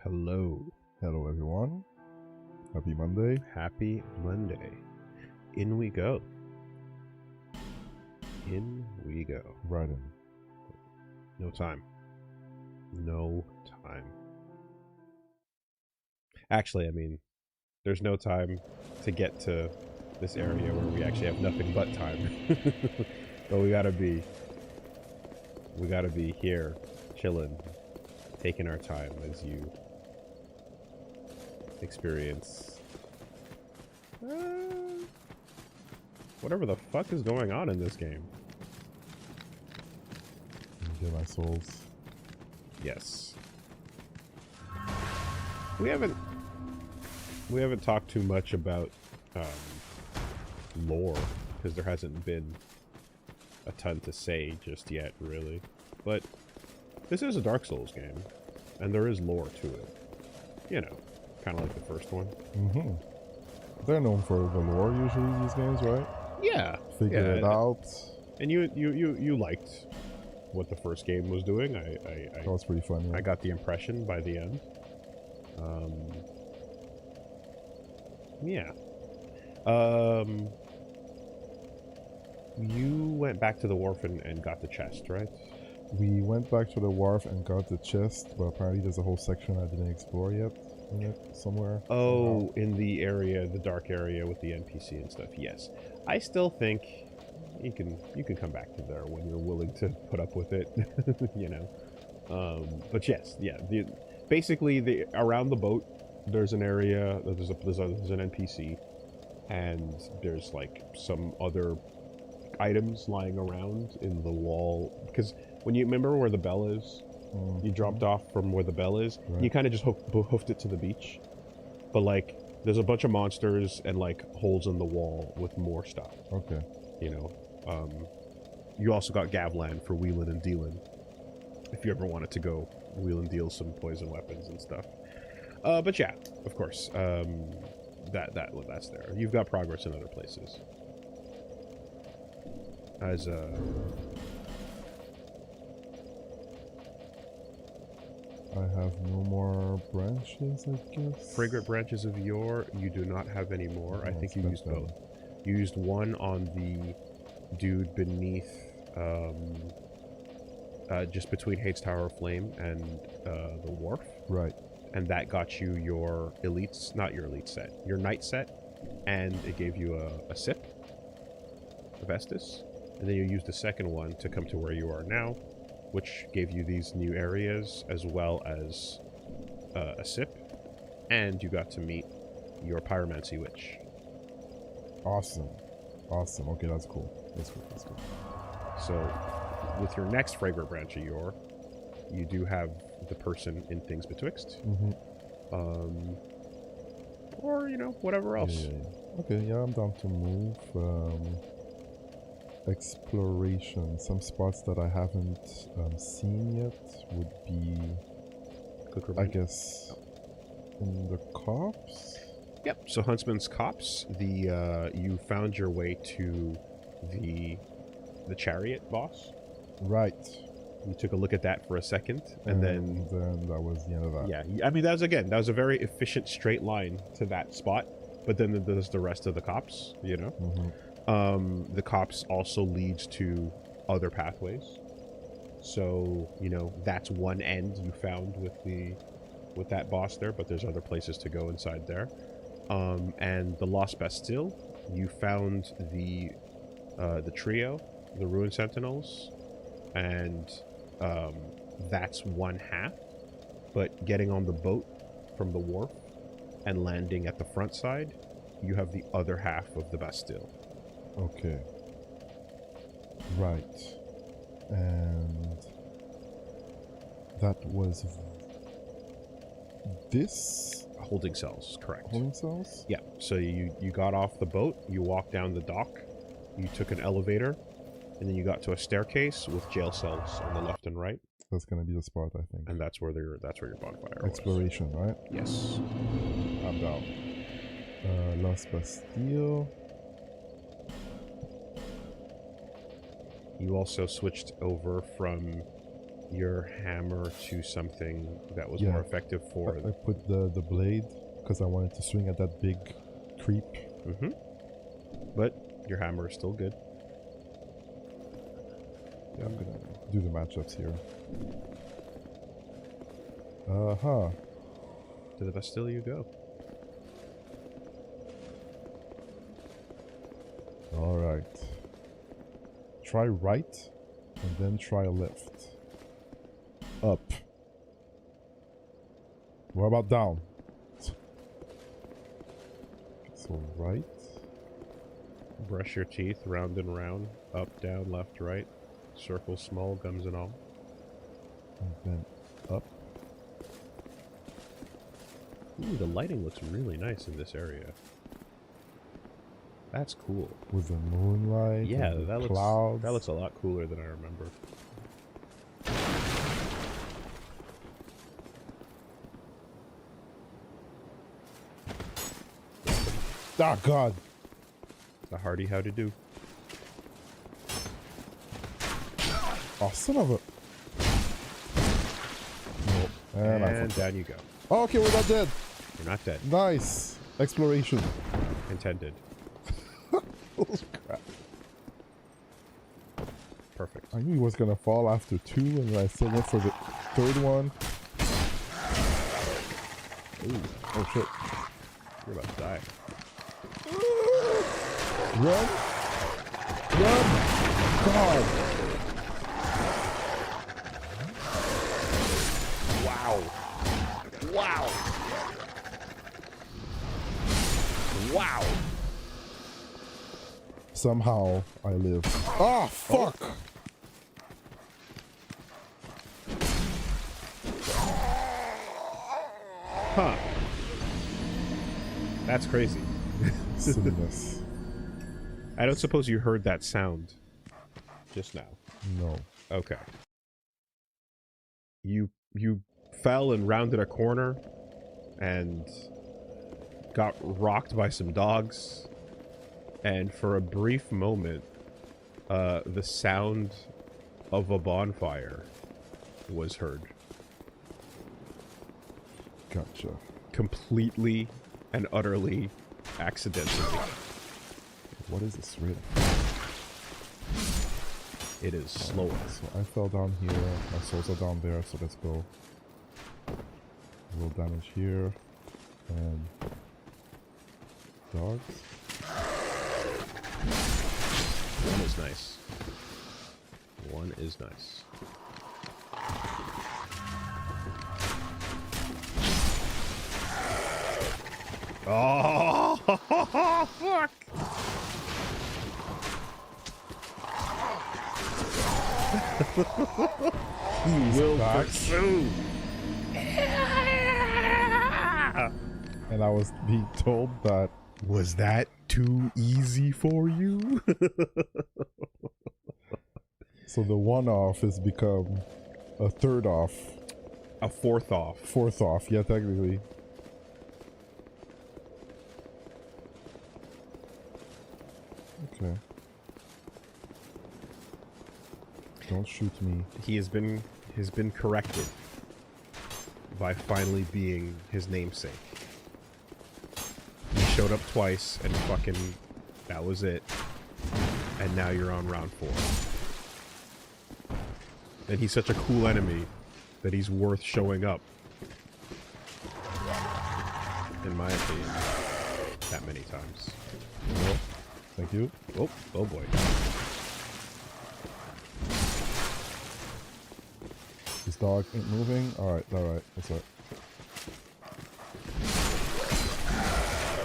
Hello. Hello everyone. Happy Monday. Happy Monday. In we go. In we go. Right in. No time. No time. Actually, I mean, there's no time to get to this area where we actually have nothing but time. But we gotta be here, chilling, taking our time as you experience whatever the fuck is going on in this game. Get my souls. Yes. We haven't talked too much about lore because there hasn't been a ton to say just yet, really. But this is a Dark Souls game, and there is lore to it. You know, kind of like the first one. Mm-hmm. They're known for the lore usually, these games, right? Yeah. Figure it out. And you liked what the first game was doing. That was pretty fun. Yeah. I got the impression by the end. Yeah. You went back to the wharf and got the chest, right? We went back to the wharf and got the chest, but apparently there's a whole section I didn't explore yet in it somewhere. Oh, somehow. in the area, the dark area with the NPC and stuff. Yes, I still think you can come back to there when you're willing to put up with it. You know. But yes, yeah. Basically, around the boat, there's an area. There's an NPC, and there's like some other items lying around in the wall. Because when you remember where the bell is, you dropped off from where the bell is. Right. You kind of just hoofed it to the beach. But like, there's a bunch of monsters and like holes in the wall with more stuff. Okay. You know. You also got Gavlan for wheeling and dealing. If you ever wanted to go wheel and deal some poison weapons and stuff. But yeah, of course, that's there. You've got progress in other places. As I have no more branches, I guess. fragrant branches of yore, you do not have any more. I think you spent used them. both. You used one on the dude beneath, just between Hade's Tower of Flame and the wharf. Right. And that got you your elites, not your elite set, your knight set, and it gave you a sip of Estus. And then you used the second one to come to where you are now, which gave you these new areas as well as a sip, and you got to meet your pyromancy witch. Awesome. Awesome. Okay, that's cool. That's cool. That's cool. So, with your next fragrant branch of yore, you do have the person in Things Betwixt. Mm-hmm. Or, you know, whatever else. Yeah. Okay, yeah, I'm down to move. Exploration. Some spots that I haven't seen yet would be, I guess, in the Copse? Yep, so Huntsman's Copse, you found your way to the chariot boss. Right. You took a look at that for a second, and then that was the end of that. Yeah, I mean, that was a very efficient straight line to that spot, but then there's the rest of the Copse, you know? Mm-hmm. The Copse also leads to other pathways. So, you know, that's one end you found with that boss there, but there's other places to go inside there. And the Lost Bastille, you found the trio, the Ruined Sentinels, and that's one half. But getting on the boat from the wharf and landing at the front side, you have the other half of the Bastille. Okay. Right. And that was this? Holding cells, correct. Holding cells? Yeah, so you got off the boat, you walked down the dock, you took an elevator, and then you got to a staircase with jail cells on the left and right. That's gonna be the spot, I think. And that's where your bonfire Exploration, was. right? Yes. I'm down. Lost Bastille. You also switched over from your hammer to something that was more effective for... I put the blade because I wanted to swing at that big creep. Mm-hmm. But your hammer is still good. Yeah, I'm gonna do the matchups here. Uh-huh. To the Bastille you go. Alright. Try right, and then try left. Up. What about down? So right. Brush your teeth round and round. Up, down, left, right. Circle small, gums and all. And then up. Ooh, the lighting looks really nice in this area. That's cool. With the moonlight. Yeah, and the clouds. That looks a lot cooler than I remember. Ah, God. The hardy how to do. Oh, son of a... Nope. And down you go. Oh, okay, we're not dead. You're not dead. Nice. Exploration. Intended. Holy crap. Perfect. I knew he was gonna fall after 2, and I still went for the 3rd one. Ooh. Oh, shit. You're about to die. Run! Run! God! Wow! Wow! Wow! Somehow I live. Ah, fuck! Oh. Huh. That's crazy. Silliness. I don't suppose you heard that sound just now. No. Okay. You fell and rounded a corner and got rocked by some dogs, and for a brief moment the sound of a bonfire was heard. Gotcha. Completely and utterly accidentally. What is this really? It is slower. So I fell down here, my souls are down there, so let's go. A little damage here. And dogs. One is nice. One is nice. Oh, fuck! He will pursue. And I was being told that... Was that too easy for you? So the 1-off has become a 3rd off. A 4th off. 4th off, yeah, technically. Okay. Don't shoot me. He has been corrected by finally being his namesake. He showed up twice and fucking that was it. And now you're on round 4. And he's such a cool enemy that he's worth showing up. In my opinion. That many times. Well, thank you. Oh, oh boy. This dog ain't moving. Alright, that's right.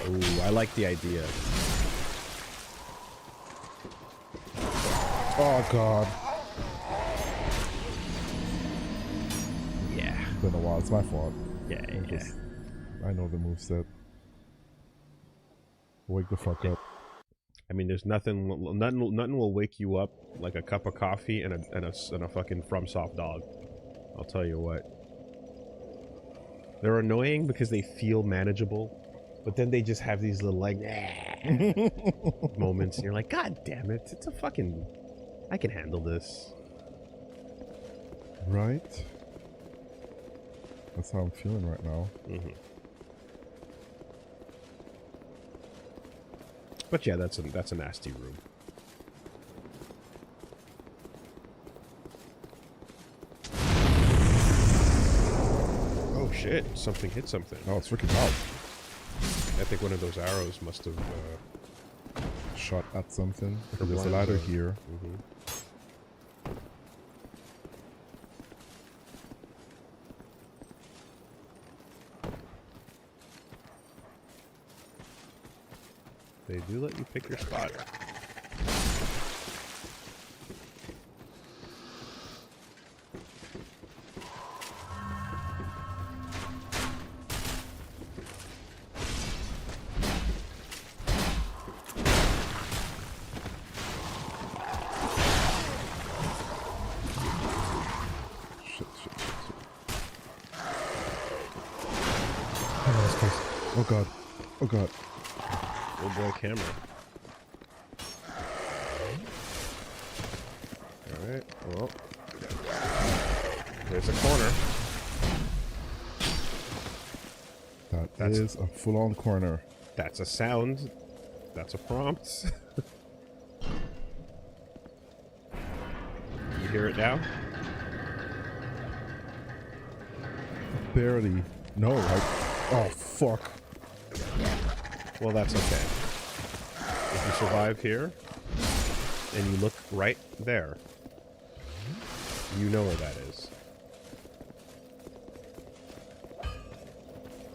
Ooh, I like the idea. Oh god. Yeah. It's been a while. It's my fault. Yeah. I know the moveset. Wake the fuck up. I mean, there's nothing will wake you up like a cup of coffee and a fucking FromSoft dog. I'll tell you what. They're annoying because they feel manageable, but then they just have these little like moments, and you're like, God damn it! It's a fucking. I can handle this. Right? That's how I'm feeling right now. Mm-hmm. But yeah, that's a nasty room. Oh shit! Something hit something. Oh, it's freaking loud. I think one of those arrows must have shot at something. Okay, there's a blind ladder zone. here. Mm-hmm. They do let you pick your spot. Shit. Oh, that's close. Oh god. Oh god. Oh boy, camera. Alright, well. There's a corner. That's a full-on corner. That's a sound. That's a prompt. You hear it now? Barely. No, oh, fuck. Well, that's okay. If you survive here, and you look right there, you know where that is.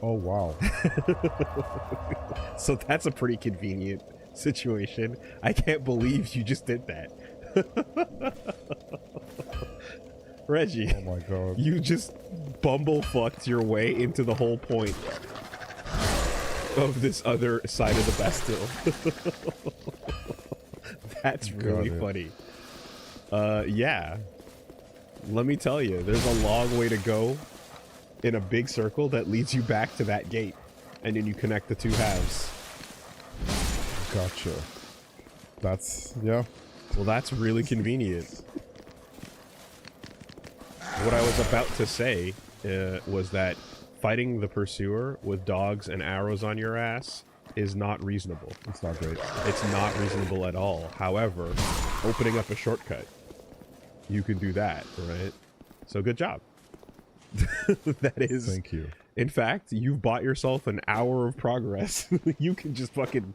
Oh, wow. So that's a pretty convenient situation. I can't believe you just did that. Reggie. Oh my god. You just bumblefucked your way into the whole point of this other side of the Bastille. That's really funny. Yeah. Let me tell you, there's a long way to go in a big circle that leads you back to that gate. And then you connect the two halves. Gotcha. That's, yeah. Well, that's really convenient. What I was about to say was that fighting the pursuer with dogs and arrows on your ass is not reasonable. It's not great. It's not reasonable at all. However, opening up a shortcut, you can do that, right? So good job. That is... Thank you. In fact, you've bought yourself an hour of progress. You can just fucking...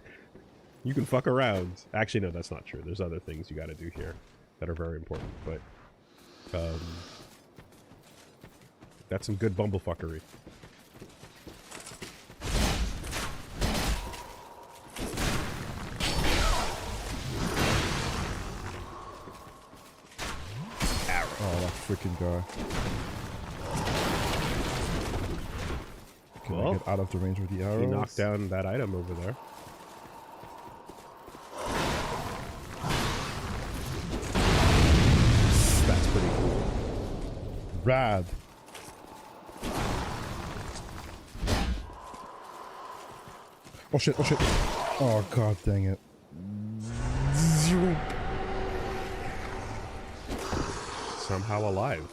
You can fuck around. Actually, no, that's not true. There's other things you gotta do here that are very important, but... that's some good bumblefuckery. Oh, that freaking guy. Can I get out of the range with the arrows? You knocked down that item over there. That's pretty cool. Rad. Oh shit, oh shit. Oh god dang it. Somehow alive.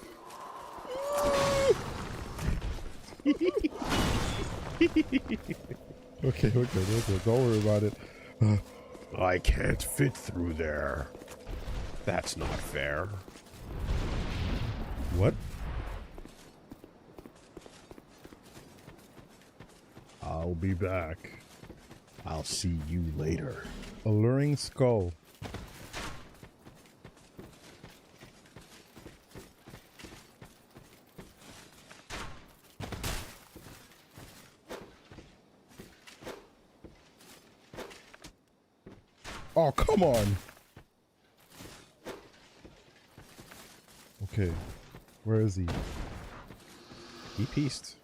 Okay, don't worry about it. I can't fit through there. That's not fair. What? I'll be back. I'll see you later. Alluring skull. Oh, come on. Okay. Where is he? He pieced.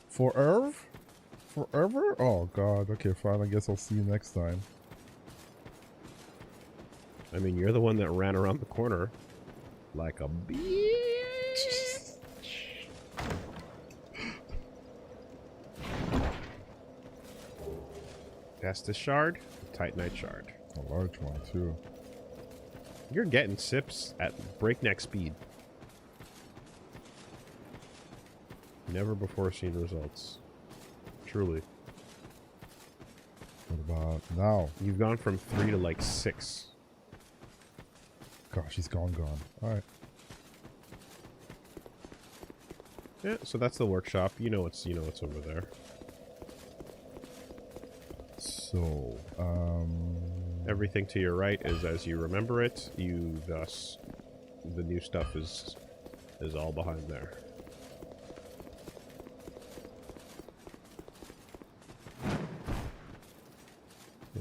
Forever? Forever? Oh god. Okay, fine. I guess I'll see you next time. I mean, you're the one that ran around the corner like a bitch. That's the shard. Titanite shard. A large one, too. You're getting sips at breakneck speed. Never before seen results. Truly. What about now? You've gone from 3 to like 6. Gosh, he's gone. Alright. Yeah, so that's the workshop. You know it's over there. So, everything to your right is as you remember it. Thus, the new stuff is all behind there.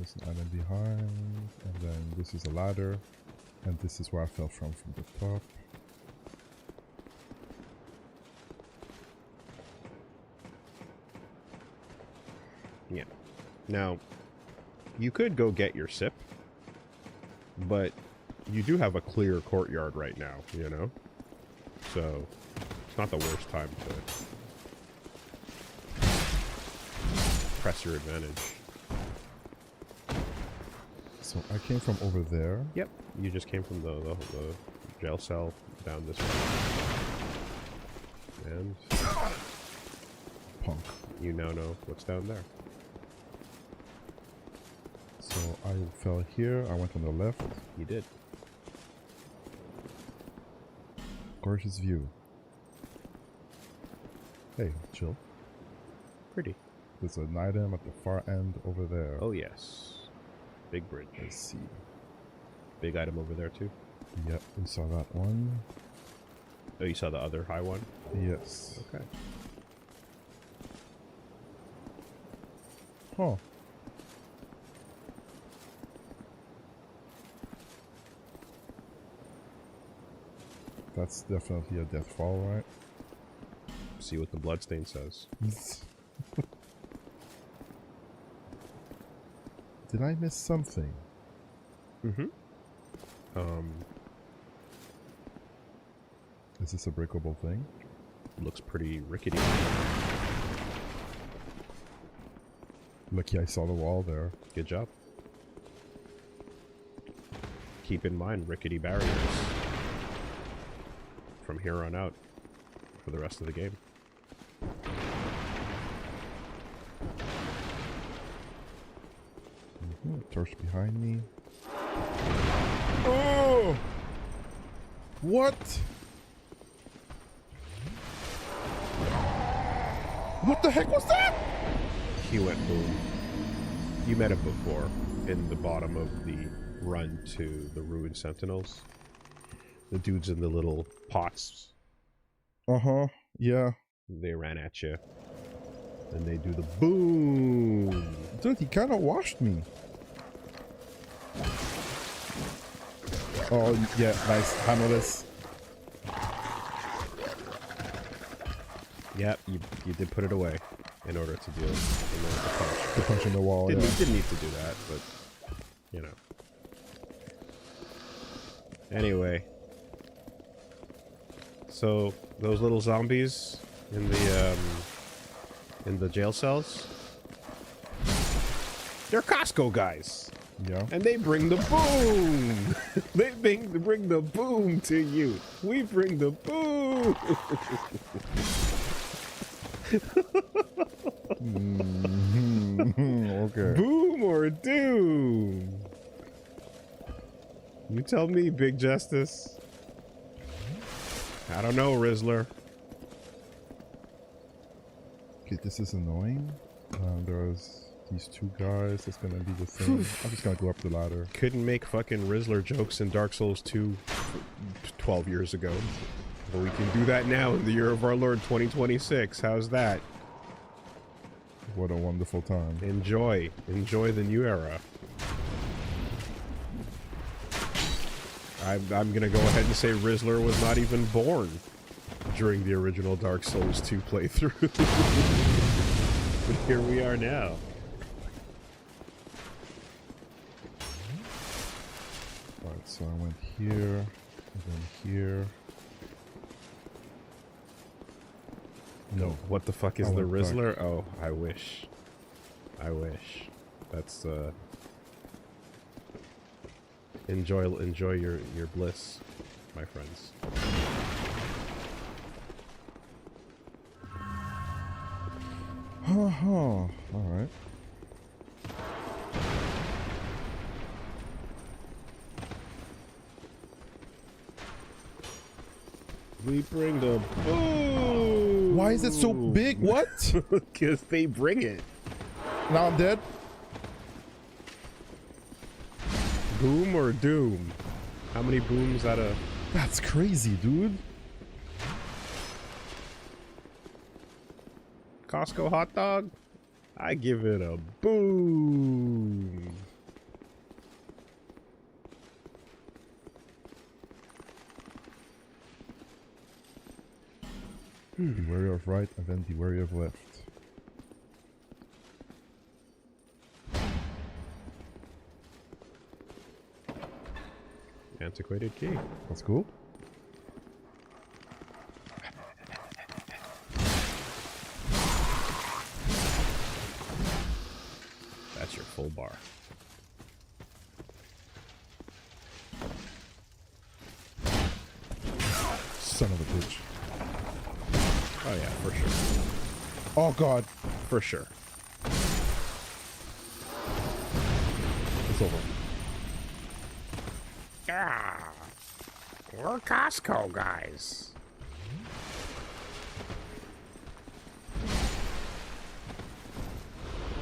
there's an item behind, and then this is a ladder, and this is where I fell from the top. Yeah. Now, you could go get your sip, but you do have a clear courtyard right now, you know? So, it's not the worst time to press your advantage. So I came from over there. Yep. You just came from the jail cell down this way. And Punk. you now know what's down there. So I fell here, I went on the left. You did. Gorgeous view. Hey, chill. Pretty. There's an item at the far end over there. Oh, yes. Big bridge. Let's see. Big item over there, too. Yep, we saw that one. Oh, you saw the other high one? Yes. Okay. Huh. That's definitely a death fall, right? See what the bloodstain says. Did I miss something? Mm-hmm. Is this a breakable thing? Looks pretty rickety. Lucky I saw the wall there. Good job. Keep in mind rickety barriers from here on out for the rest of the game. Torch behind me. Oh! What? What the heck was that? He went boom. You met him before in the bottom of the run to the Ruined Sentinels. The dudes in the little pots. Uh-huh. Yeah. They ran at you. And they do the boom. Dude, he kind of washed me. Oh, yeah. Nice. Handle this. Yep, you did put it away in order to deal with the punch. The punch in the wall, Didn't yeah. need to do that, but, you know. Anyway. So, those little zombies in the jail cells, they're Costco guys. Yeah. And they bring the boom. They bring the boom to you. We bring the boom. Okay. Boom or doom? You tell me, Big Justice. I don't know, Rizzler. Okay, this is annoying. There's these two guys. That's gonna be the thing. I'm just gonna go up the ladder. Couldn't make fucking Rizzler jokes in Dark Souls 2 12 years ago. But we can do that now in the year of our Lord 2026. How's that? What a wonderful time. Enjoy. Enjoy the new era. I'm gonna go ahead and say Rizzler was not even born during the original Dark Souls 2 playthrough. But here we are now. Alright, so I went here, and then here. No. What the fuck is I the went back. Rizzler? Oh, I wish. I wish. That's, Enjoy your bliss, my friends. All right. We bring the boom. Why is it so big? What? Because they bring it. Now I'm dead. Boom or doom? How many booms out of... That's crazy, dude. Costco hot dog? I give it a boom. Be wary of right and then be wary of left. Antiquated key. That's cool. That's your full bar. Son of a bitch. Oh yeah, for sure. Oh god. For sure. It's over. Ah, we're Costco guys.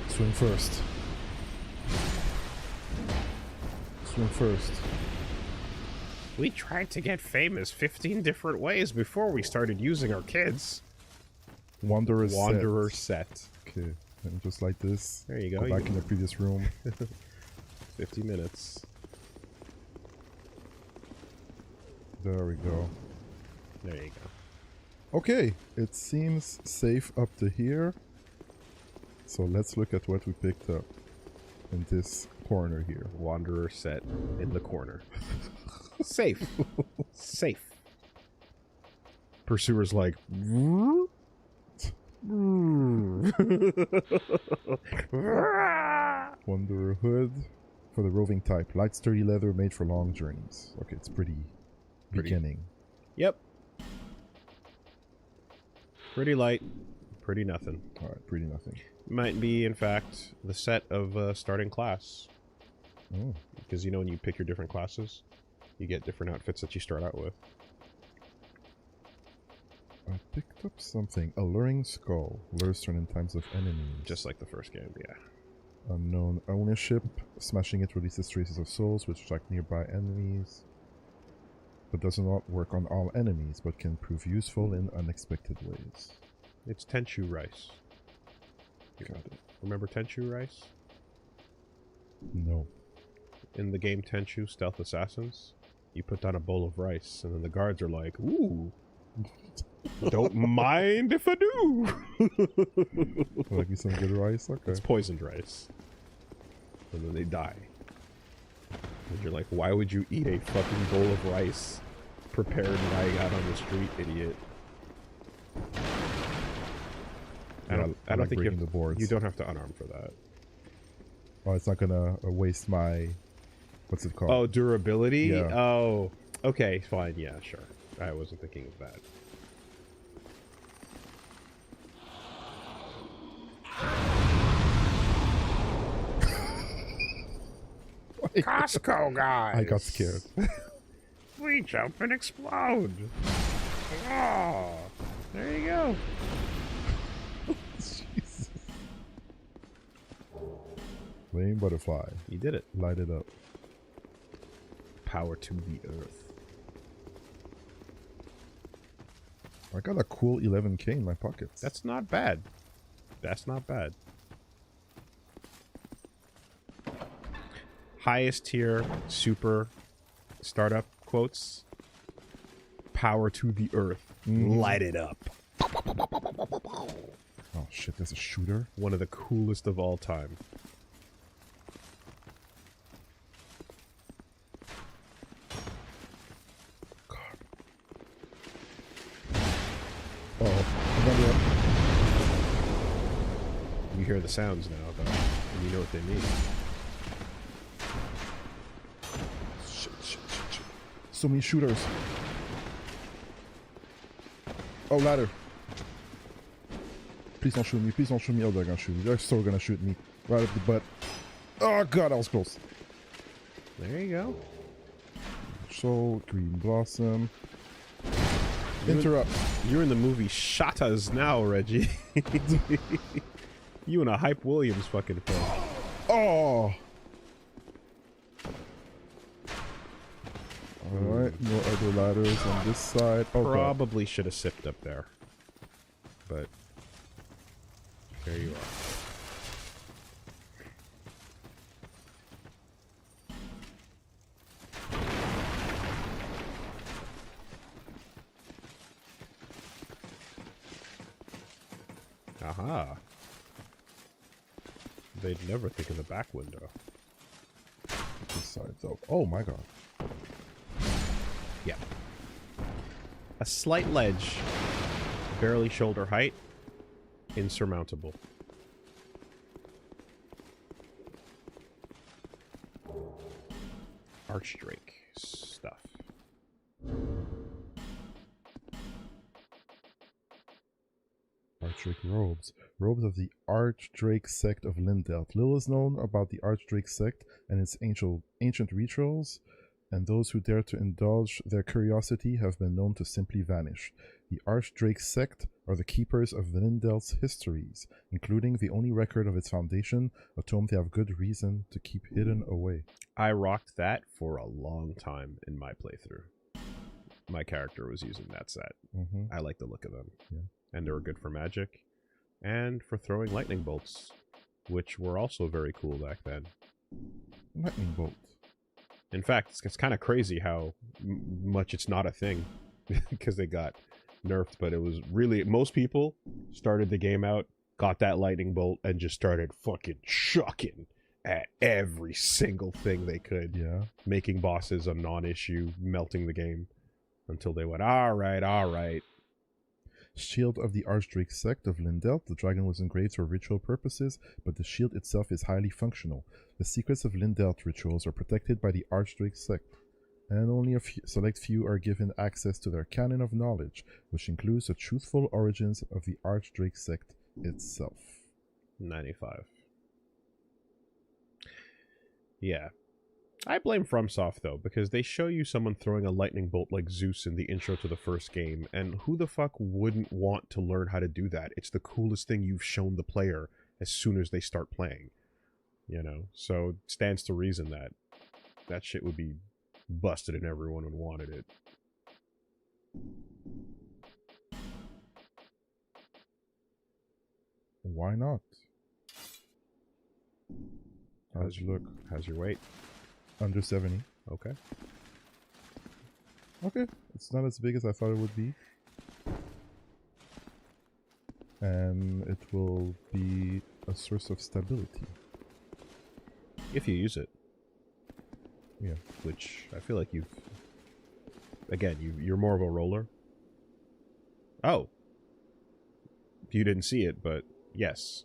Swing first. Swing first. We tried to get famous 15 different ways before we started using our kids. Wanderer set. Okay, and just like this. There you go. Go back in the previous room. 50 minutes. There we go. There you go. Okay, it seems safe up to here. So let's look at what we picked up in this corner here. Wanderer set in the corner. Safe. Safe. Pursuer's like... Wanderer hood for the roving type. Light sturdy leather made for long journeys. Okay, it's pretty beginning. Yep. Pretty light. Pretty nothing. Alright, pretty nothing. Might be, in fact, the set of starting class. Oh. Because, you know, when you pick your different classes, you get different outfits that you start out with. I picked up something. Alluring skull. Lures turn in times of enemies. Just like the first game, yeah. Unknown ownership. Smashing it releases traces of souls which strike nearby enemies. But does not work on all enemies, but can prove useful in unexpected ways. It's Tenchu rice. Got it. Remember Tenchu rice? No. In the game Tenchu Stealth Assassins, you put down a bowl of rice, and then the guards are like, ooh, don't mind if I do. Like me some good rice? Okay. It's poisoned rice. And then they die. And you're like, why would you eat a fucking bowl of rice prepared lying out on the street, idiot? I don't like think breaking the boards. you don't have to unarm for that. Oh, it's not gonna waste my... What's it called? Oh, durability? Yeah. Oh, okay, fine, yeah, sure. I wasn't thinking of that. Costco guys! I got scared. We jump and explode! Oh, there you go. Jesus. Flame butterfly. You did it. Light it up. Power to the earth. I got a cool 11k in my pockets. That's not bad. That's not bad. Highest tier, super startup quotes. Power to the earth. Light it up. Oh shit, there's a shooter? One of the coolest of all time. God. Oh, You hear the sounds now, though, and you know what they mean. so many shooters. Oh, ladder. Please don't shoot me. Please don't shoot me. Oh, they're gonna shoot me. They're so gonna shoot me. Right up the butt. Oh, God, that was close. There you go. So, green blossom. Interrupt. You're in the movie Shatas now, Reggie. You in a Hype Williams fucking film. Oh! Alright, no other ladders on this side. Oh, Probably should have sipped up there. But there you are. Aha. They'd never think of the back window. this side though. Oh my god. Yeah. A slight ledge, barely shoulder height, insurmountable. Archdrake stuff. Archdrake robes. Robes of the Archdrake sect of Lindelt. Little is known about the Archdrake sect and its ancient rituals, and those who dare to indulge their curiosity have been known to simply vanish. The Archdrake sect are the keepers of Lindelt's histories, including the only record of its foundation, a tome they have good reason to keep hidden away. I rocked that for a long time in my playthrough. My character was using that set. I like the look of them. Yeah. And they were good for magic. And for throwing lightning bolts, which were also very cool back then. Lightning bolt. In fact, it's kind of crazy how much it's not a thing. Because they got nerfed, but it was really... Most people started the game out, got that lightning bolt, and just started fucking chucking at every single thing they could. Yeah. Making bosses a non-issue, melting the game. Until they went, alright, alright. Shield of the Archdrake sect of Lindelt. The dragon was engraved for ritual purposes, but the shield itself is highly functional. The secrets of Lindelt rituals are protected by the Archdrake sect, and only a select few are given access to their canon of knowledge, which includes the truthful origins of the Archdrake sect itself. 95. Yeah. I blame FromSoft, though, because they show you someone throwing a lightning bolt like Zeus in the intro to the first game, and who the fuck wouldn't want to learn how to do that? It's the coolest thing you've shown the player as soon as they start playing. You know? So it stands to reason that that shit would be busted and everyone would wanted it. Why not? How's your look? How's your weight? Under 70. Okay. Okay, it's not as big as I thought it would be. And it will be a source of stability. If you use it. Yeah. Which I feel like you've... Again, you're more of a roller. Oh. You didn't see it, but yes.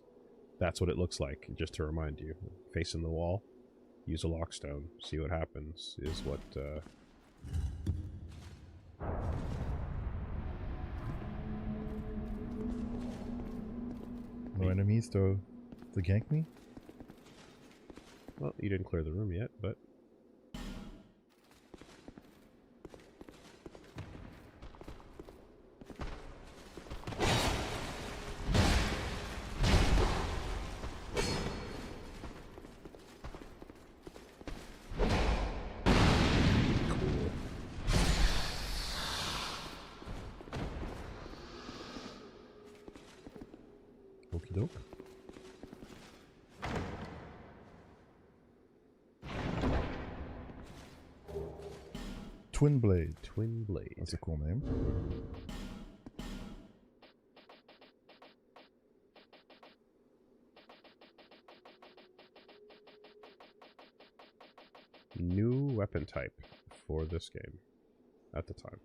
That's what it looks like, just to remind you. Facing the wall. Use a lockstone. See what happens, is what... No enemies to gank me? Well, you didn't clear the room yet, but... Okie doke. Twin Blade. Twin Blade. That's a cool name. New weapon type for this game at the time.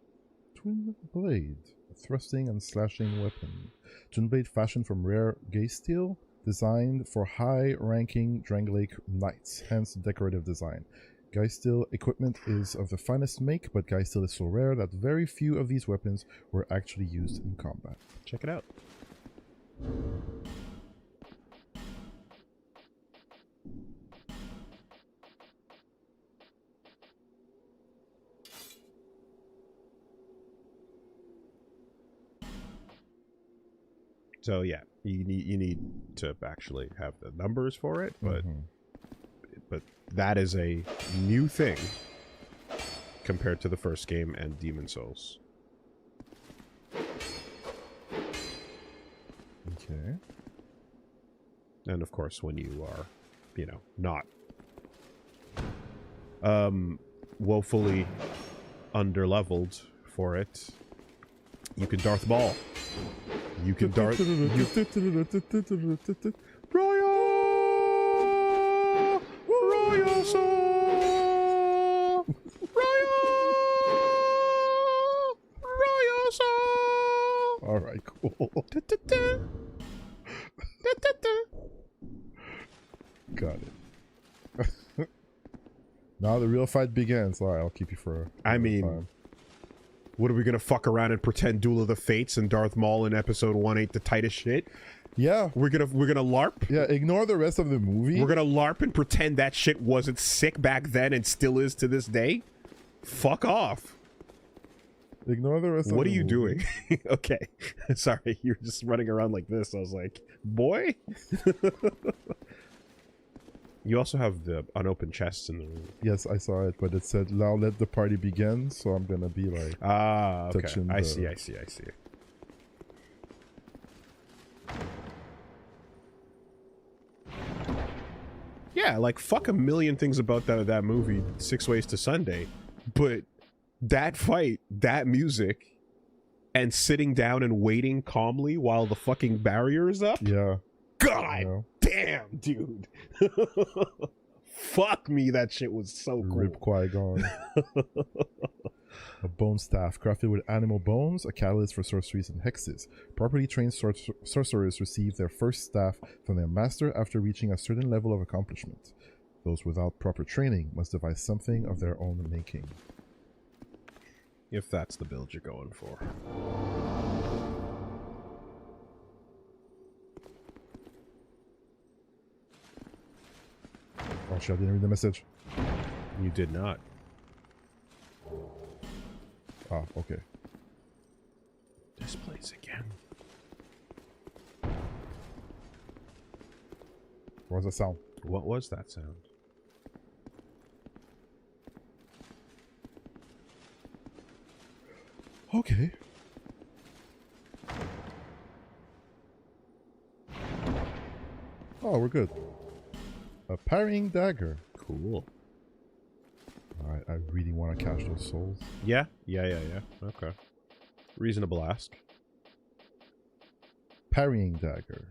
Twin Blade. A thrusting and slashing weapon. Twin Blade fashioned from rare gaze steel, designed for high-ranking Drangleic knights, hence decorative design. Geistil equipment is of the finest make, but Geistil is so rare that very few of these weapons were actually used in combat. Check it out. So yeah, you need to actually have the numbers for it, but that is a new thing compared to the first game and Demon Souls. Okay. And of course, when you are, you know, not woefully underleveled for it, you can Darth Maul. You can Darth... Royal! Royal Soul! Royal! Royal Soul! Alright, cool. Got it. Now the real fight begins. Alright, I'll keep you for I mean... time. What are we gonna fuck around and pretend Duel of the Fates and Darth Maul in episode 1 ain't the tightest shit? Yeah. We're gonna LARP? Yeah, ignore the rest of the movie. We're gonna LARP and pretend that shit wasn't sick back then and still is to this day? Fuck off. Ignore the rest of the movie. What are you doing? Okay. Sorry, you're just running around like this. I was like, boy? You also have the unopened chests in the room. Yes, I saw it, but it said, now let the party begin, so I'm gonna be like... Ah, okay. touching I the... see. Yeah, like, fuck a million things about that movie, 6 Ways to Sunday, but that fight, that music, and sitting down and waiting calmly while the fucking barrier is up? Yeah. God damn, dude. Fuck me, that shit was so cool. Rip Qui-Gon. A bone staff crafted with animal bones, a catalyst for sorceries and hexes. Properly trained sorcerers receive their first staff from their master after reaching a certain level of accomplishment. Those without proper training must devise something of their own making. If that's the build you're going for. Oh shit, I didn't read the message. You did not. Ah, okay. This place again. What was that sound? What was that sound? Okay. Oh, we're good. A parrying dagger. Cool. Alright, I really want to catch those souls. Yeah. Okay. Reasonable ask. Parrying dagger.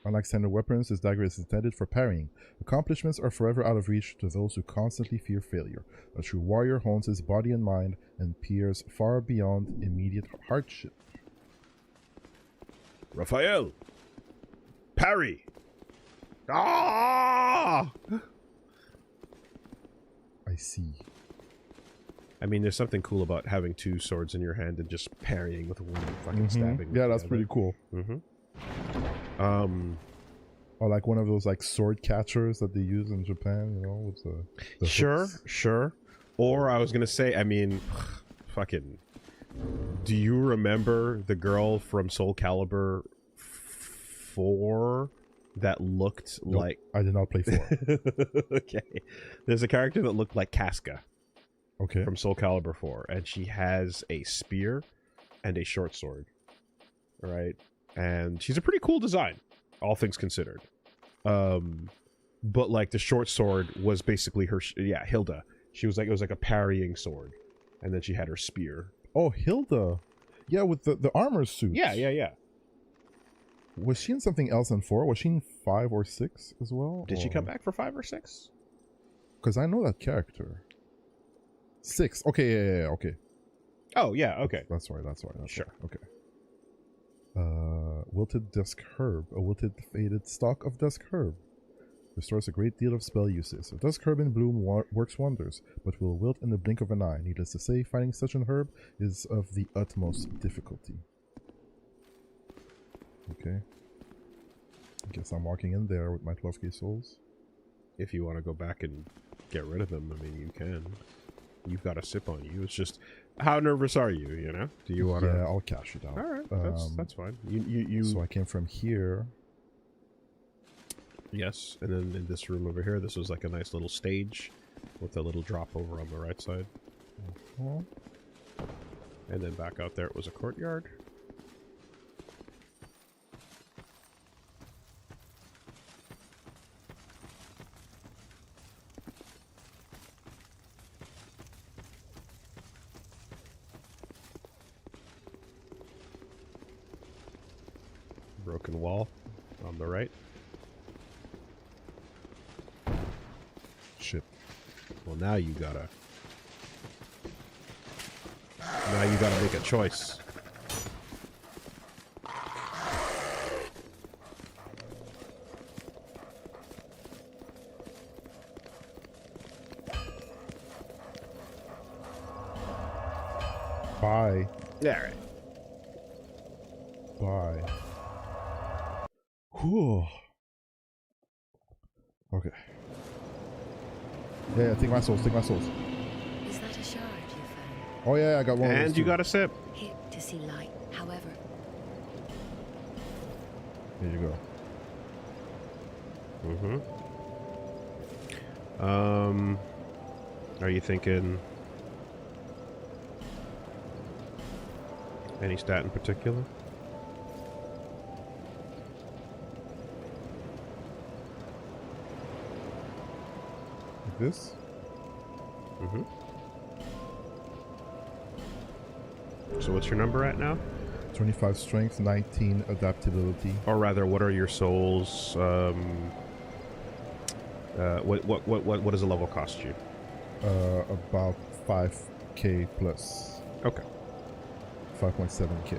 Unlike standard weapons, this dagger is intended for parrying. Accomplishments are forever out of reach to those who constantly fear failure. A true warrior hones his body and mind and peers far beyond immediate hardship. Raphael! Parry! Ah! I see. I mean, there's something cool about having two swords in your hand and just parrying with one and fucking stabbing. Yeah, that's pretty cool. Or like one of those like sword catchers that they use in Japan, you know, with the hooks. Sure. Or I was gonna say, I mean, fucking. Do you remember the girl from Soul Calibur 4 that looked like? I did not play 4. Okay, there's a character that looked like Casca. Okay. From Soul Calibur 4, and she has a spear and a short sword. Right, and she's a pretty cool design, all things considered. But like the short sword was basically her. Yeah, Hilda. She was like, it was like a parrying sword, and then she had her spear. Oh, Hilda. Yeah, with the armor suit. Yeah. Was she in something else in 4? Was she in 5 or 6 as well? Did she come back for 5 or 6? Because I know that character. 6. Okay, yeah, okay. Oh, yeah, okay. That's right. Sure. Right. Okay. Wilted dusk herb. A wilted faded stalk of dusk herb. Restores a great deal of spell uses. It does Herb in Bloom works wonders, but will wilt in the blink of an eye. Needless to say, finding such an herb is of the utmost difficulty. Okay. I guess I'm walking in there with my 12k souls. If you want to go back and get rid of them, I mean, you can. You've got a sip on you. It's just, how nervous are you, you know? Do you want to... Yeah, I'll cash it out. Alright, that's fine. You... So I came from here. Yes, and then in this room over here, this was like a nice little stage with a little drop over on the right side. And then back out there it was a courtyard. Broken wall on the right. Shit. Well, now you gotta make a choice. Bye. Yeah, right. Bye. Whew. Okay. Yeah, take my souls, take my souls. Is that a shard you found? Oh yeah, I got one. And you got a sip. Here to see light, however. There you go. Are you thinking any stat in particular? Like this? So what's your number at now? 25 strength, 19 adaptability. Or rather, what are your souls? What does a level cost you? About 5k plus. Okay. 5.7k.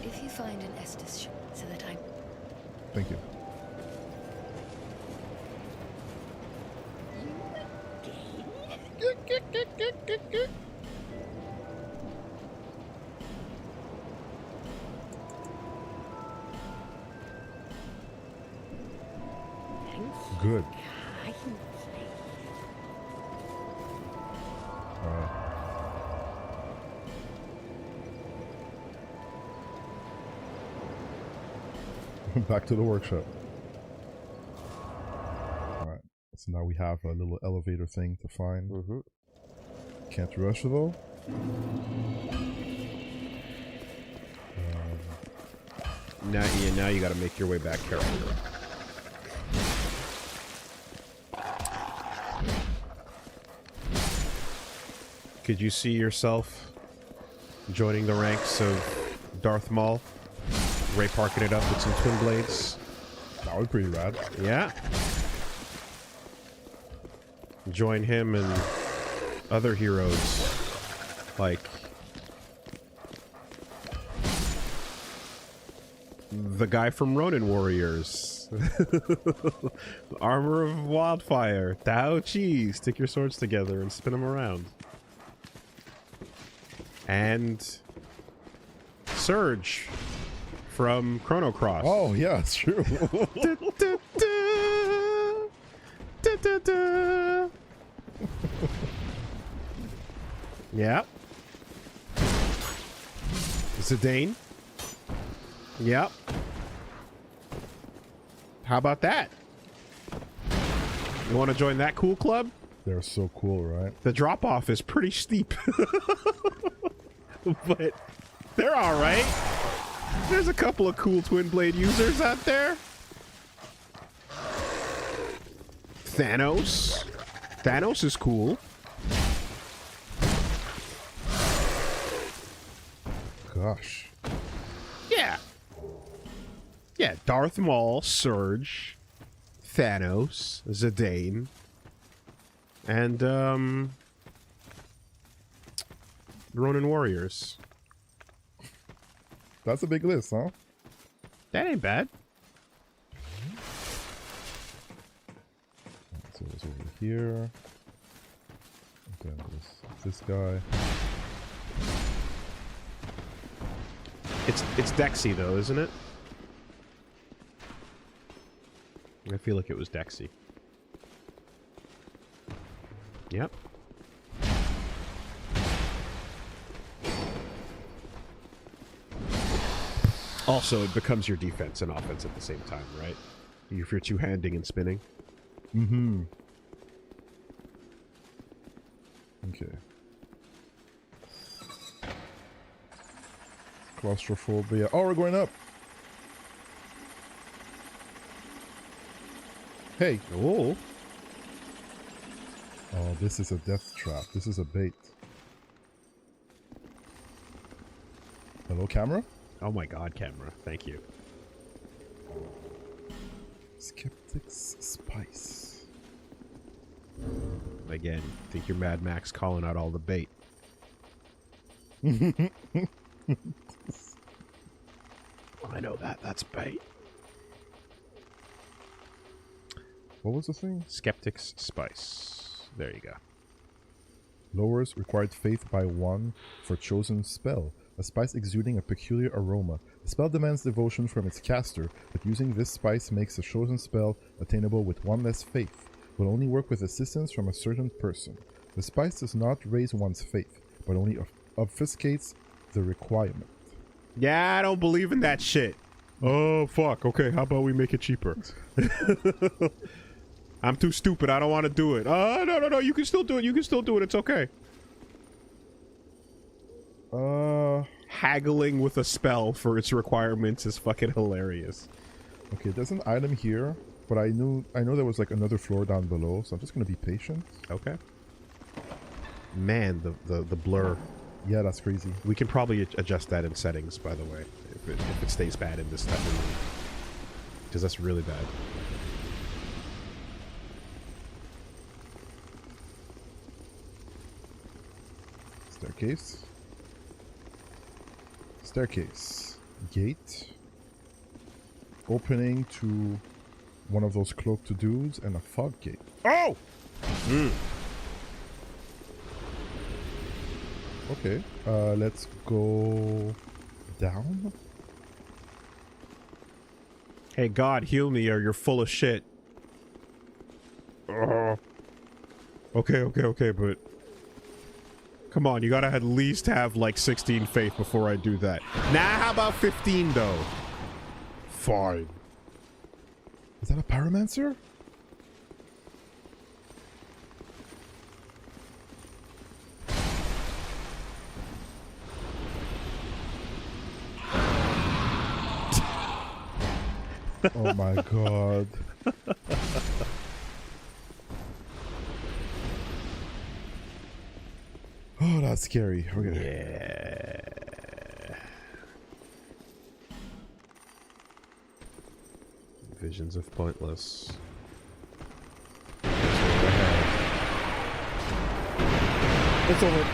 If you find an Estus so that I... Thank you. Good. Back to the workshop. Alright, so now we have a little elevator thing to find. Can't rush though. Now you got to make your way back carefully. Could you see yourself joining the ranks of Darth Maul? Ray parking it up with some twin blades? That would be pretty rad. Yeah. Join him and other heroes like the guy from Ronin Warriors. Armor of Wildfire. Tao Chi. Stick your swords together and spin them around. And Surge from Chrono Cross. Oh, yeah, it's true. Yeah. Zidane. Yep. How about that? You want to join that cool club? They're so cool, right? The drop-off is pretty steep. But they're alright. There's a couple of cool twin blade users out there. Thanos. Thanos is cool. Gosh. Yeah. Yeah, Darth Maul, Surge, Thanos, Zidane, and Ronin Warriors. That's a big list, huh? That ain't bad. So it's over here. And then there's this guy. It's Dexy though, isn't it? I feel like it was Dexy. Yep. Also, it becomes your defense and offense at the same time, right? If you're two-handing and spinning. Mm-hmm. Okay. Claustrophobia. Oh, we're going up. Hey. Oh. Oh, this is a death trap. This is a bait. Hello, camera? Oh my god, camera. Thank you. Skeptic's Spice. Again, think you're Mad Max calling out all the bait. I know that. That's bait. What was the thing? Skeptic's Spice. There you go. Lowers required faith by 1 for chosen spell. A spice exuding a peculiar aroma. The spell demands devotion from its caster, but using this spice makes a chosen spell attainable with 1 less faith. Will only work with assistance from a certain person. The spice does not raise one's faith, but only obfuscates the requirement. Yeah, I don't believe in that shit. Oh, fuck. Okay, how about we make it cheaper? I'm too stupid. I don't want to do it. Oh, no. You can still do it. You can still do it. It's okay. Haggling with a spell for its requirements is fucking hilarious. Okay, there's an item here, but I know there was like another floor down below, so I'm just gonna be patient. Okay. Man, the blur. Yeah, that's crazy. We can probably adjust that in settings, by the way, if it stays bad in this type of room. Because that's really bad. Staircase. Staircase. Gate. Opening to one of those cloaked dudes and a fog gate. Oh! Okay. Let's go down. Hey, God, heal me or you're full of shit. Okay, but... Come on, you gotta at least have, like, 16 faith before I do that. Nah, how about 15, though? Fine. Is that a pyromancer? Oh my god. Oh, that's scary. Okay. Yeah. Visions of Pointless. It's over.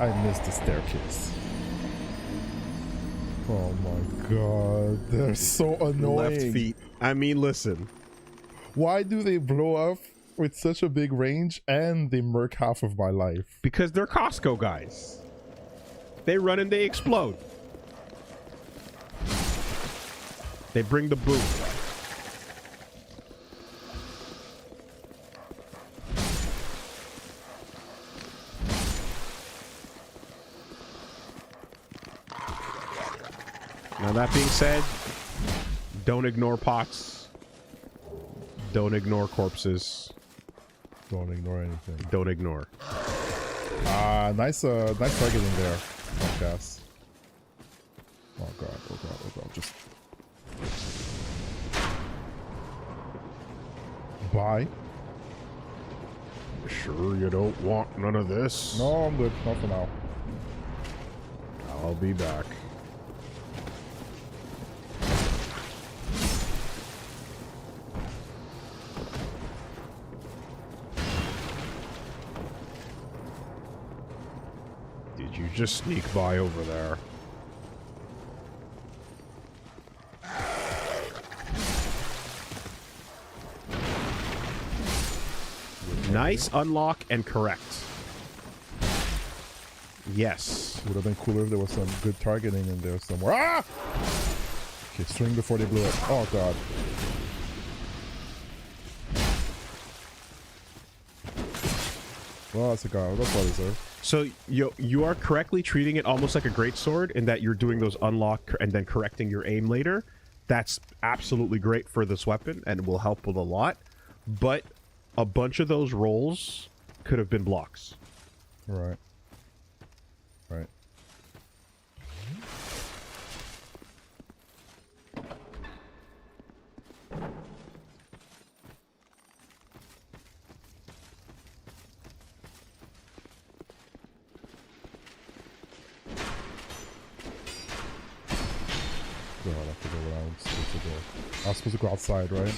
I missed the staircase. Oh my god. They're so annoying. Left feet. I mean, listen. Why do they blow up with such a big range and they murk half of my life? Because they're Costco guys. They run and they explode. They bring the boom. Now that being said, don't ignore pots. Don't ignore corpses. Don't ignore anything. Don't ignore. Nice targeting there, podcast. Oh god, just... Bye. Sure you don't want none of this? No, I'm good. Not for now. I'll be back. just sneak by over there. Nice unlock and correct. Yes. Would have been cooler if there was some good targeting in there somewhere. Ah! Okay, swing before they blow it. Oh god. Well, that's a guy. That's what I deserve. So you are correctly treating it almost like a greatsword in that you're doing those unlock and then correcting your aim later. That's absolutely great for this weapon and will help with a lot. But a bunch of those rolls could have been blocks. Right. Right. God, I have to go where I'm supposed to go. I was supposed to go outside, right?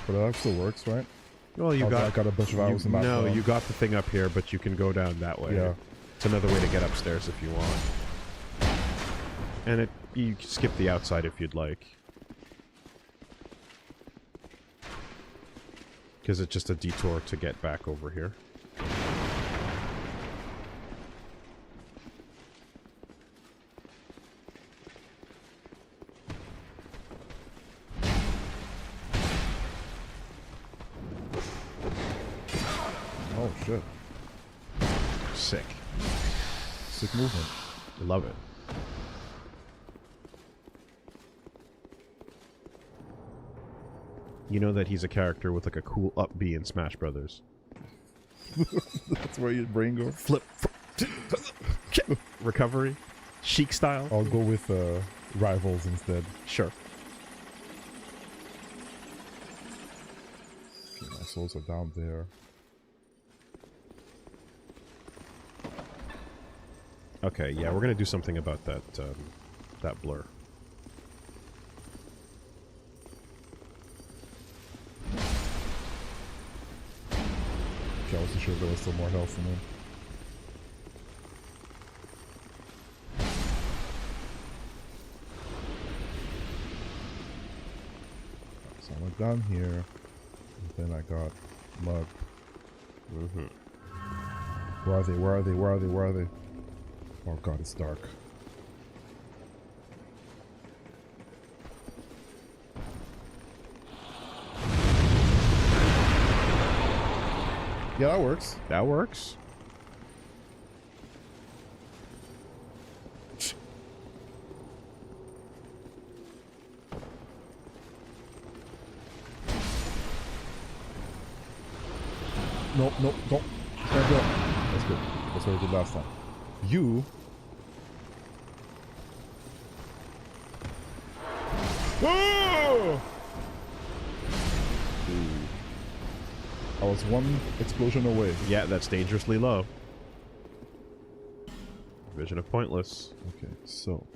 But that still works, right? Well, you I got a bunch of hours in that. No, you got the thing up here, but you can go down that way. Yeah. It's another way to get upstairs if you want. And you can skip the outside if you'd like. Because it's just a detour to get back over here. Oh shit. Sick. Sick movement. I love it. You know that he's a character with like a cool up B in Smash Brothers. That's where your brain goes. Flip. Recovery. Chic style. I'll go with rivals instead. Sure. Okay, my souls are down there. Okay, yeah, we're gonna do something about that that blur. Okay, I wasn't sure if there was still more health in him. So I went down here, and then I got mugged. Mm-hmm. Where are they? Where are they? Where are they? Where are they? Oh god, it's dark. Yeah, that works. That works. Nope, nope, don't. Can't do it. That's good. That's what I did last time. You. Oh! I was one explosion away. Yeah, that's dangerously low. Vision of pointless. Okay, so.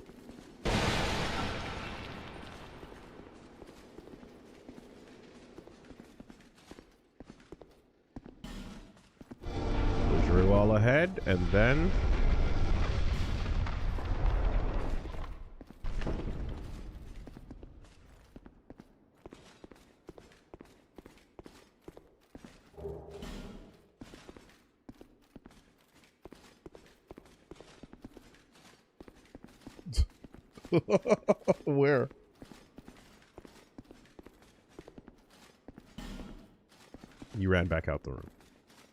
Visual wall ahead, and then... Where? You ran back out the room.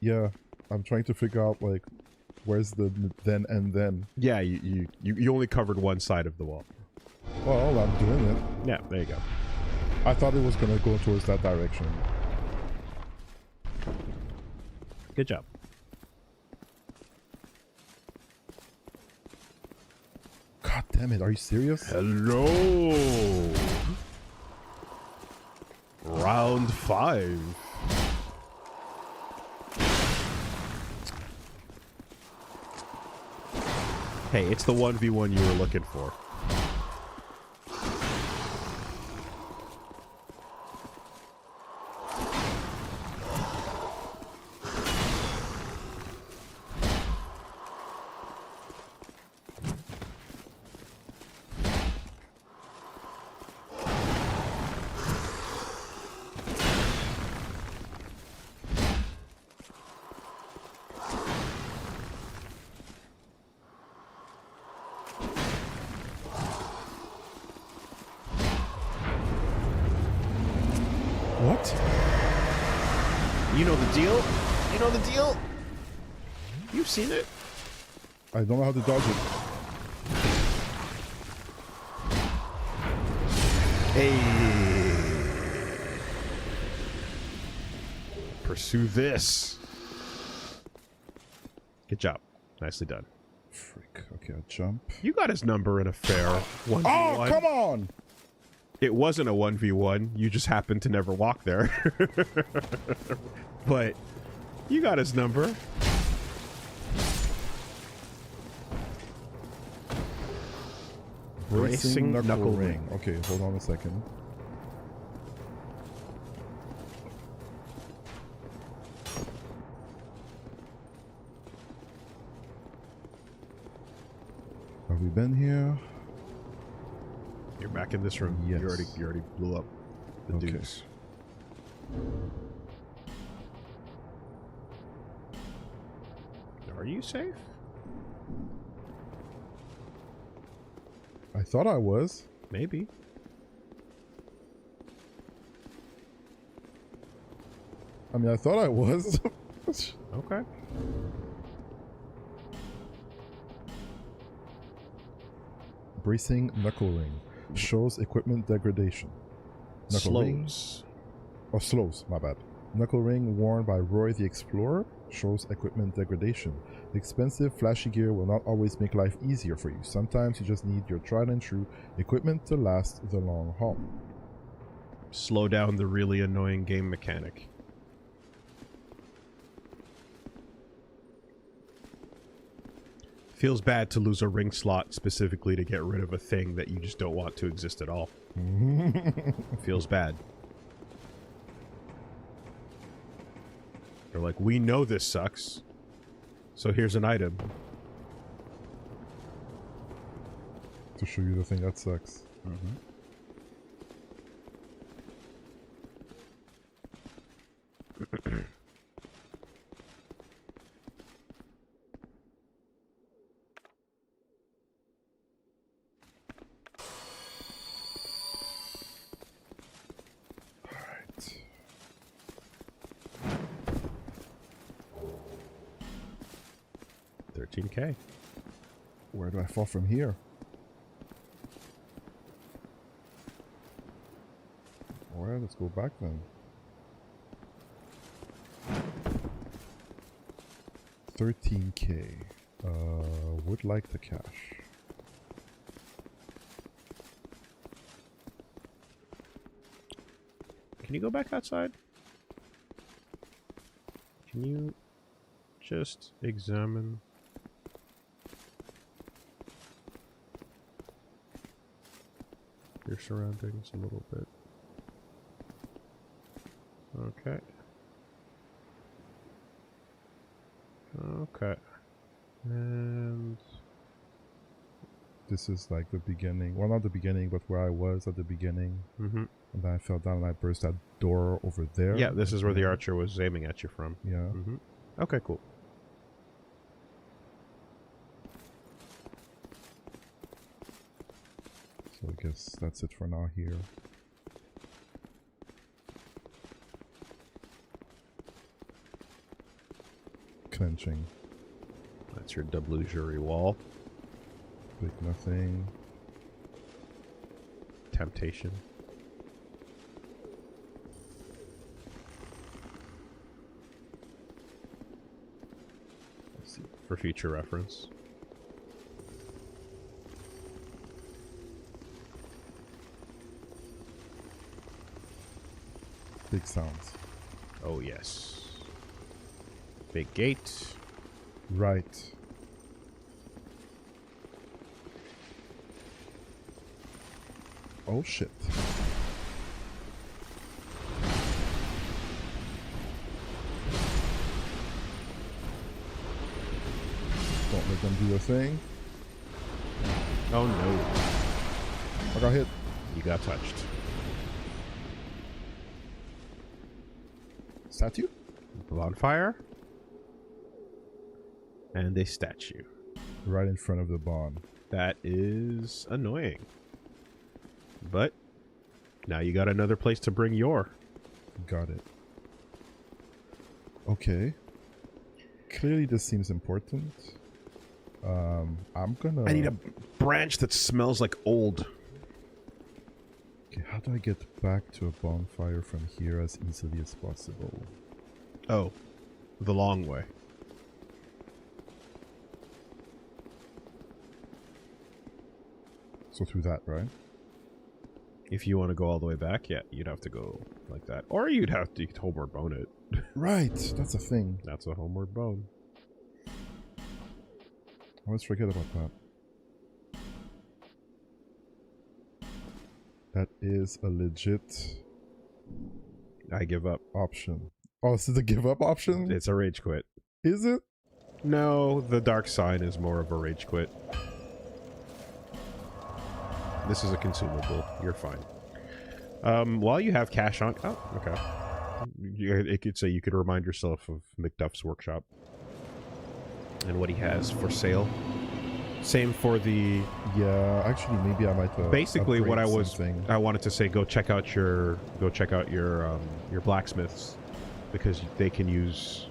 Yeah, I'm trying to figure out, like, where's the then and then. Yeah, you only covered one side of the wall. Well, I'm doing it. Yeah, there you go. I thought it was gonna go towards that direction. Good job. God damn it, are you serious? Hello! Round 5. Hey, it's the 1v1 you were looking for. You know the deal. You know the deal. You've seen it. I don't know how to dodge it. Hey. Pursue this. Good job. Nicely done. Frick. Okay, I'll jump. You got his number in a fair 1v1. Oh, come on! It wasn't a 1v1. You just happened to never walk there. But you got his number. Bracing knuckle ring. Okay, hold on a second. Have we been here? You're back in this room. Yes. You already blew up the Okay. dudes. Are you safe? I thought I was. Maybe. I mean, I thought I was. Okay. Bracing knuckle ring. Shows equipment degradation. Knuckle ring. Slows. Oh, slows, my bad. Knuckle ring worn by Roy the Explorer shows equipment degradation. The expensive, flashy gear will not always make life easier for you. Sometimes you just need your tried and true equipment to last the long haul. Slow down the really annoying game mechanic. Feels bad to lose a ring slot specifically to get rid of a thing that you just don't want to exist at all. Feels bad. They're like, we know this sucks, so here's an item. To show you the thing that sucks. Mm-hmm. Alright. $13K. Where do I fall from here? Alright, let's go back then. 13K. Would like the cash. Can you go back outside? Can you just examine? Your surroundings a little bit. Okay. Okay. And This is like the beginning. Well, not the beginning, but where I was at the beginning. mm-hmm. And then I fell down and I burst that door over there. Yeah, this is where the archer was aiming at you from. Yeah. Mm-hmm. Okay, cool. So I guess that's it for now here. Clenching. That's your double jury wall. Big nothing. Temptation. Let's see, for future reference. Big sounds. Oh yes. Big gate. Right. Oh shit. Don't let them do their thing. Oh no. I got hit. You got touched. Statue? Bonfire. And a statue. Right in front of the barn. That is annoying. But now you got another place to bring your. Got it. Okay. Clearly this seems important. I'm gonna... I need a branch that smells like old. Okay, how do I get back to a bonfire from here as easily as possible? Oh, the long way. So through that, right? If you want to go all the way back, yeah, you'd have to go like that. Or you'd have to homeward bone it. Right, that's a thing. That's a homeward bone. I always forget about that. That is a legit I give up. option. Oh, this is a give up option? It's a rage quit. Is it? No, the dark sign is more of a rage quit. This is a consumable. You're fine. While you have cash on... Oh, okay. It could say you could remind yourself of McDuff's workshop. And what he has for sale. Same for the... Yeah, actually, maybe I might. Basically, what upgrade I wanted to say, go check out your blacksmiths, because they can use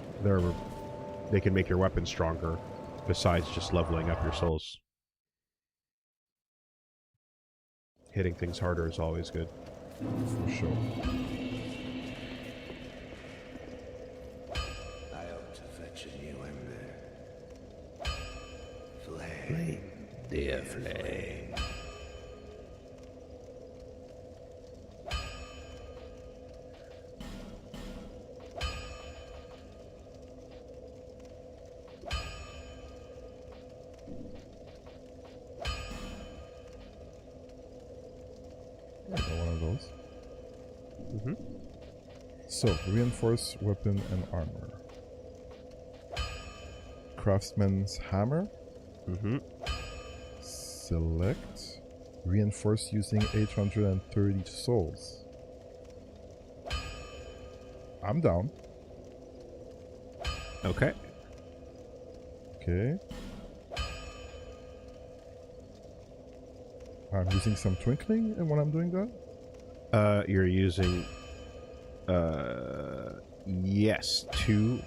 they can make your weapons stronger, besides just leveling up your souls. Hitting things harder is always good. for sure. I ought to fetch a new ember. Flame, dear flame. I got one of those. Mm-hmm. So, reinforced weapon and armor. Craftsman's hammer. Mm-hmm. Select. Reinforced using 830 souls. I'm down. Okay. Okay. I'm using some twinkling and when I'm doing that? You're using... yes, two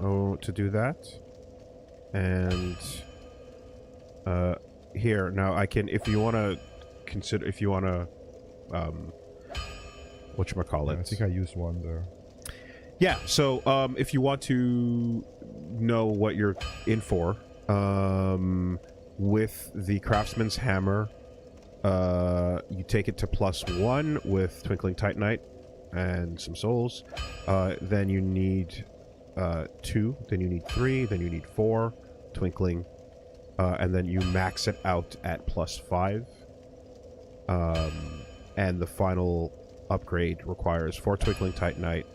to do that. And... here, now I can... If you want to consider... If you want to... whatchamacallit? Yeah, I think I used one there. Yeah, so if you want to know what you're in for, with the Craftsman's Hammer, you take it to +1 with Twinkling Titanite and some souls. Then you need 2, then you need 3, then you need 4 Twinkling, and then you max it out at +5. And the final upgrade requires 4 Twinkling Titanite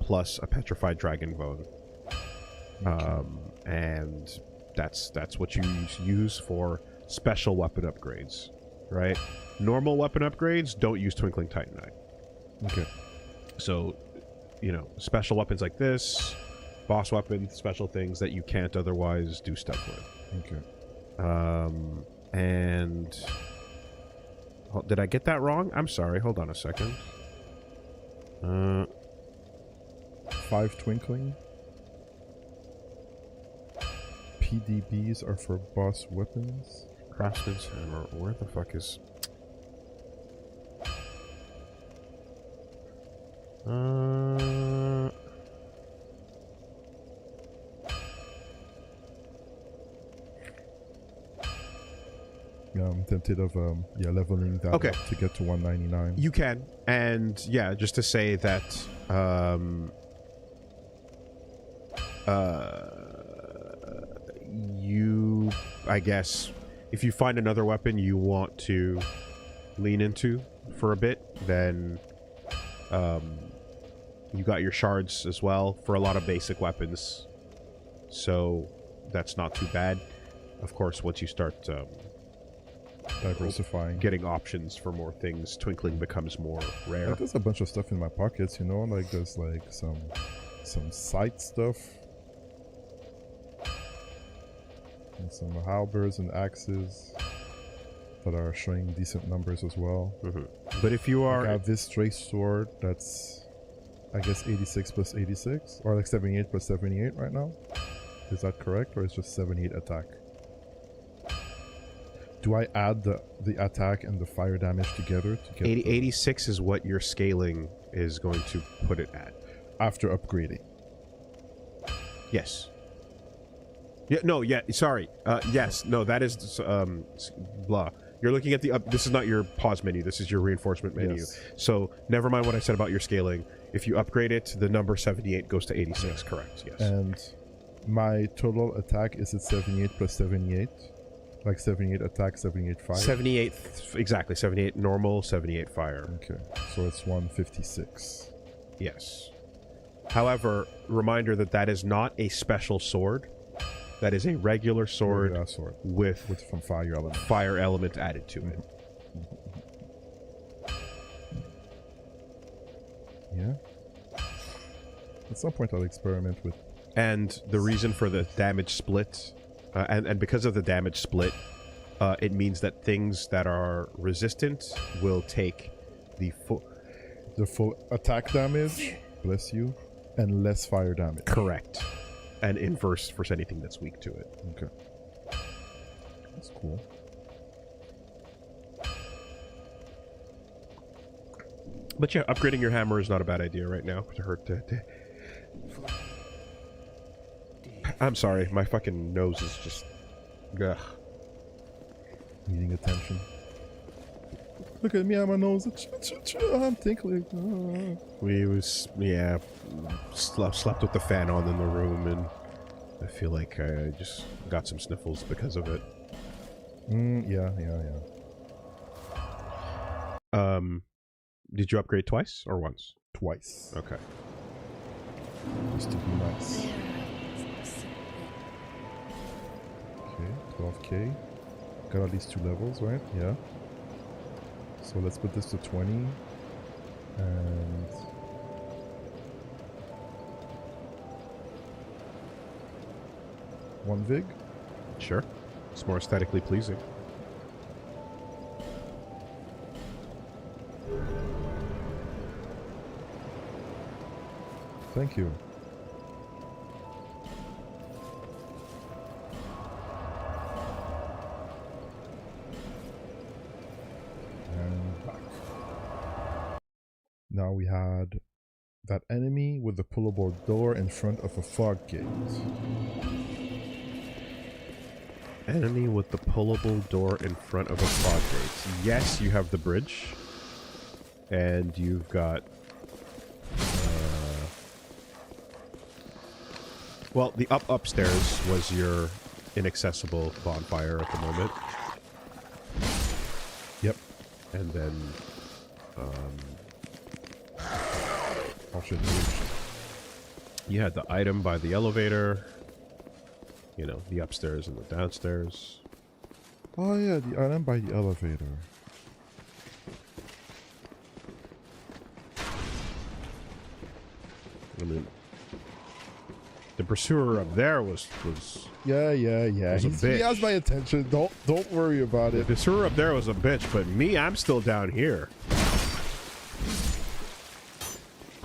plus a Petrified Dragon Bone. And that's what you use for special weapon upgrades, right? Normal weapon upgrades don't use Twinkling Titanite. Okay. So, you know, special weapons like this, boss weapons, special things that you can't otherwise do stuff with. Okay. And... did I get that wrong? I'm sorry. Hold on a second. 5 twinkling. PDBs are for boss weapons. Craftsman's Hammer. Where the fuck is... Yeah, I'm tempted of leveling that Okay. up to get to 199. You can. And, yeah, just to say that... you, I guess, if you find another weapon you want to lean into for a bit, then you got your shards as well for a lot of basic weapons, so that's not too bad. Of course, once you start Diversifying. getting options for more things, Twinkling becomes more rare. There's a bunch of stuff in my pockets, you know, like there's like some sight stuff. And some halberds and axes that are showing decent numbers as well. But if you I are... got this stray sword that's I guess 86 plus 86, or like 78 plus 78 right now. Is that correct, or is just 78 attack? Do I add the attack and the fire damage together to get 86 is what your scaling is going to put it at. After upgrading? Yes. Yeah, no, yeah, sorry. Yes, no, that is, blah. You're looking at the this is not your pause menu, this is your reinforcement menu. Yes. So, never mind what I said about your scaling. If you upgrade it, the number 78 goes to 86, correct, yes. And my total attack is at 78 plus 78? Like 78 attack, 78 fire? 78, exactly, 78 normal, 78 fire. Okay, so it's 156. Yes. However, reminder that that is not a special sword. That is a regular sword, with from fire element added to it. Yeah. At some point I'll experiment with. And the reason for the damage split, and because of the damage split, it means that things that are resistant will take the full attack damage, bless you, and less fire damage. Correct. And inverse for anything that's weak to it. Okay. That's cool. But yeah, upgrading your hammer is not a bad idea right now. To hurt. I'm sorry, my fucking nose is just. Ugh. Needing attention. Look at me on my nose. I'm tinkling. We was, yeah, slept with the fan on in the room, and I feel like I just got some sniffles because of it. Yeah. Did you upgrade twice or once? Twice. Okay. Just to be nice. Okay, 12k. Got at least 2 levels, right? Yeah. So let's put this to 20. And... one vig? Sure. It's more aesthetically pleasing. Thank you. And back. Now we had that enemy with the pullable door in front of a fog gate. Enemy with the pullable door in front of a fog gate. Yes, you have the bridge. And you've got... well, the upstairs was your inaccessible bonfire at the moment. Yep. And then... oh shit. You had the item by the elevator. You know, the upstairs and the downstairs. Oh yeah, the item by the elevator. I mean, the pursuer up there was Yeah. was a bitch. He has my attention. Don't worry about The it. pursuer up there was a bitch, but me, I'm still down here.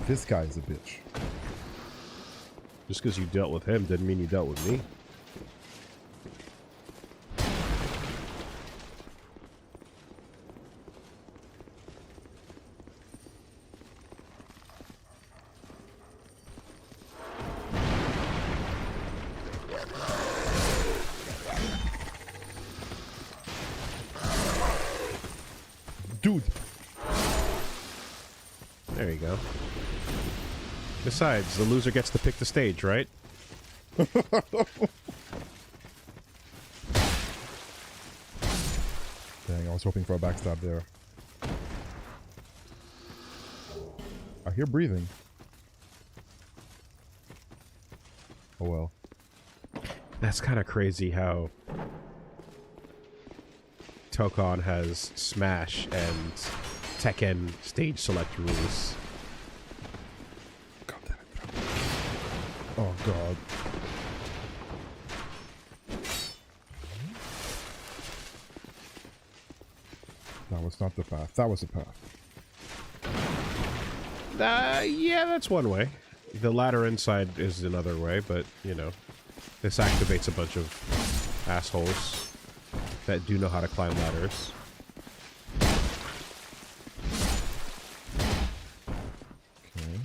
This guy's a bitch. Just because you dealt with him didn't mean you dealt with me. Dude! There you go. Besides, the loser gets to pick the stage, right? Dang, I was hoping for a backstab there. I hear breathing. Oh well. That's kind of crazy how Tokon has Smash and Tekken stage select rules. God damn it. Oh god. That was not the path. That was the path. Yeah, that's one way. The ladder inside is another way, but, you know, this activates a bunch of assholes that do know how to climb ladders. Okay.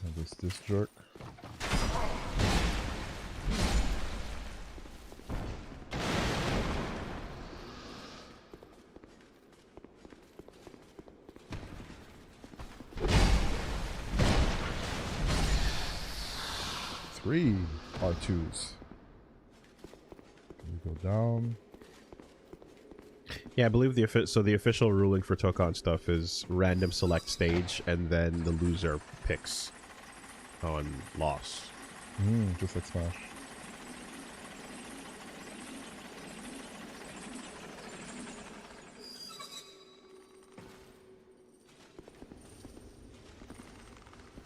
And there's this jerk. Three R2s. We go down. Yeah, I believe the official ruling for Tokon stuff is random select stage, and then the loser picks on loss. Just like Smash.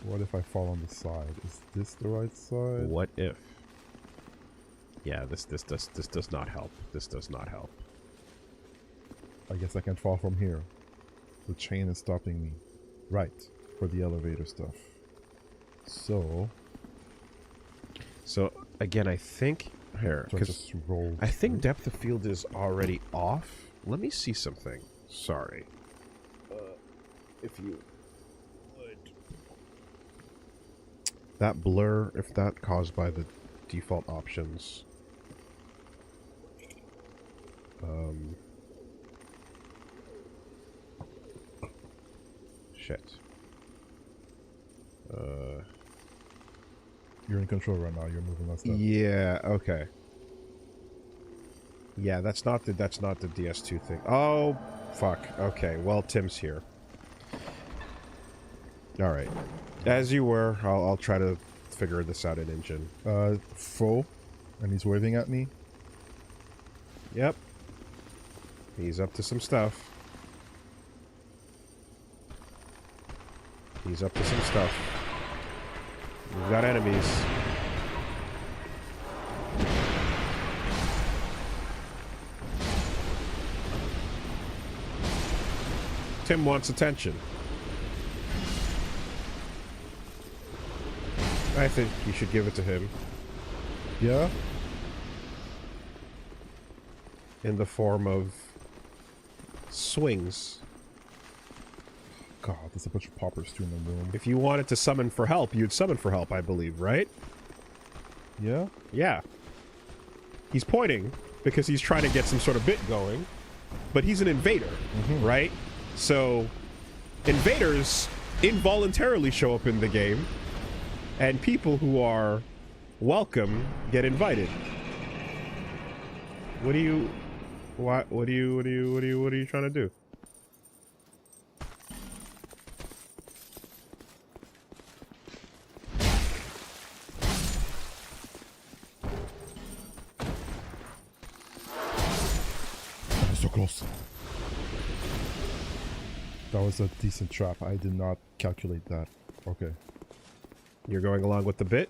What if I fall on the side? Is this the right side? What if? Yeah, this does not help. This does not help. I guess I can fall from here. The chain is stopping me. Right, for the elevator stuff. So again, I think here, so I just roll. I think depth of field is already off. Let me see something. Sorry. If you would. That blur, if that caused by the default options. Shit. You're in control right now. You're moving that stuff. Yeah, okay. Yeah, that's not the DS2 thing. Oh, fuck. Okay, well, Tim's here. All right. As you were, I'll try to figure this out in engine. Foe, and he's waving at me. Yep. He's up to some stuff. He's up to some stuff. We've got enemies. Tim wants attention. I think you should give it to him. Yeah? In the form of swings. God, there's a bunch of poppers too in the room. If you wanted to summon for help, you'd summon for help, I believe, right? Yeah? Yeah. He's pointing because he's trying to get some sort of bit going, but he's an invader, right? So invaders involuntarily show up in the game, and people who are welcome get invited. What are you trying to do? So close. That was a decent trap. I did not calculate that. Okay. You're going along with the bit?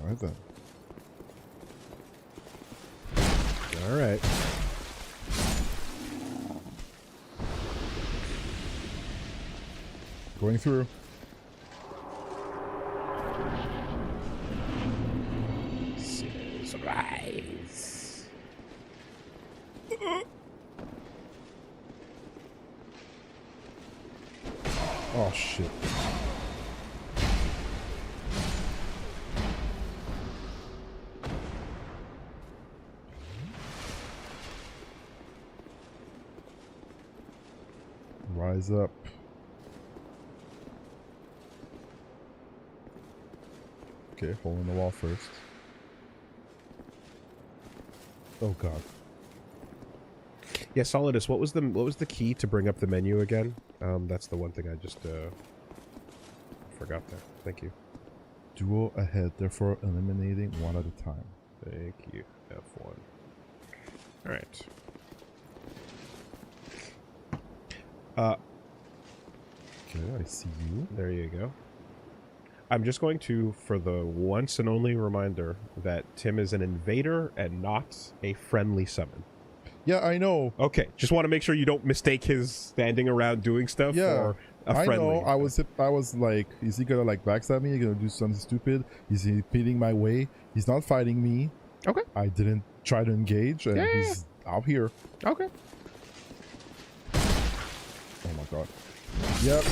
Alright then. Alright. Going through. Rise. Oh shit. Rise up. Okay, hole in the wall first. Oh god. Yeah, Solidus, what was the key to bring up the menu again? That's the one thing I just forgot there. Thank you. Duo ahead, therefore eliminating one at a time. Thank you. F1. Alright. Okay, I see you. There you go. I'm just going to, for the once and only reminder, that Tim is an invader and not a friendly summon. Yeah, I know. Okay, just want to make sure you don't mistake his standing around doing stuff for a friendly. I know. I was like, is he gonna like backstab me? He gonna do something stupid? Is he impeding my way? He's not fighting me. Okay. I didn't try to engage, and he's out here. Okay. Oh my god. Yep.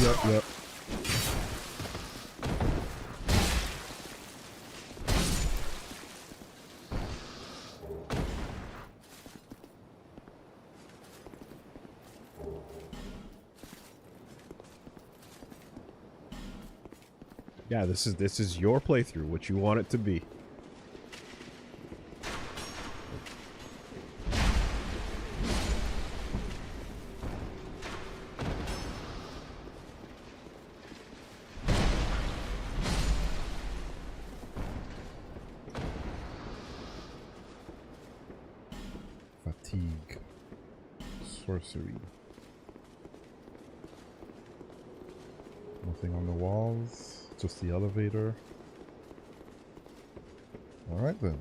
Yeah, this is your playthrough, what you want it to be. Fatigue. Sorcery. Nothing on the walls. Just the elevator. Alright then.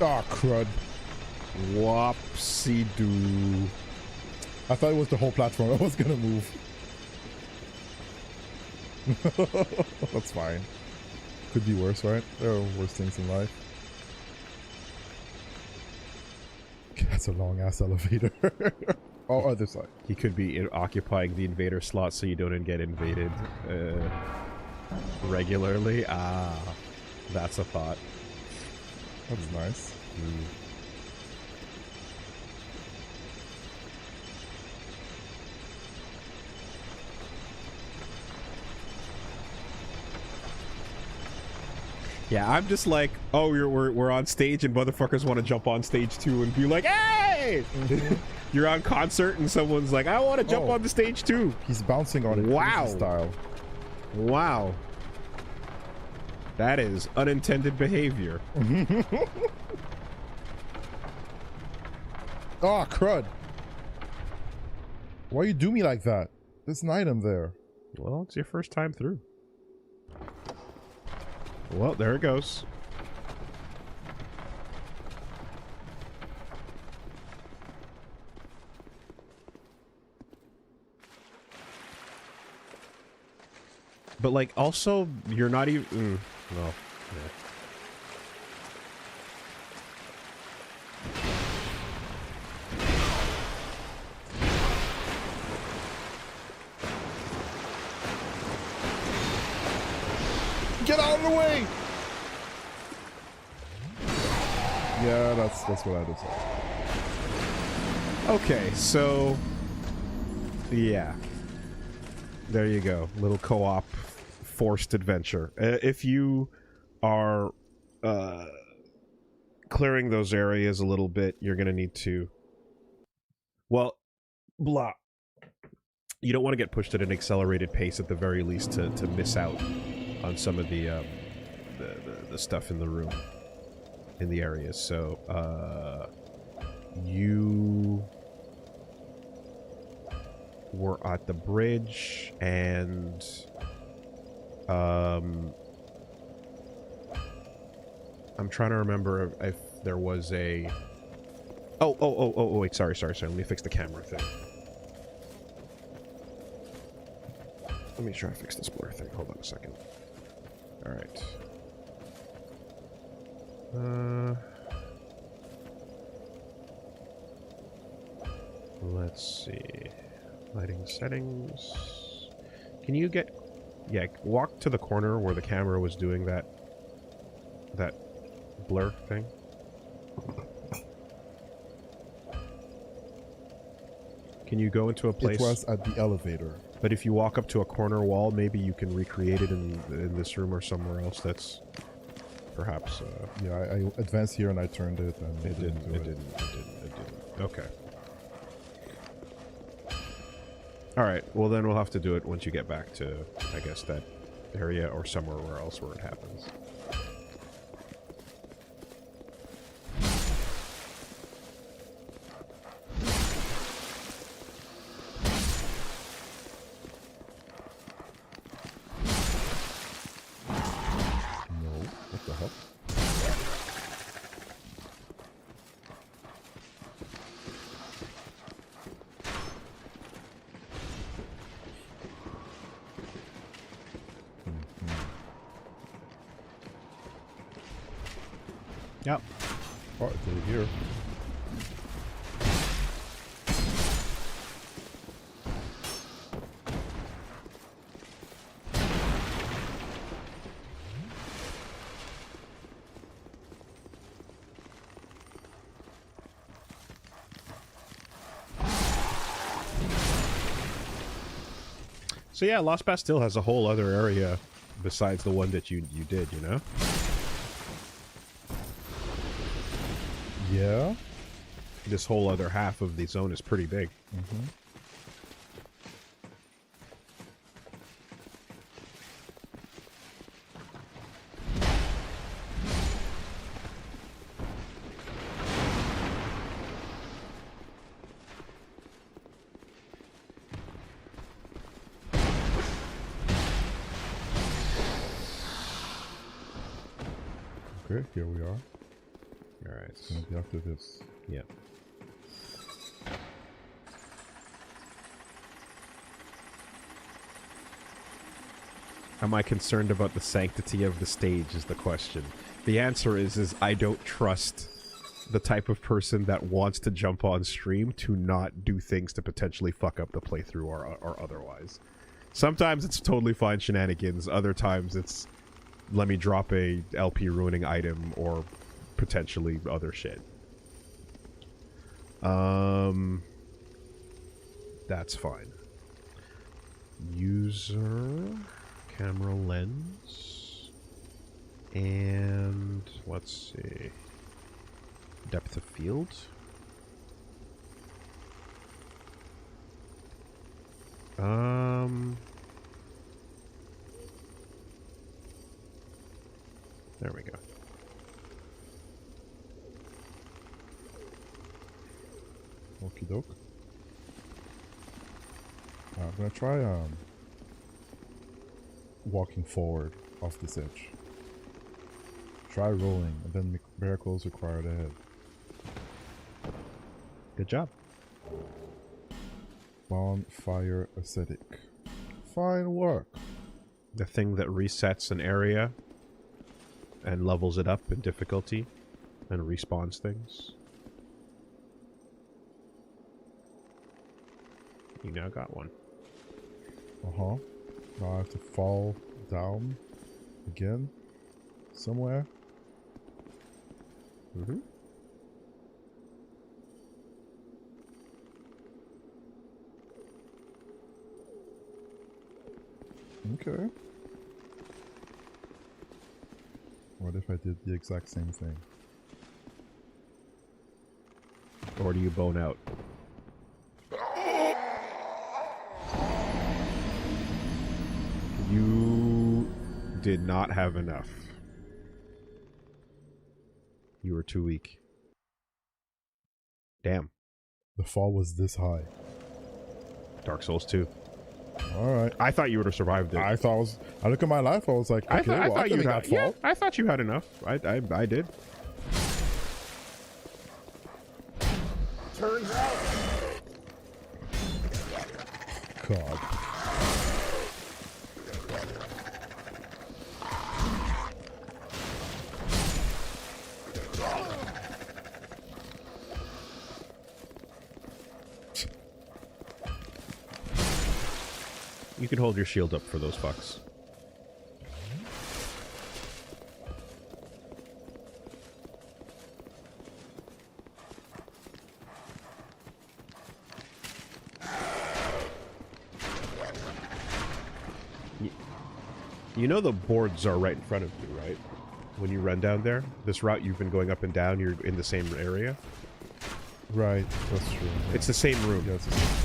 Ah, crud. Whoopsie-doo. I thought it was the whole platform I was gonna move. That's fine. Could be worse, right? There are worse things in life. That's a long-ass elevator. Oh, other side. He could be occupying the invader slot so you don't get invaded regularly. Ah, that's a thought. That's nice. Yeah, I'm just like, oh, we're on stage and motherfuckers want to jump on stage too and be like, hey! You're on concert and someone's like, I want to jump on the stage too. He's bouncing on it. Wow. Style. Wow. That is unintended behavior. Oh, crud. Why you do me like that? There's an item there. Well, it's your first time through. Well, there it goes. But, like, also, you're not even... well, yeah. Get out of the way! Yeah, that's what I just said. Okay, so... yeah. There you go. Little co-op forced adventure. If you are clearing those areas a little bit, you're going to need to... well, blah. You don't want to get pushed at an accelerated pace at the very least to miss out on some of the stuff in the room, in the areas. So, you were at the bridge, and I'm trying to remember if there was a... oh, wait, sorry. Let me fix the camera thing. Let me try to fix this blur thing. Hold on a second. Alright. Let's see. Lighting settings. Can you get... yeah, walk to the corner where the camera was doing that blur thing. Can you go into a place... It was at the elevator. But if you walk up to a corner wall, maybe you can recreate it in this room or somewhere else. That's perhaps... yeah, I advanced here and I turned it, and it didn't. Okay. Alright, well then we'll have to do it once you get back to, I guess, that area or somewhere else where it happens. Yep. Oh, it's over here. So yeah, Lost Bastille has a whole other area besides the one that you did, you know? Yeah. This whole other half of the zone is pretty big. Mm-hmm. Okay, here we are. Alright. It's gonna be after this. Yeah. Am I concerned about the sanctity of the stage is the question. The answer is I don't trust the type of person that wants to jump on stream to not do things to potentially fuck up the playthrough or otherwise. Sometimes it's totally fine shenanigans, other times it's let me drop a LP ruining item or potentially other shit. That's fine. User, camera lens, and let's see, depth of field. There we go. Okie doke. I'm gonna try walking forward off this edge. Try rolling, and then miracles required ahead. Good job. Bonfire ascetic. Fine work. The thing that resets an area and levels it up in difficulty and respawns things. You now got one. Uh-huh. Now I have to fall down again somewhere. Mm-hmm. Okay. What if I did the exact same thing? Or do you bone out? You did not have enough. You were too weak. Damn. The fall was this high. Dark Souls 2. Alright. I thought you would have survived it. I look at my life, I was like, okay, I thought you can had fall. Yeah, I thought you had enough. I did. Turns out. God. You can hold your shield up for those fucks. You know the boards are right in front of you, right? When you run down there, this route you've been going up and down, you're in the same area. Right, that's true. Yeah. It's the same room. Yeah, it's the same.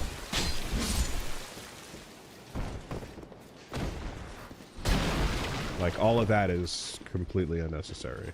Like, all of that is completely unnecessary.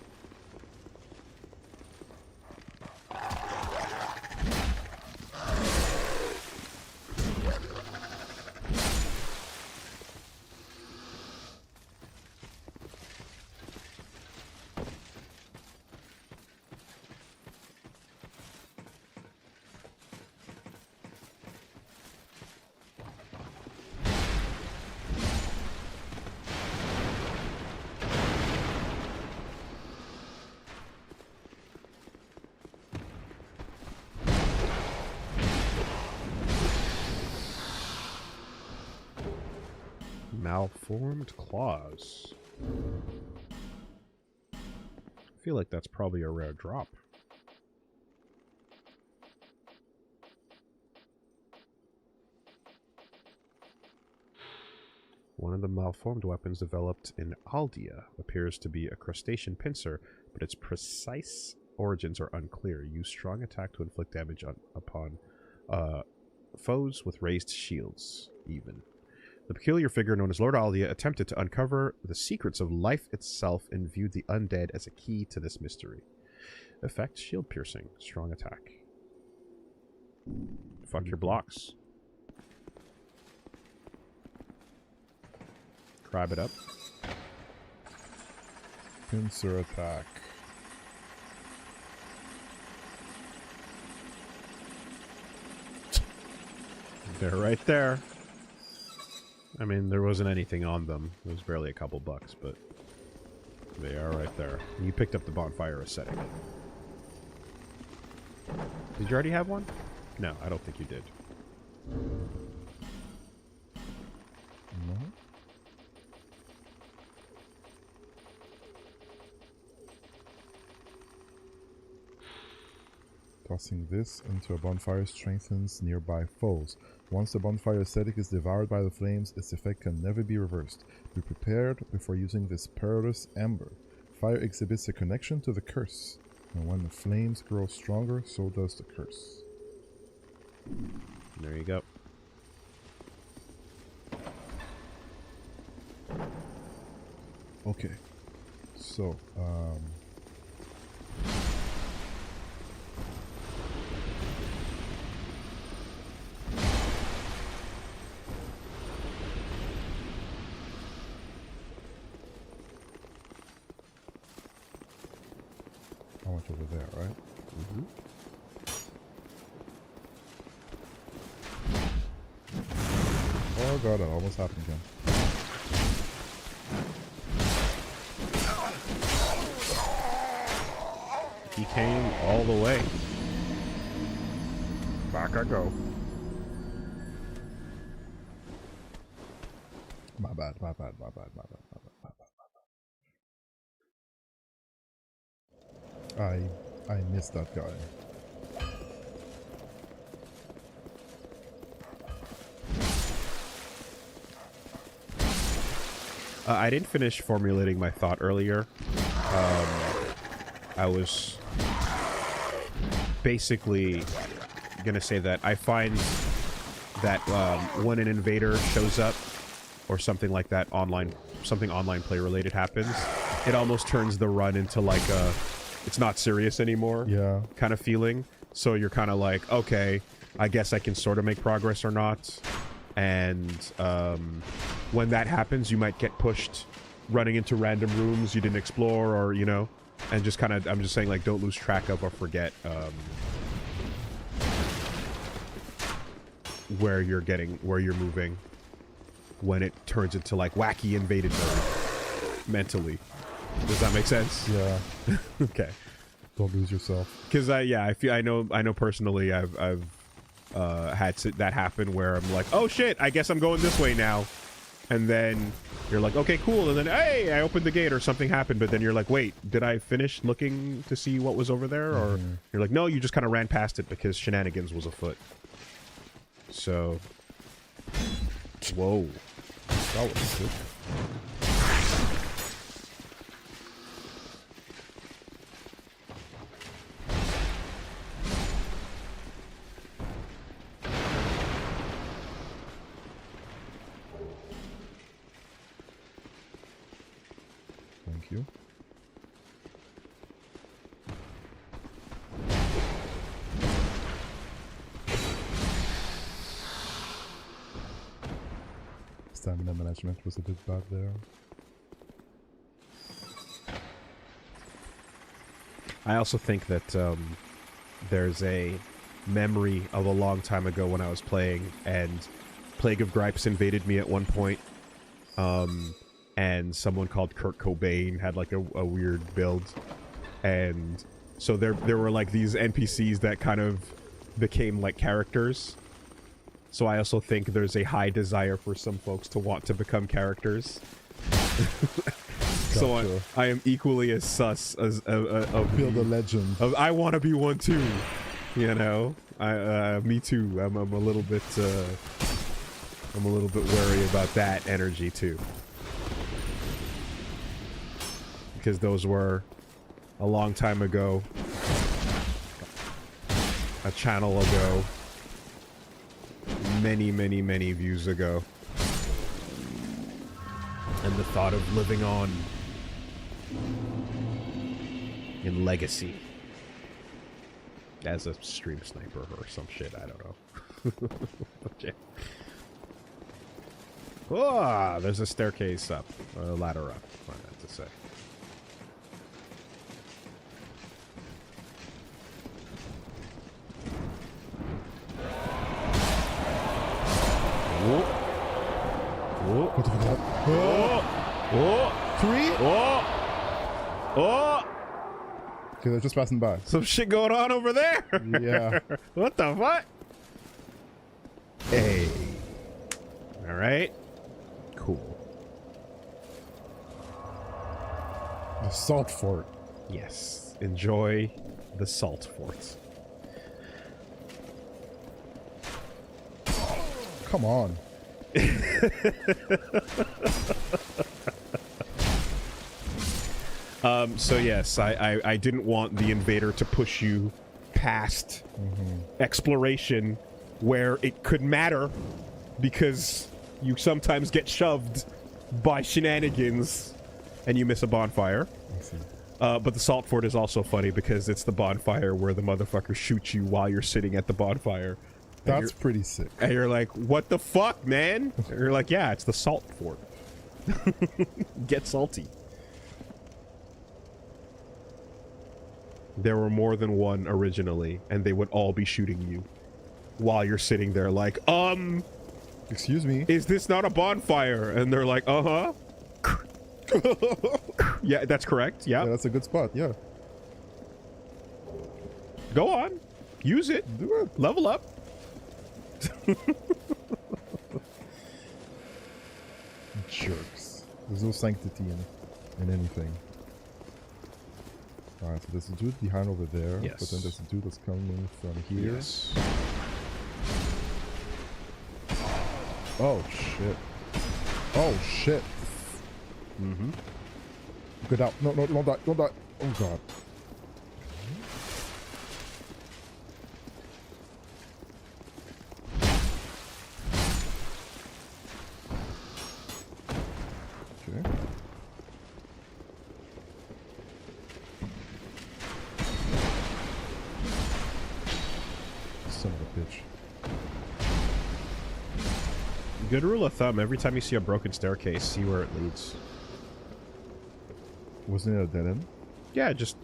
Malformed claws. I feel like that's probably a rare drop. One of the malformed weapons developed in Aldea appears to be a crustacean pincer, but its precise origins are unclear. Use strong attack to inflict damage upon foes with raised shields, even. The peculiar figure known as Lord Aldea attempted to uncover the secrets of life itself and viewed the undead as a key to this mystery. Effect, shield piercing, strong attack. Fuck your blocks. Crab it up. Pincer attack. They're right there. I mean, there wasn't anything on them. It was barely a couple bucks, but they are right there. You picked up the bonfire aesthetic. Did you already have one? No, I don't think you did. No. Tossing this into a bonfire strengthens nearby foes. Once the bonfire aesthetic is devoured by the flames, its effect can never be reversed. Be prepared before using this perilous ember. Fire exhibits a connection to the curse, and when the flames grow stronger, so does the curse. There you go. Okay, so I went over there, right? Mm-hmm. Oh god, that almost happened again. He came all the way. Back I go. My bad, my bad, my bad, my bad, my bad, my bad, my bad. I missed that guy. I didn't finish formulating my thought earlier. I was basically gonna say that I find that when an invader shows up or something like that online, something online play related happens, it almost turns the run into like a it's not serious anymore kind of feeling. So you're kind of like, okay, I guess I can sort of make progress or not. And when that happens, you might get pushed running into random rooms you didn't explore, or, you know, and just kind of, I'm just saying, like, don't lose track of or forget where you're moving when it turns into, like, wacky invaded mode mentally. Does that make sense? Yeah. Okay. Don't lose yourself. Because I know personally I've had that happen where I'm like, oh shit, I guess I'm going this way now, and then you're like, okay, cool, and then hey, I opened the gate or something happened, but then you're like, wait, did I finish looking to see what was over there? Or you're like, no, you just kind of ran past it because shenanigans was afoot. So, whoa, That was good. Thank you. Stamina management was a bit bad there. I also think that there's a memory of a long time ago when I was playing, and Plague of Gripes invaded me at one point. And someone called Kurt Cobain had like a weird build, and so there were like these NPCs that kind of became like characters, So I also think there's a high desire for some folks to want to become characters. So Gotcha. I am equally as sus as of Build a legend. I want to be one too. You know, me too. I'm a little bit wary about that energy too, because those were a long time ago, a channel ago, many views ago, and the thought of living on in legacy as a stream sniper or some shit, I don't know. Okay. Oh, there's a staircase up, a ladder up, I meant to say. Whoa. Whoa. What was that? Oh. Oh. 3? Oh. Oh. Okay, they're just passing by. Some shit going on over there. Yeah. What the fuck? Hey. All right. Cool. The salt fort. Yes. Enjoy the salt fort. Come on. So yes, I didn't want the invader to push you past exploration where it could matter, because you sometimes get shoved by shenanigans and you miss a bonfire. I see. But the salt fort is also funny because it's the bonfire where the motherfucker shoots you while you're sitting at the bonfire. That's pretty sick. And you're like, what the fuck, man? And you're like, yeah, it's the salt fort. Get salty. There were more than one originally, and they would all be shooting you while you're sitting there like, Excuse me. is this not a bonfire? And they're like, uh-huh. Yeah, that's correct. Yeah. Yeah, that's a good spot. Yeah. Go on. Use it. Do it. Level up. Jerks. There's no sanctity in anything. Alright, so there's a dude behind over there. Yes. But then there's a dude that's coming from here. Yes. Oh, shit. Oh, shit. Mm-hmm. Get out. No, no, don't die. Don't die. Oh, God. Okay. Son of a bitch. Good rule of thumb, every time you see a broken staircase, see where it leads. Wasn't it a dead end? Yeah, just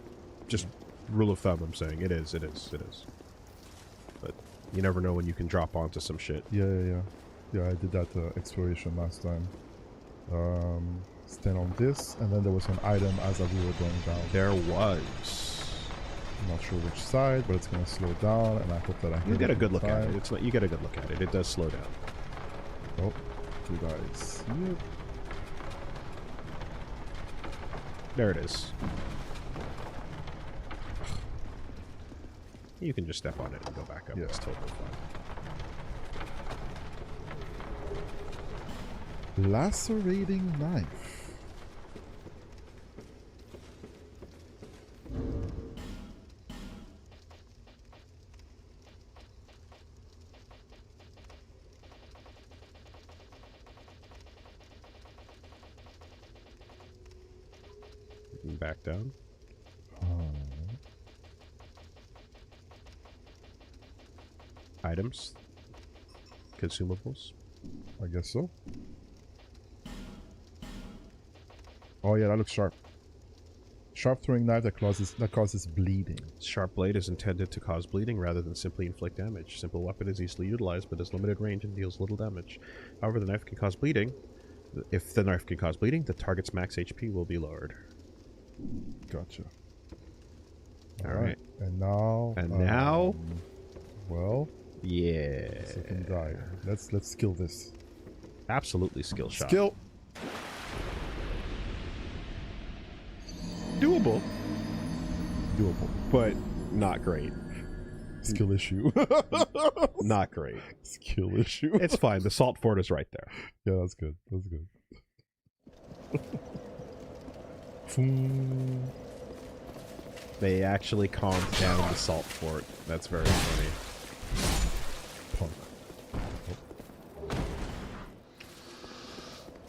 rule of thumb, I'm saying. It is. But you never know when you can drop onto some shit. Yeah. Yeah, I did that exploration last time. Stand on this, and then there was an item as we were going down. There was. I'm not sure which side, but it's going to slow down, and I hope that I You hit get it a good in look at time. it. It's not. You get a good look at it. It does slow down. Oh, you guys see it? There it is. You can just step on it and go back up. Yeah. It's totally fine. Lacerating knife. You can back down. Items. Consumables. I guess so. Oh yeah, that looks sharp. Sharp throwing knife that causes bleeding. Sharp blade is intended to cause bleeding rather than simply inflict damage. Simple weapon is easily utilized, but has limited range and deals little damage. However, the knife can cause bleeding. If the knife can cause bleeding, the target's max HP will be lowered. Gotcha. All right. And now. And now. Well, Yeah. Second die. Let's skill this. Absolutely skill shot. Skill. Doable, Doable. but not great. Skill issue. Not great. Skill issue. It's fine. The salt fort is right there. Yeah, that's good. That's good. Foom. They actually calmed down the salt fort. That's very funny. Punk.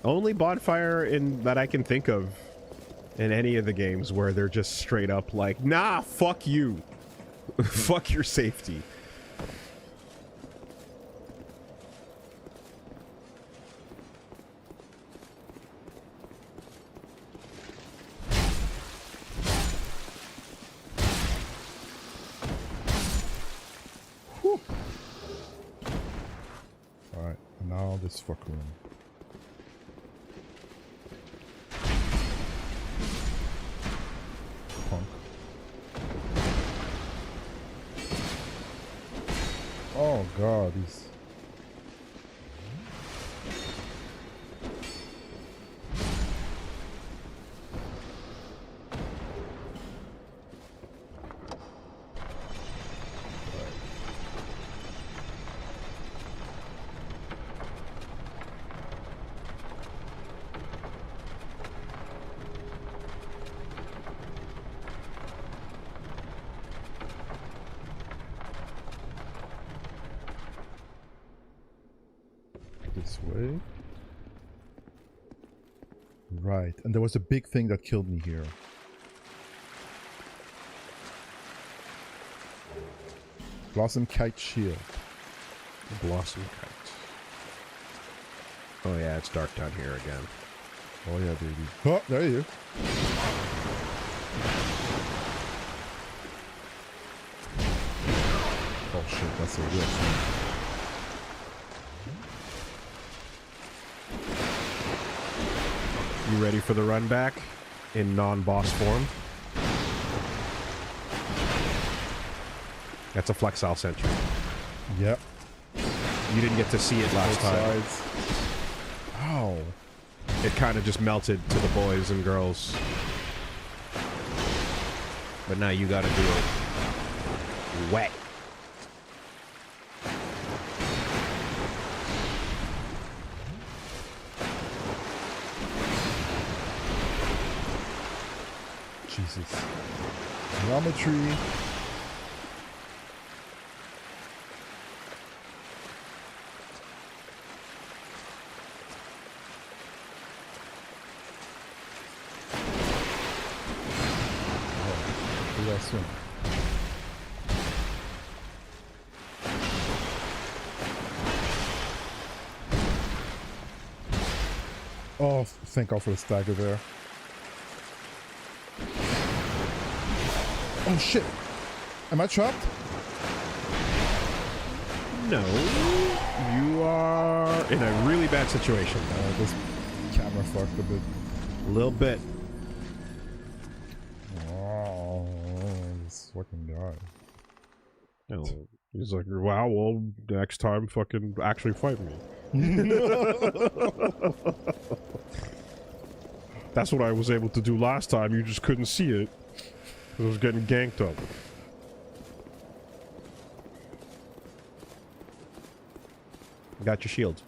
Only bonfire in that I can think of in any of the games where they're just straight up like, nah, fuck you. Fuck your safety. Whew. Alright, now this fuck room. Punk. Oh god, he's... this way. Right, and there was a big thing that killed me here. Blossom Kite Shield. Blossom kite. Oh yeah, it's dark down here again. Oh yeah, baby. Oh, there you. Oh shit, that's a real thing. You ready for the run back in non-boss form? That's a flexile sentry. Yep. You didn't get to see it last Both time. sides. Ow. It kind of just melted to the boys and girls. But now you gotta do it wet. Jesus. Geometry. Oh, do that soon. Oh, thank God for the stagger there. Oh shit! Am I trapped? No. You are in a really bad situation. This camera fucked a bit. A little bit. Oh, this fucking guy. No. He's like, wow, well, next time fucking actually fight me. That's what I was able to do last time. You just couldn't see it. I was getting ganked up. Got your shield.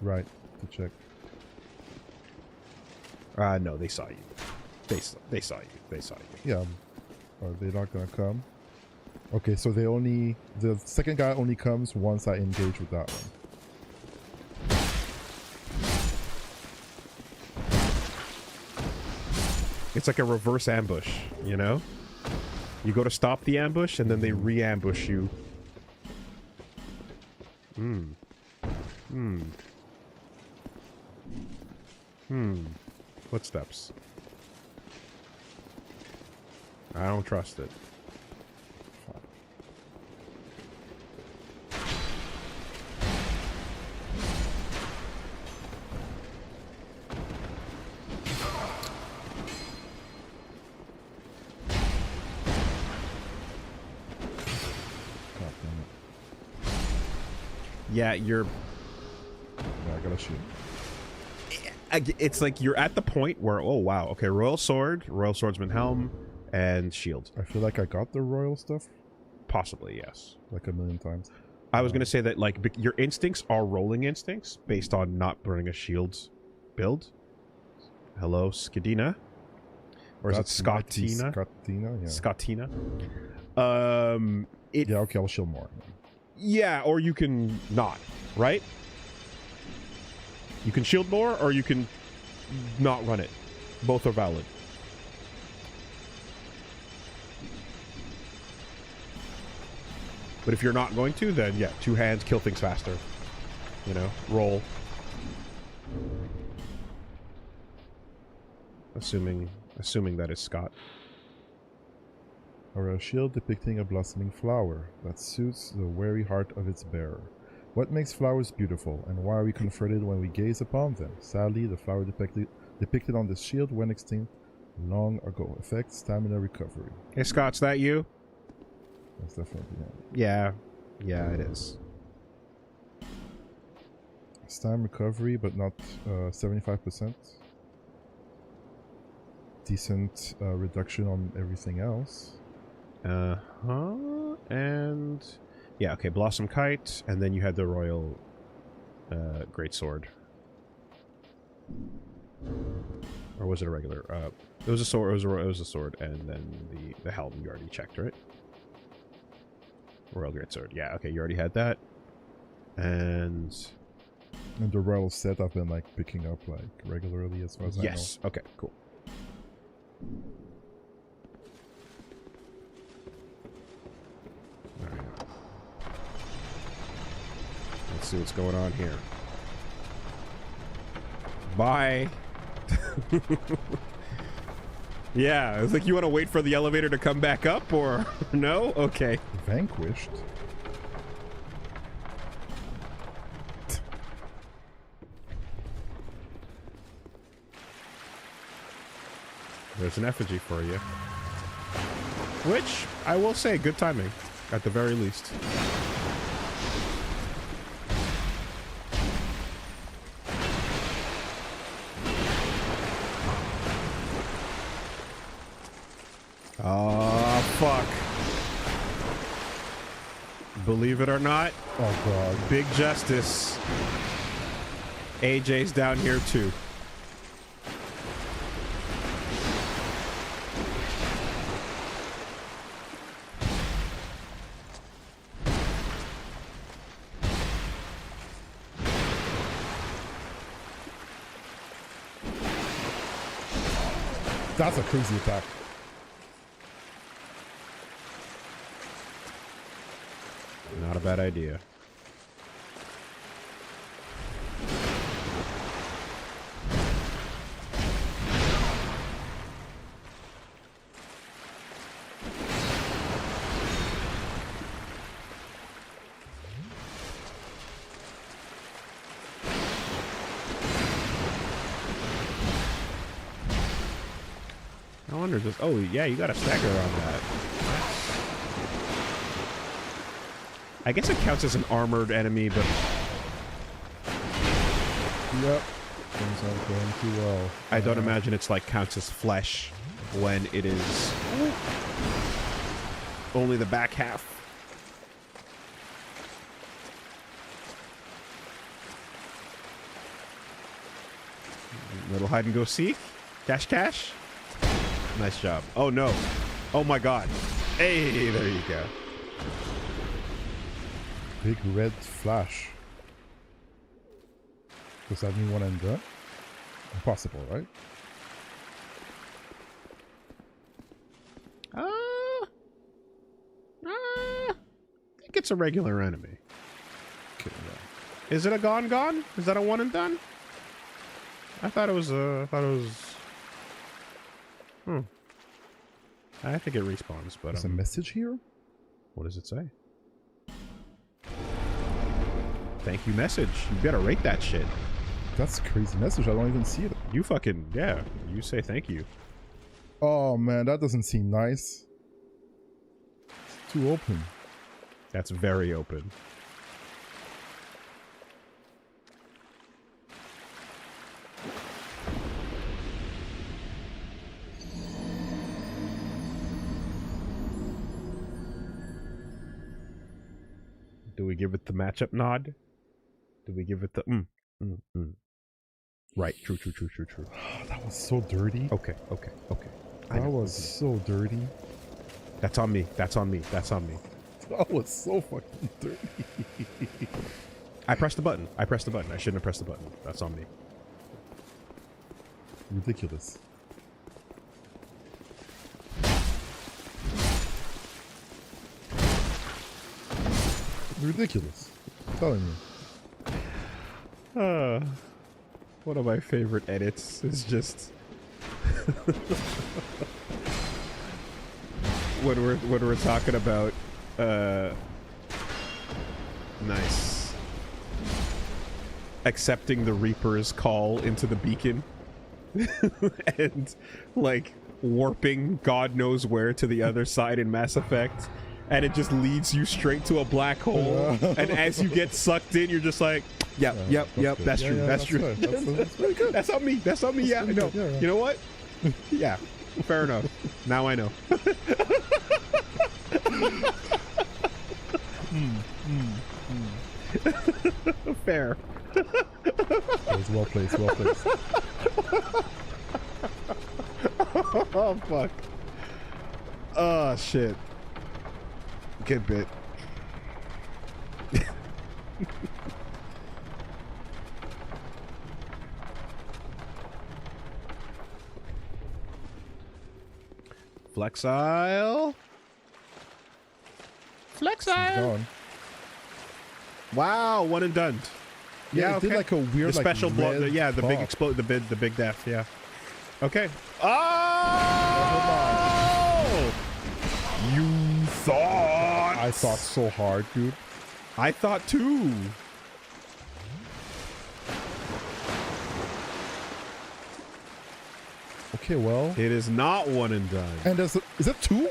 Right, to check. No, they saw you. They saw you. They saw you. Yeah. Are they not gonna come? Okay, so they only... The second guy only comes once I engage with that one. It's like a reverse ambush, you know? You go to stop the ambush, and then they re-ambush you. Footsteps. I don't trust it. God damn it. Yeah, you're... Yeah, I got a shield. It's like you're at the point where, oh wow, okay, Royal Sword, Royal Swordsman Helm, and Shield. I feel like I got the royal stuff Possibly, yes. like a million times. I was going to say that, like, your instincts are rolling instincts based on not burning a shield build. Hello, Skadina. Or is it Scottina? Scottina, yeah. Scottina. Yeah, okay, I'll shield more. Yeah, or you can not, right? You can shield more, or you can not run it. Both are valid. But if you're not going to, then yeah, 2 hands, kill things faster. You know, roll. Assuming that is Scott. Or a shield depicting a blossoming flower that suits the weary heart of its bearer. What makes flowers beautiful, and why are we comforted when we gaze upon them? Sadly, the flower depicted on this shield went extinct long ago. Effect, stamina recovery. Hey, Scott's that you? That's definitely it. Yeah. Yeah, it is. Stam recovery, but not 75%. Decent reduction on everything else. And yeah, okay, Blossom Kite, and then you had the Royal Great Sword. Or was it a regular? It was a sword. It was a sword, and then the helm you already checked, right? Royal Great Sword. Yeah, okay, you already had that. And the royal set I've been like picking up like regularly as far as I know. yes. Okay, cool. All right. Let's see what's going on here. Bye. Yeah, it's like you want to wait for the elevator to come back up, or no? Okay. Vanquished? There's an effigy for you. Which, I will say, good timing, at the very least. Oh, fuck. Believe it or not, Oh god. Big Justice. AJ's down here too. That's a crazy attack. Not a bad idea. I wonder just, oh yeah, you got a stagger on that. I guess it counts as an armored enemy, but Yep. Things aren't going too well. I don't imagine it's like counts as flesh when it is only the back half. Little hide and go seek. Cash, cash. Nice job. Oh no. Oh my god. Hey, there you go. Big red flash. Does that mean one and done? Impossible, right? I think it's a regular enemy. Okay, yeah. Is it a gone? Is that a one and done? I thought it was I think it respawns, but There's a message here? what does it say? Thank you message. You better rate that shit. That's a crazy message. I don't even see it. You fucking, yeah. You say thank you. Oh man, that doesn't seem nice. It's too open. That's very open. Do we give it the matchup nod? Do we give it the Right, true. That was so dirty. Okay. I That know. was so dirty. That's on me. That was so fucking dirty. I pressed the button. I shouldn't have pressed the button. That's on me. Ridiculous. Ridiculous. I'm telling you. One of my favorite edits is just when we're talking about nice accepting the Reaper's call into the beacon and like warping God knows where to the other side in Mass Effect, and it just leads you straight to a black hole. And as you get sucked in, you're just like, yep, that's true. That's true. That's really good. That's on me. Yeah, no. Yeah. You know what? Yeah, fair enough. Now I know. Fair. That was well placed. Oh, fuck. Oh, shit. Good bit. Flexile. Gone. Wow, one and done. Yeah, it did like a weird, the special like, blow. red Yeah, the big pop. explode. The big death. Yeah. Okay. Oh! You thought? I thought so hard, dude. I thought too. Okay, well. It is not one and done. And is it two?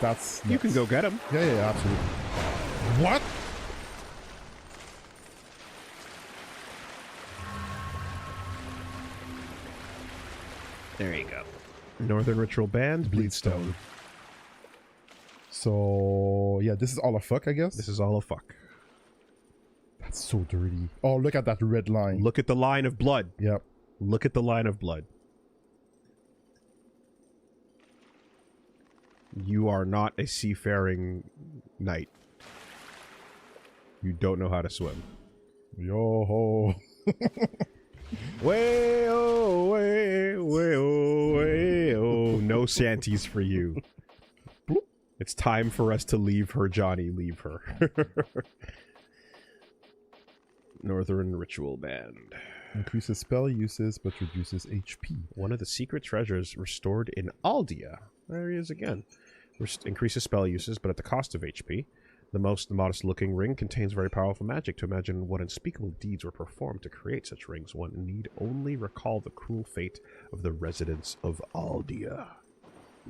That's You can nuts. go get him. Yeah, absolutely. What? There you go. Northern Ritual Band, Bleedstone. So, yeah, this is all a fuck, I guess? This is all a fuck. That's so dirty. Oh, look at that red line. Look at the line of blood. Yep. Look at the line of blood. You are not a seafaring knight. You don't know how to swim. Yo ho. Way oh, way oh, way oh. No shanties for you. It's time for us to leave her, Johnny. Leave her. Northern Ritual Band. Increases spell uses, but reduces HP. One of the secret treasures restored in Aldia. There he is again. Increases spell uses, but at the cost of HP. The most modest-looking ring contains very powerful magic. To imagine what unspeakable deeds were performed to create such rings, one need only recall the cruel fate of the residents of Aldia.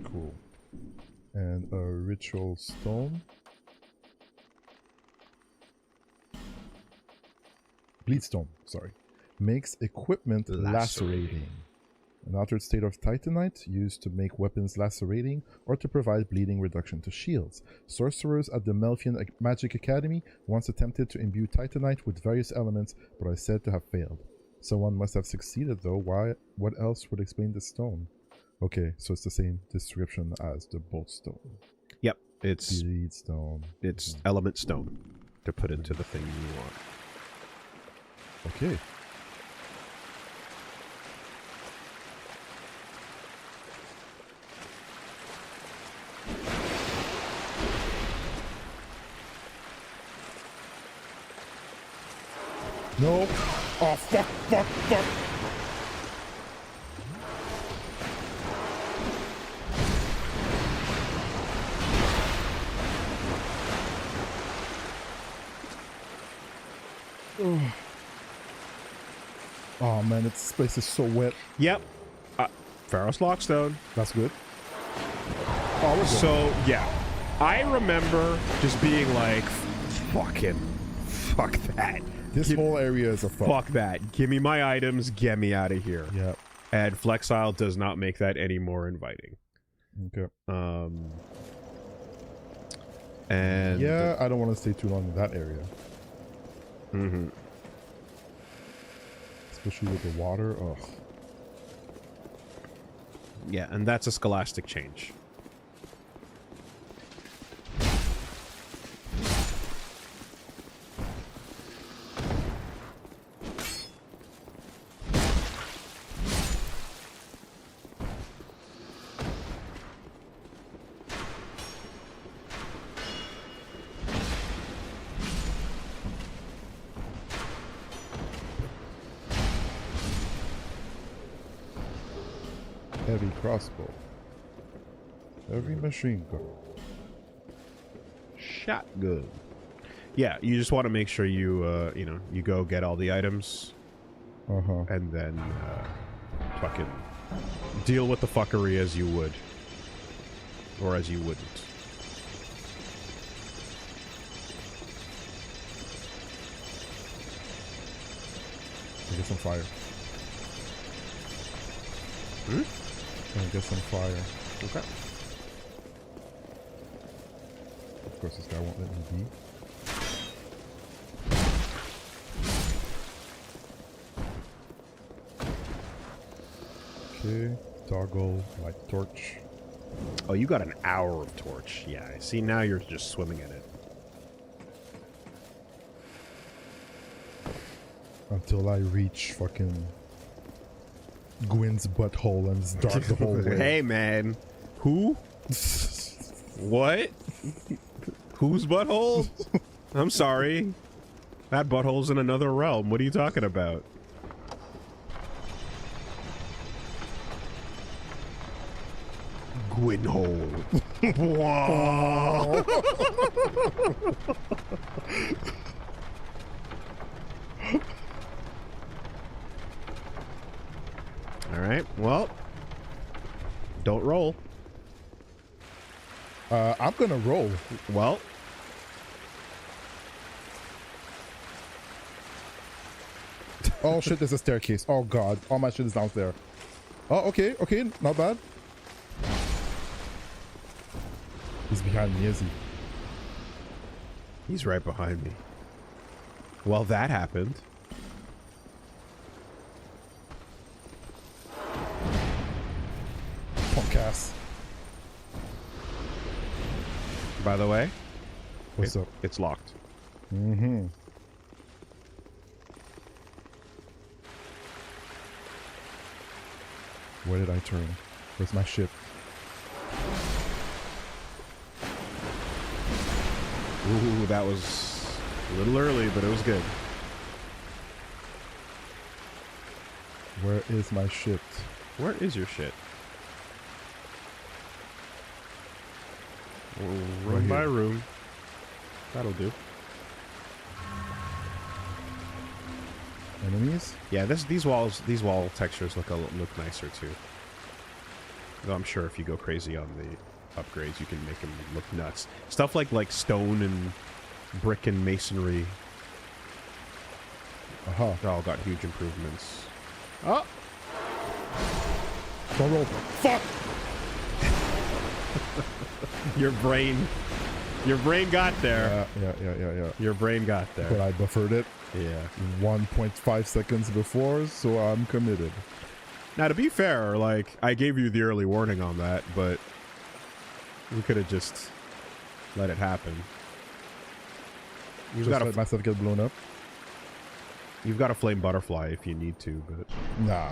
Cool. And a ritual stone. Bleedstone, sorry. Makes equipment lacerating. An altered state of titanite used to make weapons lacerating or to provide bleeding reduction to shields. Sorcerers at the Melfian Magic Academy once attempted to imbue titanite with various elements, but are said to have failed. Someone must have succeeded though. Why? What else would explain the stone? Okay, so it's the same description as the bolt stone. Yep, it's Bleedstone. it's element stone to put into the thing you want. Okay. No. Oh, fuck. Oh, man, this place is so wet. Yep. Pharos Lockstone. That's good. Oh, we're good. So, yeah. I remember just being like, fucking Fuck that. This whole area is a fuck. Fuck that. Give me my items. Get me out of here. Yeah. And Flexile does not make that any more inviting. Okay. And yeah, I don't want to stay too long in that area. Mm-hmm. Especially with the water. Ugh. Yeah, and that's a scholastic change. Heavy crossbow. Heavy machine gun. Shotgun. Yeah, you just want to make sure you, you know, you go get all the items. Uh-huh. And then, fucking deal with the fuckery as you would. Or as you wouldn't. I get some fire. Hmm? I get some fire. Okay. Of course, this guy won't let me be. Okay, toggle light torch. Oh, you got an hour of torch. Yeah, I see now you're just swimming in it. Until I reach fucking Gwyn's butthole and it's dark the whole way. Hey, man. Who? What? Whose butthole? I'm sorry. That butthole's in another realm. What are you talking about? Gwynhole. Wow. Alright, well. Don't roll. I'm gonna roll. Well. Oh shit, there's a staircase. Oh god, all my shit is down there. Oh, okay, okay, not bad. He's behind me, is he? He's right behind me. Well, that happened. Punk ass. By the way, What's up? it's locked. Mm-hmm. Where did I turn? Where's my ship? Ooh, that was a little early, but it was good. Where is my ship? Where is your shit? Room Right by here. room. That'll do. Enemies? Yeah, these wall textures look nicer too. Though I'm sure if you go crazy on the upgrades, you can make them look nuts. Stuff like stone and brick and masonry. Aha. All got huge improvements. Oh, Don't roll. Fuck! your brain got there. Yeah. Your brain got But there. I buffered it Yeah. 1.5 seconds before, so I'm committed. Now, to be fair, like, I gave you the early warning on that, but we could have just let it happen. You've Just got let myself get blown up? a flame butterfly if you need to, but Nah.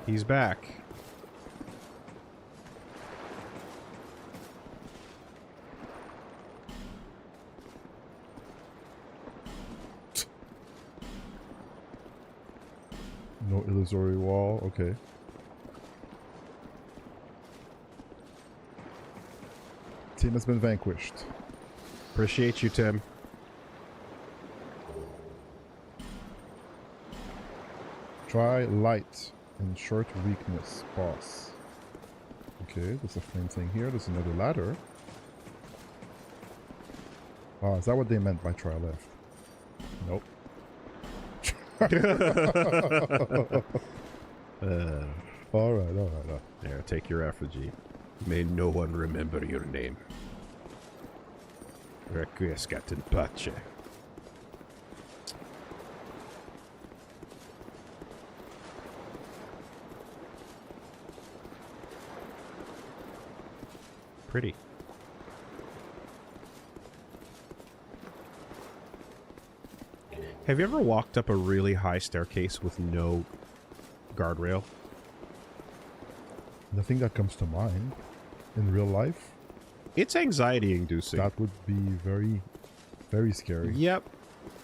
he's back. No illusory wall. Okay. Team has been vanquished. Appreciate you, Tim. Try light and short weakness, boss. Okay, there's a flame thing here. There's another ladder. Oh, is that what they meant by try left? Nope. Alright. There, take your effigy. May no one remember your name. Requiescat in pace. Pretty. Have you ever walked up a really high staircase with no guardrail? Nothing that comes to mind in real life. It's anxiety inducing. That would be very, very scary. Yep.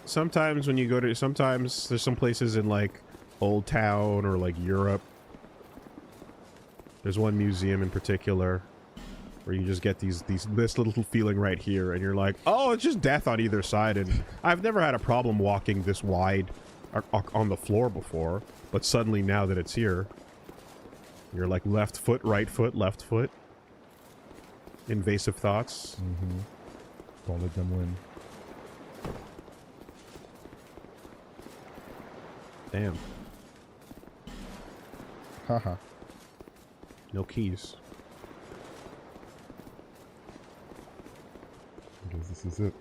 Sometimes when you go to... Sometimes there's some places in, like, Old Town or, like, Europe. There's one museum in particular where you just get this little feeling right here, and you're like, oh, it's just death on either side. And I've never had a problem walking this wide on the floor before, but suddenly now that it's here, you're like left foot, left foot. Invasive thoughts. Mm-hmm. Don't let them win. Damn. Haha. No keys. I guess this is it.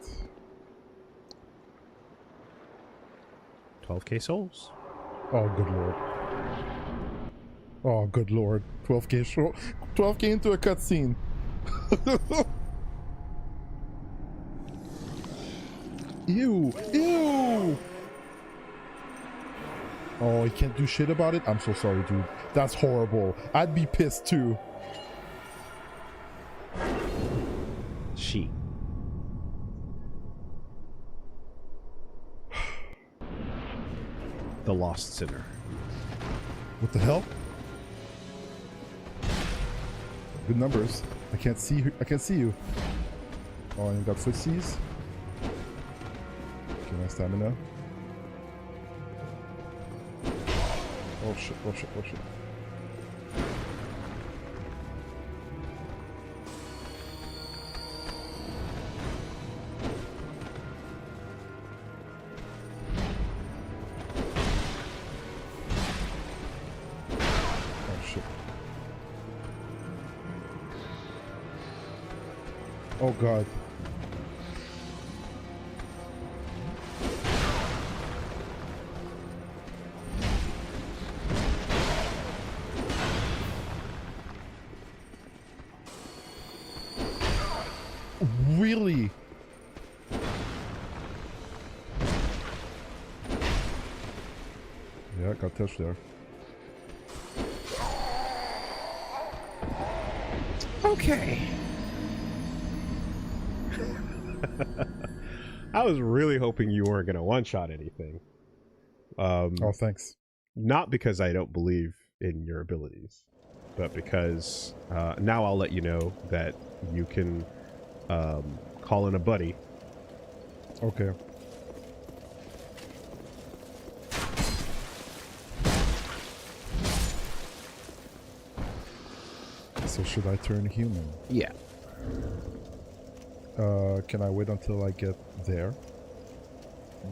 12k souls. Oh, good lord. Oh, good lord. 12k into a cutscene. Ew. Ew. Oh, you can't do shit about it? I'm so sorry, dude. That's horrible. I'd be pissed too. She. The lost sinner. What the hell? Good numbers. I can't see you. Oh, and you got footsies. Okay, my stamina. Oh shit, oh shit, oh shit. Oh shit. Oh god. Really? Yeah, got touched there. Okay. I was really hoping you weren't going to one-shot anything. Oh, thanks. Not because I don't believe in your abilities, but because now I'll let you know that you can call in a buddy. Okay. So should I turn human? Yeah. Can I wait until I get there?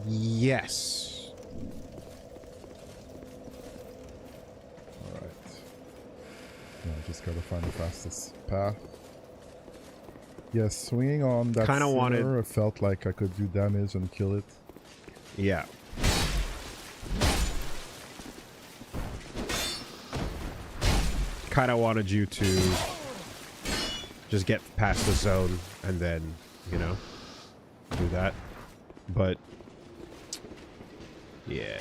Yes. Alright. Yeah, I just gotta find the fastest path. Yes, swinging on that Kinda wanted- I felt like I could do damage and kill it. Yeah. Kind of wanted you to just get past the zone and then, you know, do that. But, yeah.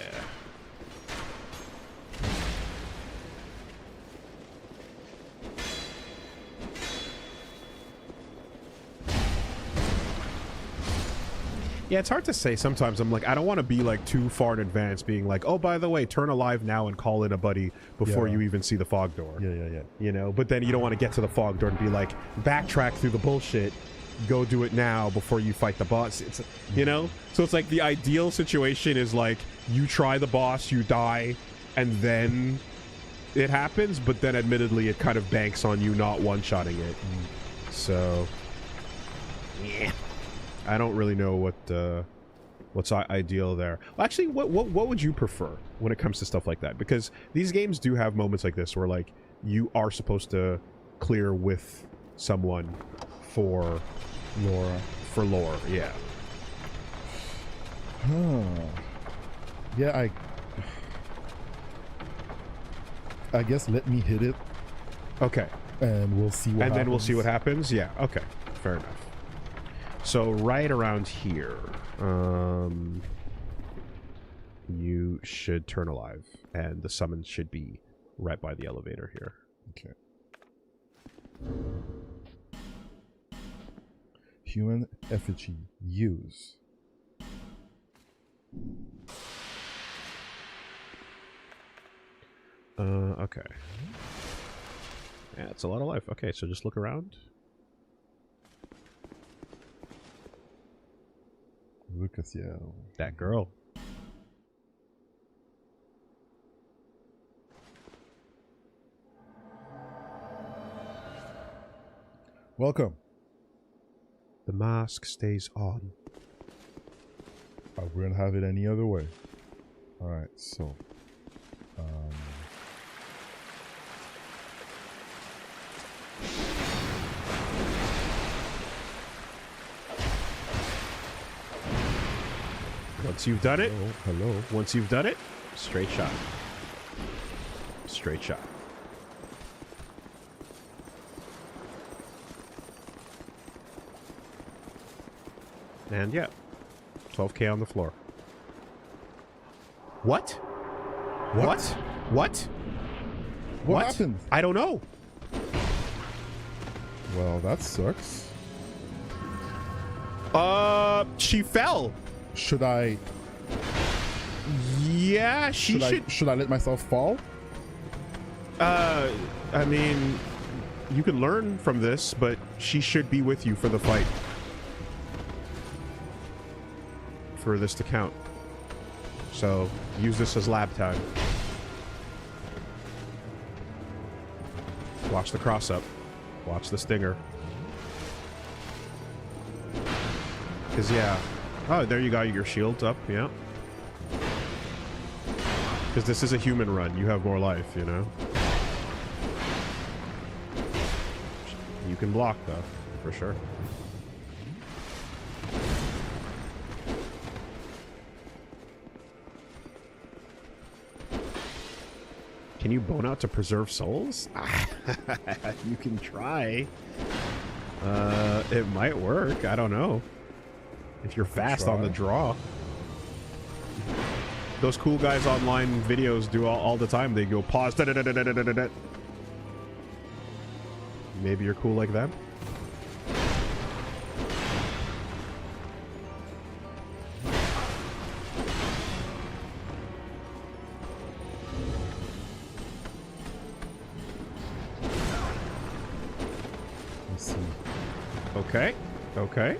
Yeah, it's hard to say sometimes. I'm like, I don't want to be like too far in advance being like, oh, by the way, turn alive now and call in a buddy before Yeah. you even see the fog door. Yeah. You know, but then you don't want to get to the fog door and be like, backtrack through the bullshit, go do it now before you fight the boss. It's, you know? So it's like the ideal situation is like, you try the boss, you die, and then it happens, but then admittedly it kind of banks on you not one-shotting it. So, yeah. I don't really know what's ideal there. Actually, what would you prefer when it comes to stuff like that? Because these games do have moments like this where, like, you are supposed to clear with someone for Laura. For lore, yeah. Yeah, I guess let me hit it. Okay. And we'll see what happens. And then we'll see what happens? Yeah, okay. Fair enough. So right around here, you should turn alive, and the summons should be right by the elevator here. Okay. Human effigy. Use. Okay. Yeah, it's a lot of life. Okay, so just look around. Lucas, yeah. That girl. Welcome. The mask stays on. I wouldn't have it any other way. Alright, so. Once you've done it, hello. Once you've done it, straight shot. Straight shot. And yeah, 12K on the floor. What? What? What? What happened? I don't know. Well, that sucks. She fell. Should I? Yeah, she should. Should I let myself fall? I mean, you can learn from this, but she should be with you for the fight. For this to count. So, use this as lab time. Watch the cross up. Watch the stinger. Because, yeah. Oh, there you got your shield up, yeah. Because this is a human run. You have more life, you know? You can block, though, for sure. Can you bone out to preserve souls? You can try. It might work. I don't know. If you're fast on the draw. Those cool guys online videos do all the time. They go pause. Da, da, da, da, da, da, da. Maybe you're cool like them. Let's see. Okay. Okay.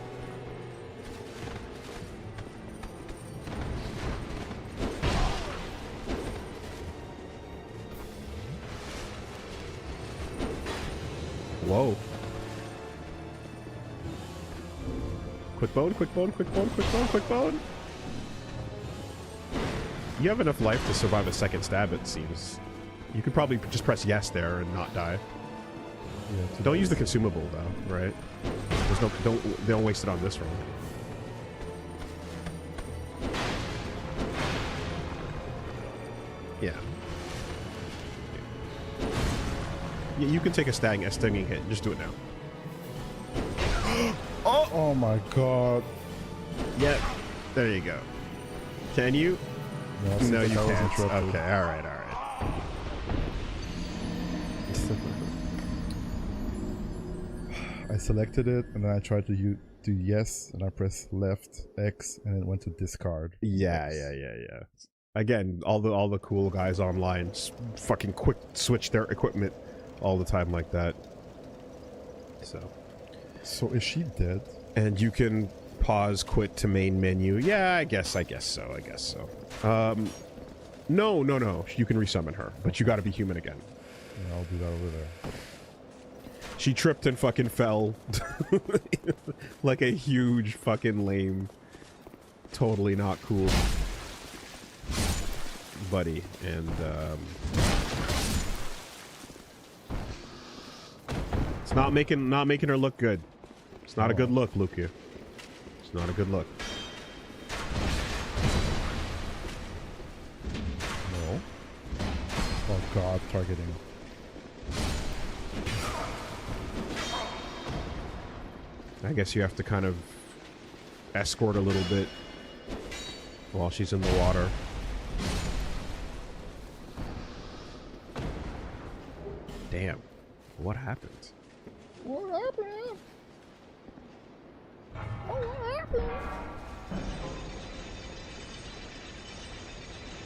Whoa. Quick bone, quick bone, quick bone, quick bone, quick bone. You have enough life to survive a second stab, it seems. You could probably just press yes there and not die. Yeah, Don't use the consumable though, right? There's no don't waste it on this run. Yeah. Yeah, you can take a stinging hit. Just do it now. Oh my god. Yeah. There you go. Can you? No, you can't. Okay, alright, alright. I selected it and then I tried to do yes and I pressed left X and it went to discard. Yeah, X. yeah. Again, all the cool guys online fucking quick switch their equipment all the time like that. So is she dead? And you can pause quit to main menu. Yeah, I guess so. No, no, no. You can resummon her, but you got to be human again. Yeah, I'll do that over there. She tripped and fucking fell. Like a huge fucking lame. Totally not cool. Buddy. And, it's not making her look good. It's not a good look, Lucia. It's not a good look. No. Oh god, targeting. I guess you have to kind of escort a little bit while she's in the water. Damn. What happened? What happened? Oh, what happened?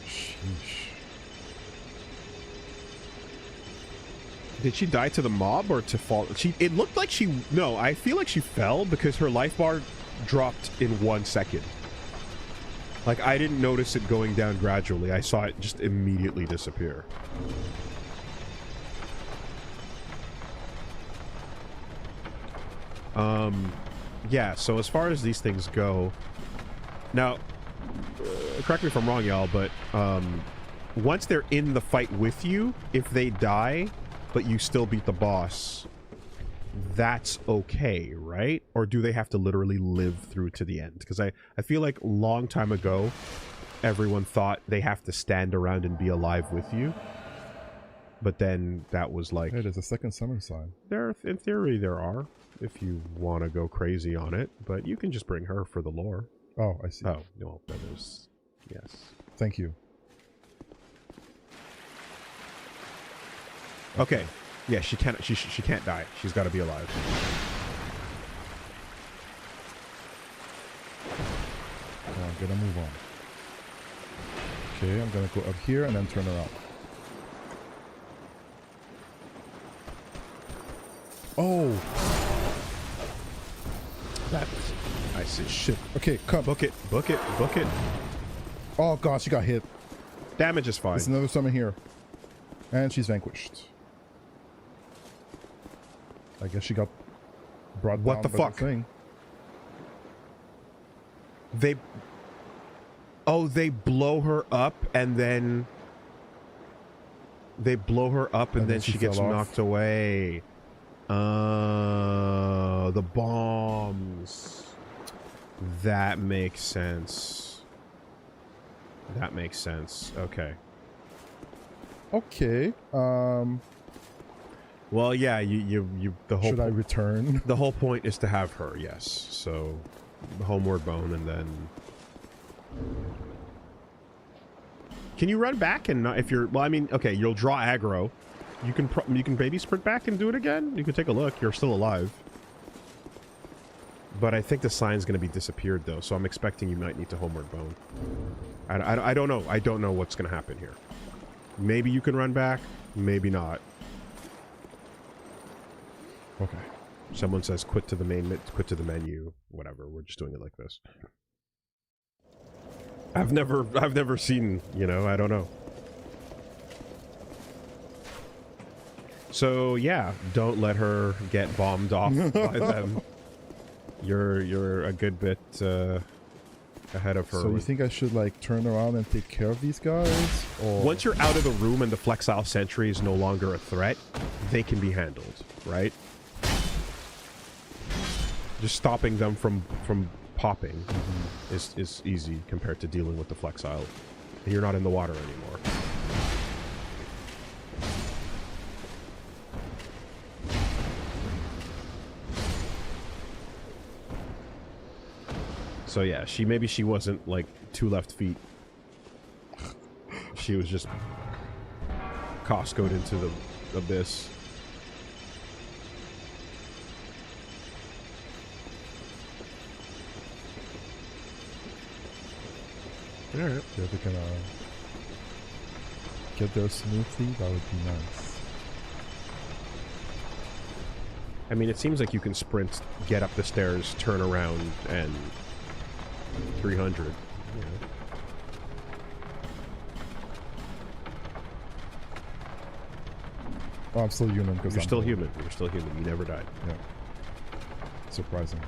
Sheesh. Did she die to the mob or to fall? It looked like she... No, I feel like she fell because her life bar dropped in 1 second. Like, I didn't notice it going down gradually. I saw it just immediately disappear. Yeah, so as far as these things go... Now, correct me if I'm wrong, y'all, but once they're in the fight with you, if they die, but you still beat the boss, that's okay, right? Or do they have to literally live through to the end? Because I feel like a long time ago, everyone thought they have to stand around and be alive with you. But then that was like... Hey, there's a second summon sign. In theory, there are, if you want to go crazy on it. But you can just bring her for the lore. Oh, I see. Oh, no, that is... Yes. Thank you. Okay. Yeah, she can't die. She's got to be alive. Come on, gotta move on. Okay, I'm gonna go up here and then turn around. Oh! That... I see. Shit. Okay, come. Book it. Book it. Book it. Oh god, she got hit. Damage is fine. There's another summon here. And she's vanquished. I guess she got brought What down the by fuck? thing. They... Oh, they blow her up and then... They blow her up and then she gets fell off. knocked away. The bombs. That makes sense. That makes sense. Okay. Okay. Well, yeah, you the whole Should I return? the whole point is to have her, yes. So, homeward bone and then... Can you run back and not, if you're... Well, I mean, okay, you'll draw aggro. You can maybe sprint back and do it again? You can take a look. You're still alive. But I think the sign's going to be disappeared, though, so I'm expecting you might need to homeward bone. I don't know. I don't know what's going to happen here. Maybe you can run back. Maybe not. Okay. Someone says quit to the menu. Whatever. We're just doing it like this. I've never seen, you know, I don't know. So yeah, don't let her get bombed off by them. You're a good bit ahead of her. So you think I should like turn around and take care of these guys? Or once you're out of the room and the flexile sentry is no longer a threat, they can be handled, right? Just stopping them from popping is easy compared to dealing with the flexile. You're not in the water anymore. So yeah, maybe she wasn't like 2 left feet. She was just Costco'd into the abyss. Alright. if we can get there smoothly, that would be nice. I mean, it seems like you can sprint, get up the stairs, turn around, and 300. You know. Oh, I'm still human because You're I'm still old. human. You're still human. You never died. Yeah. Surprising.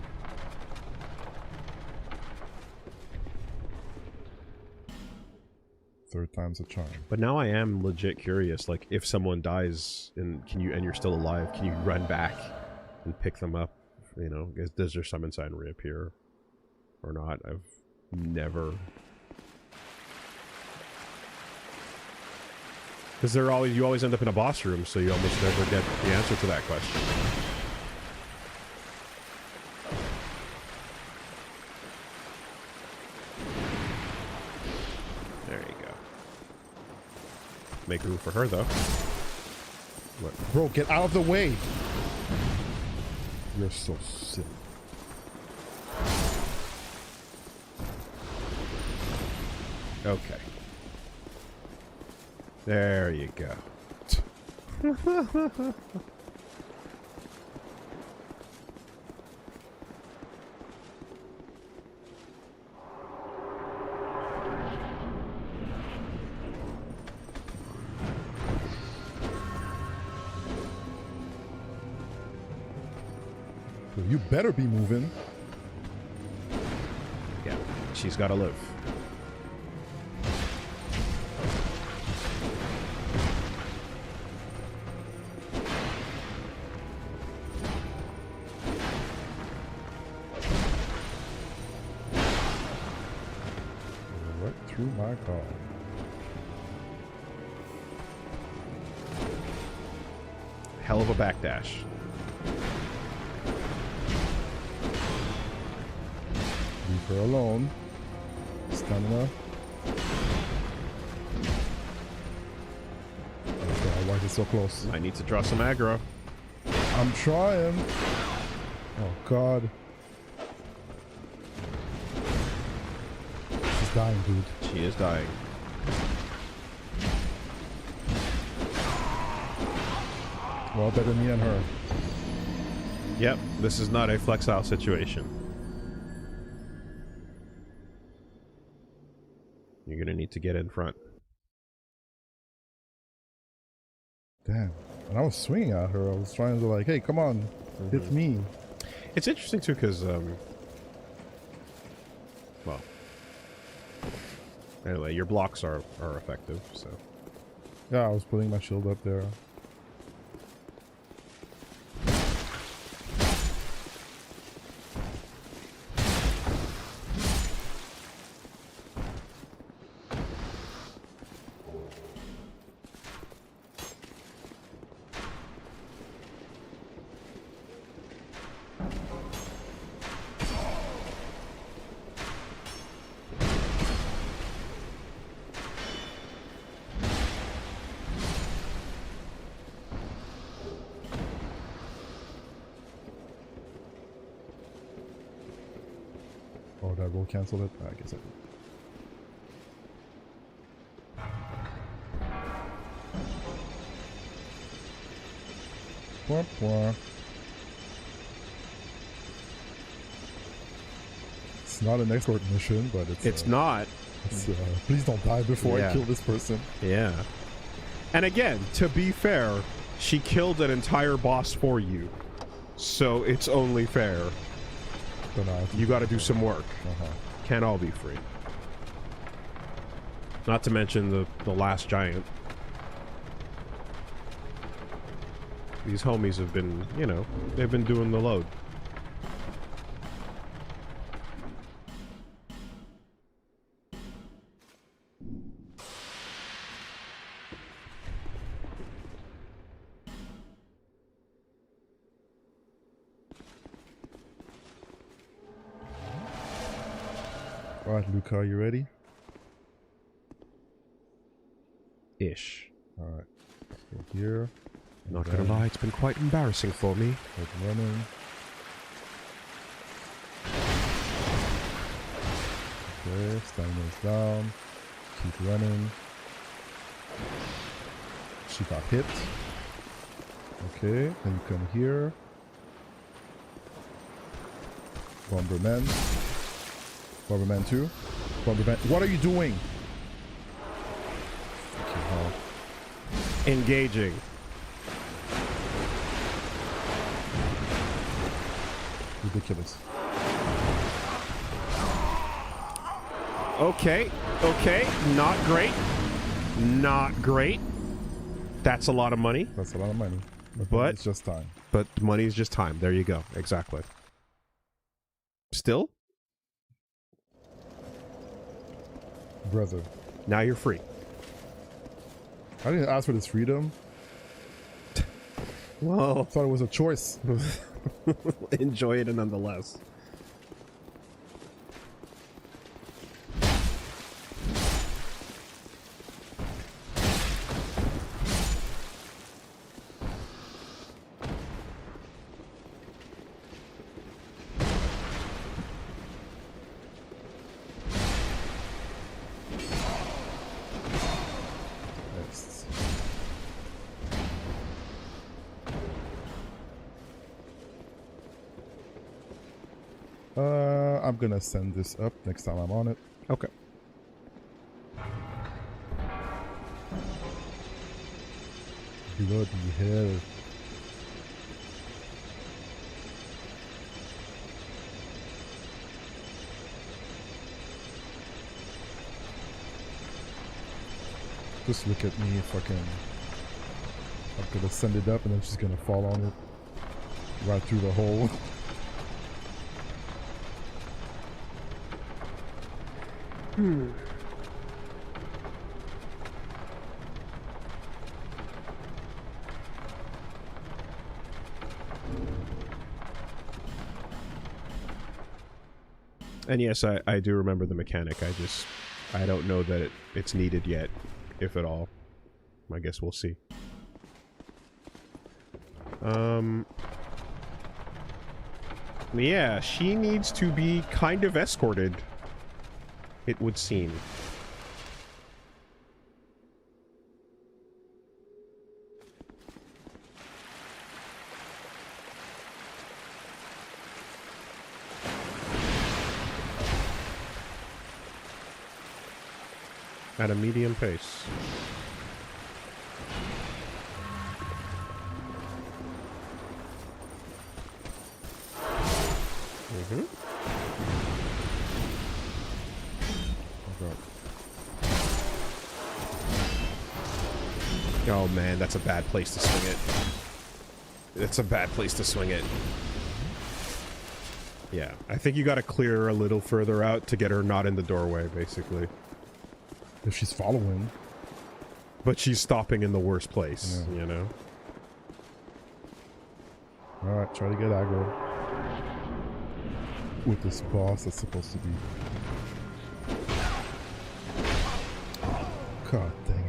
Third time's a charm. But now I am legit curious. Like, if someone dies and you're still alive, can you run back and pick them up? You know, does their summon sign reappear or not? I've never. Because you always end up in a boss room, so you almost never get the answer to that question. There you go. Make room for her, though. What? Bro, get out of the way! You're so sick. Okay. There you go. You better be moving. Yeah, she's got to live. Right through my car. Hell of a backdash. Leave her alone. Stamina. Okay, why is it so close? I need to draw some aggro. I'm trying. Oh god. She's dying, dude. She is dying. Well, better me and her. Yep, this is not a Flexile situation. You're gonna need to get in front. Damn. And I was swinging at her. I was trying to like, hey, come on. Hit me. It's interesting too, because well, anyway, your blocks are effective. So Yeah, I was putting my shield up there. Oh, did I roll cancel it? I guess I did. Bwah, bwah. It's not an export mission, but it's not. It's, please don't die before I kill this person. Yeah. And again, to be fair, she killed an entire boss for you, so it's only fair. You got to do some work. Can't all be free. Not to mention the last giant. These homies have been, you know, they've been doing the load. Alright, Luca, are you ready? Ish. Alright. Let's go here. Not gonna lie, it's been quite embarrassing for me. Start running. Okay, stamina is down. Keep running. She got hit. Okay, then you come here. Bomberman. Bomberman 2. Bomberman. What are you doing? Okay, Engaging. Ridiculous. Okay, okay, not great. Not great. That's a lot of money. That's a lot of money. But it's just time. But money is just time. There you go. Exactly. Still? Brother. Now you're free. I didn't ask for this freedom. Well, I thought it was a choice. enjoy it nonetheless. Next. I'm gonna send this up next time I'm on it. Okay. Bloody hell. Just look at me fucking. I'm gonna send it up and then she's gonna fall on it. Right through the hole. And yes, I do remember the mechanic. I don't know that it's needed yet, if at all. I guess we'll see. Yeah, she needs to be kind of escorted, it would seem. At a medium pace. Mm-hmm. Oh man, that's a bad place to swing it. It's a bad place to swing it. Yeah, I think you gotta clear her a little further out to get her not in the doorway, basically. If she's following. But she's stopping in the worst place, yeah. You know? Alright, try to get aggro. With this boss that's supposed to be. God dang it.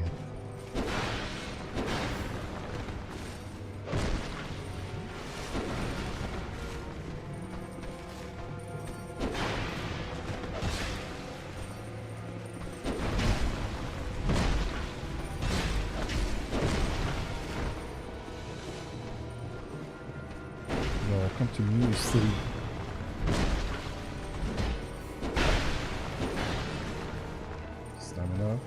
No, come to me, you silly. Stamina.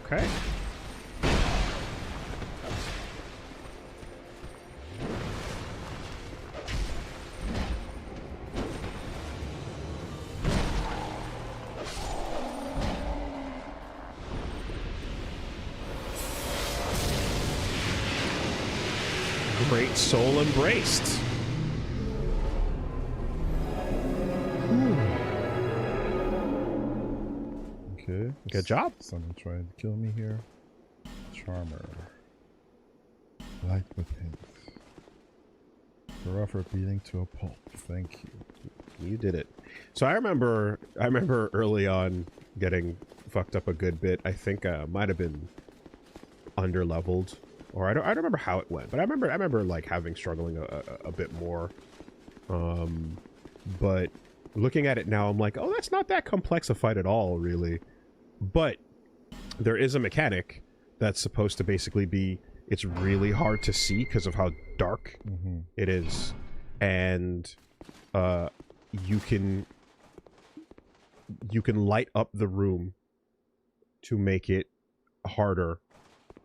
Okay. Great soul embraced. Okay. Good job. Someone trying to kill me here. Charmer. Light with hint. You're offer beating to a pulp. Thank you. You did it. So I remember early on getting fucked up a good bit. I think might have been under leveled, or I don't remember how it went, but I remember like struggling a bit more. But looking at it now, I'm like, oh, that's not that complex a fight at all, really. But there is a mechanic that's supposed to basically be, it's really hard to see because of how dark it is, and you can light up the room to make it harder.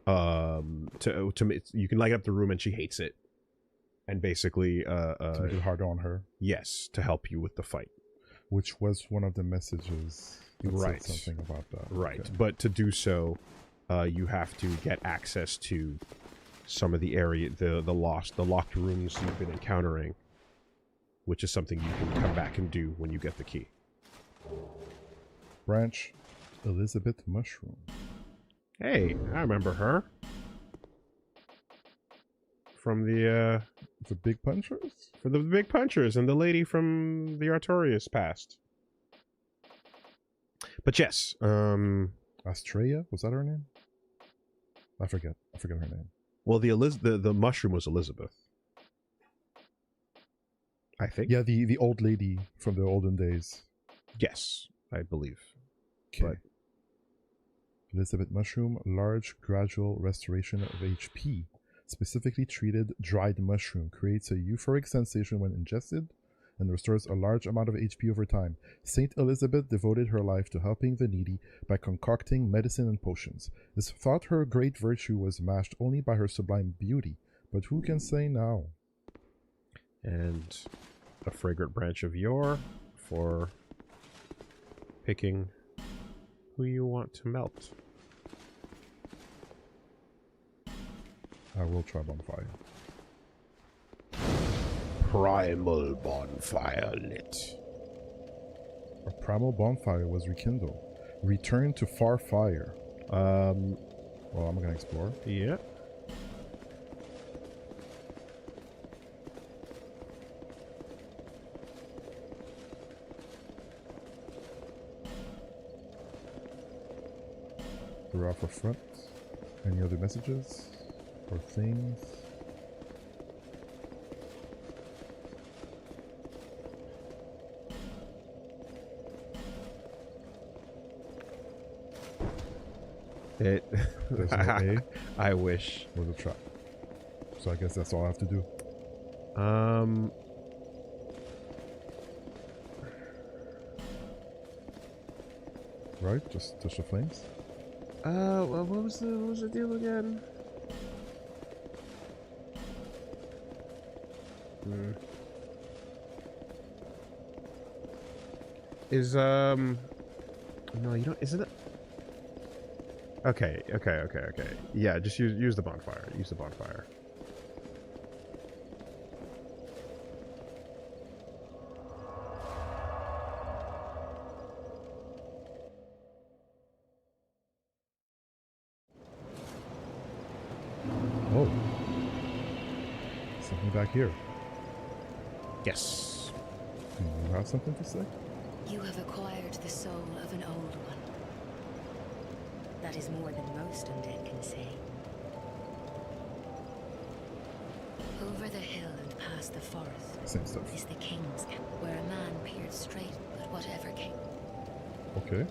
You can light up the room, and she hates it, and basically to make it harder on her. Yes, to help you with the fight. Which was one of the messages. That Right. said something about that. Right, Okay. but to do so, you have to get access to some of the area, the locked rooms you've been encountering, which is something you can come back and do when you get the key. Branch Elizabeth Mushroom. Hey, I remember her from the Big Punchers? Big Punchers and the lady from the Artorias past. But yes, Astrea? Was that her name? I forget her name. well, the mushroom was Elizabeth, I think. Yeah, the old lady from the olden days. Yes, I believe. Okay. But Elizabeth Mushroom, large gradual restoration of HP. Specifically treated dried mushroom creates a euphoric sensation when ingested and restores a large amount of HP over time. Saint Elizabeth devoted her life to helping the needy by concocting medicine and potions. It's thought her great virtue was matched only by her sublime beauty, but who can say now? and a fragrant branch of yore for picking who you want to melt. I will try bonfire. Primal bonfire lit. A primal bonfire was rekindled. Return to far fire. Well, I'm gonna explore. Yeah. We're off a front. Any other messages or things? It. There's no A. I wish. Was a trap. So I guess that's all I have to do. Right? Just touch the flames. What was the deal again? Is no, you don't. Isn't it? Okay. Yeah, just use the bonfire. Use the bonfire. Oh. Something back here. Yes. Do you have something to say? You have acquired the soul of an old one. That is more than most undead can say. Over the hill and past the forest Same stuff. is the King's Camp, where a man peered straight at whatever came. Okay.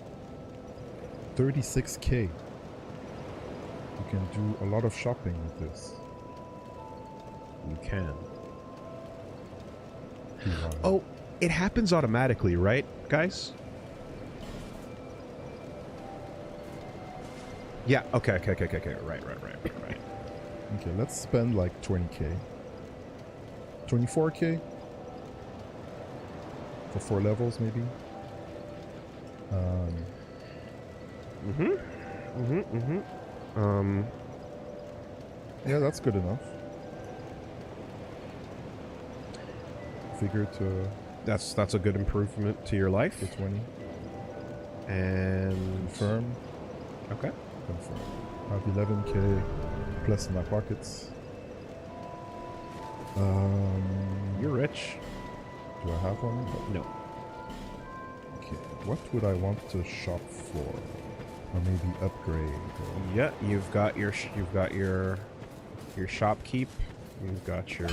36k. You can do a lot of shopping with this. You can. Wow. Oh, it happens automatically, right, guys? Yeah, okay. Right. Okay, let's spend like 20k. 24k? For 4 levels, maybe? Yeah, that's good enough. Figure to That's a good improvement to your life. 20. And Confirm. okay. Confirm. I have 11k plus in my pockets. You're rich. Do I have one? No. Okay. What would I want to shop for? Or maybe upgrade? Or... Yeah, you've got your shopkeep. You've got your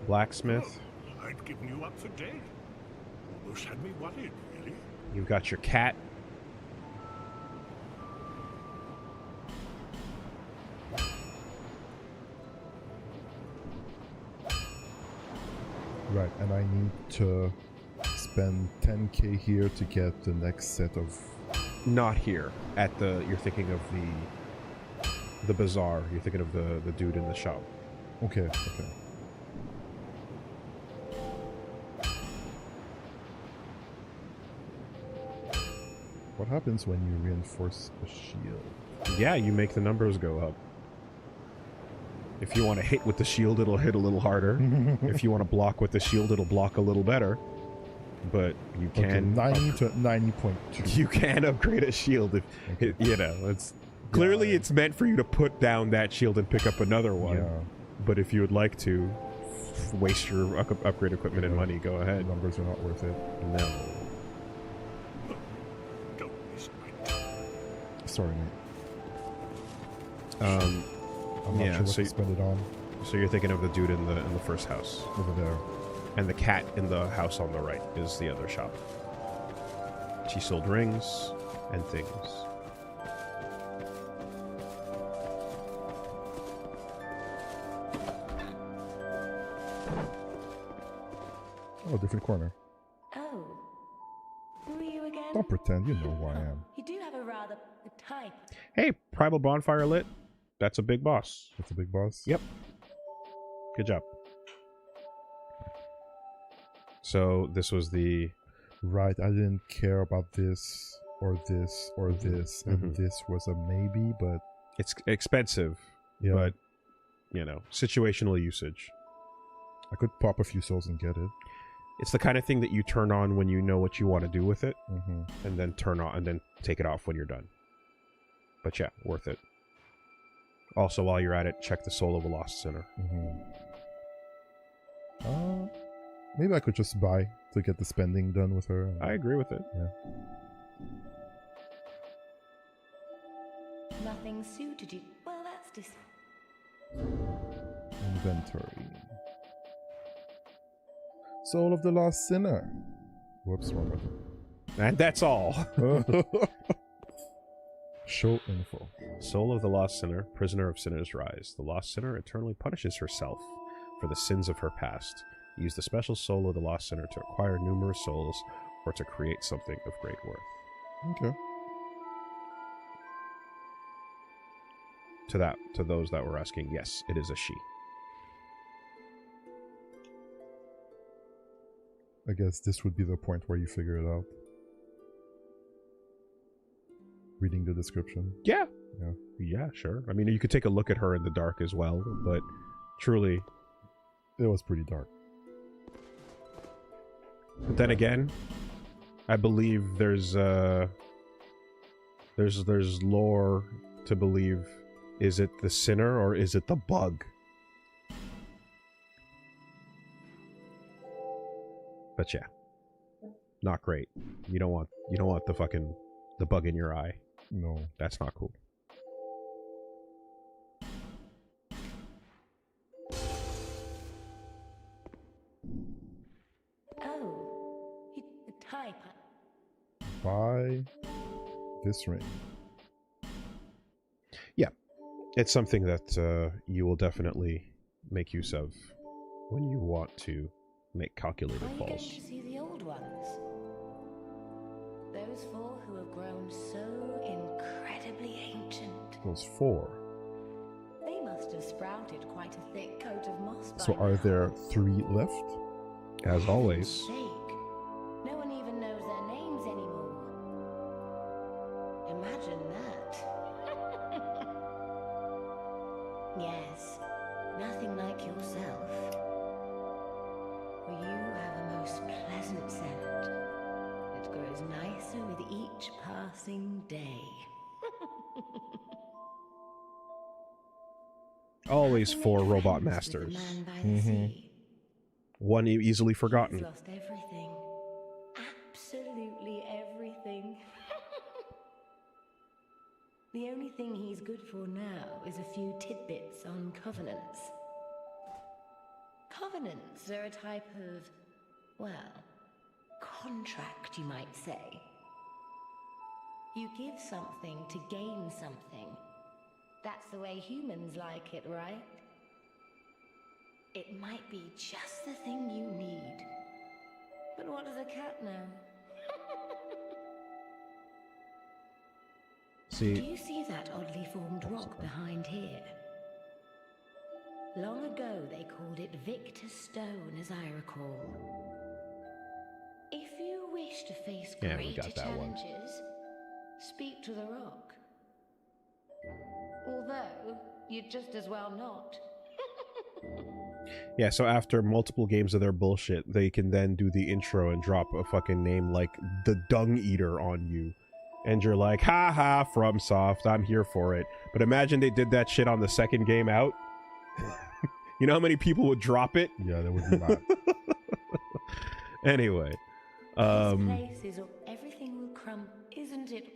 blacksmith. I'd given you up for dead. Almost had me worried, really. You've got your cat. Right, and I need to spend 10k here to get the next set of... Not here. At the... You're thinking of the bazaar. You're thinking of the dude in the shop. Okay, okay. What happens when you reinforce a shield? Yeah, you make the numbers go up. If you want to hit with the shield, it'll hit a little harder. If you want to block with the shield, it'll block a little better. But you can... Okay, 90 to 90.2. You can upgrade a shield if... Okay. You know, it's... Clearly it's meant for you to put down that shield and pick up another one. Yeah. But if you would like to waste your upgrade equipment and money, go ahead. Numbers are not worth it. No. Don't waste my time. Sorry, mate. I'm not yeah, sure what so to spend it on. So you're thinking of the dude in the first house. Over there. And the cat in the house on the right is the other shop. She sold rings and things. Oh, different corner. Oh. Who are you again? Don't pretend, you know who I am. You do have a rather type. Hey, Primal Bonfire lit. That's a big boss. That's a big boss? Yep. Good job. So this was the... Right, I didn't care about this or this or this, and this was a maybe, but... It's expensive, yeah. but, you know, situational usage. I could pop a few souls and get it. It's the kind of thing that you turn on when you know what you want to do with it, Mm-hmm. and then turn on and then take it off when you're done. But yeah, worth it. Also, while you're at it, check the Soul of a Lost Sinner. Maybe I could just buy to get the spending done with her. I agree with it. Yeah. Nothing suited you. Well, that's just... Inventory. Soul of the Lost Sinner. Whoops, wrong button. And that's all. Show info. Soul of the Lost Sinner, prisoner of Sinner's Rise. The Lost Sinner eternally punishes herself for the sins of her past. Use the special Soul of the Lost Sinner to acquire numerous souls or to create something of great worth. Okay. To those that were asking, yes, it is a she. I guess this would be the point where you figure it out. Reading the description. Yeah. Yeah. Yeah, sure. I mean, you could take a look at her in the dark as well, but truly... It was pretty dark. But then again, I believe there's lore to believe, is it the sinner or is it the bug? But yeah, not great. You don't want the bug in your eye. No. That's not cool. Oh, you the type. Buy this ring. Yeah, it's something that you will definitely make use of when you want to make calculated Are you going falls. to see the old ones? Those four who have grown so incredibly ancient. Those 4. They must have sprouted quite a thick coat of moss by So are now. there 3 left? As For always. heaven's sake, no one even knows their names anymore. Imagine that. Yes, nothing like yourself. For you have a most pleasant scent. It grows nicer with each passing day. Always Have you 4 made robot friends with the masters. man by the sea? One easily He's forgotten. lost everything. Absolutely everything. The only thing he's good for now is a few tidbits on covenants. Covenants are a type of, well, contract, you might say. You give something to gain something. That's the way humans like it, right? It might be just the thing you need. But what does a cat know? Do See, you see that oddly formed rock behind here? Long ago they called it Victor Stone, as I recall. If you wish to face Yeah, we greater got that one. challenges, speak to the rock. Although, you'd just as well not. yeah, so after multiple games of their bullshit, they can then do the intro and drop a fucking name like the Dung Eater on you. And you're like, ha ha, FromSoft, I'm here for it. But imagine they did that shit on the second game out. You know how many people would drop it? Yeah, that would be mad. Anyway. This place is everything will crumble, isn't it?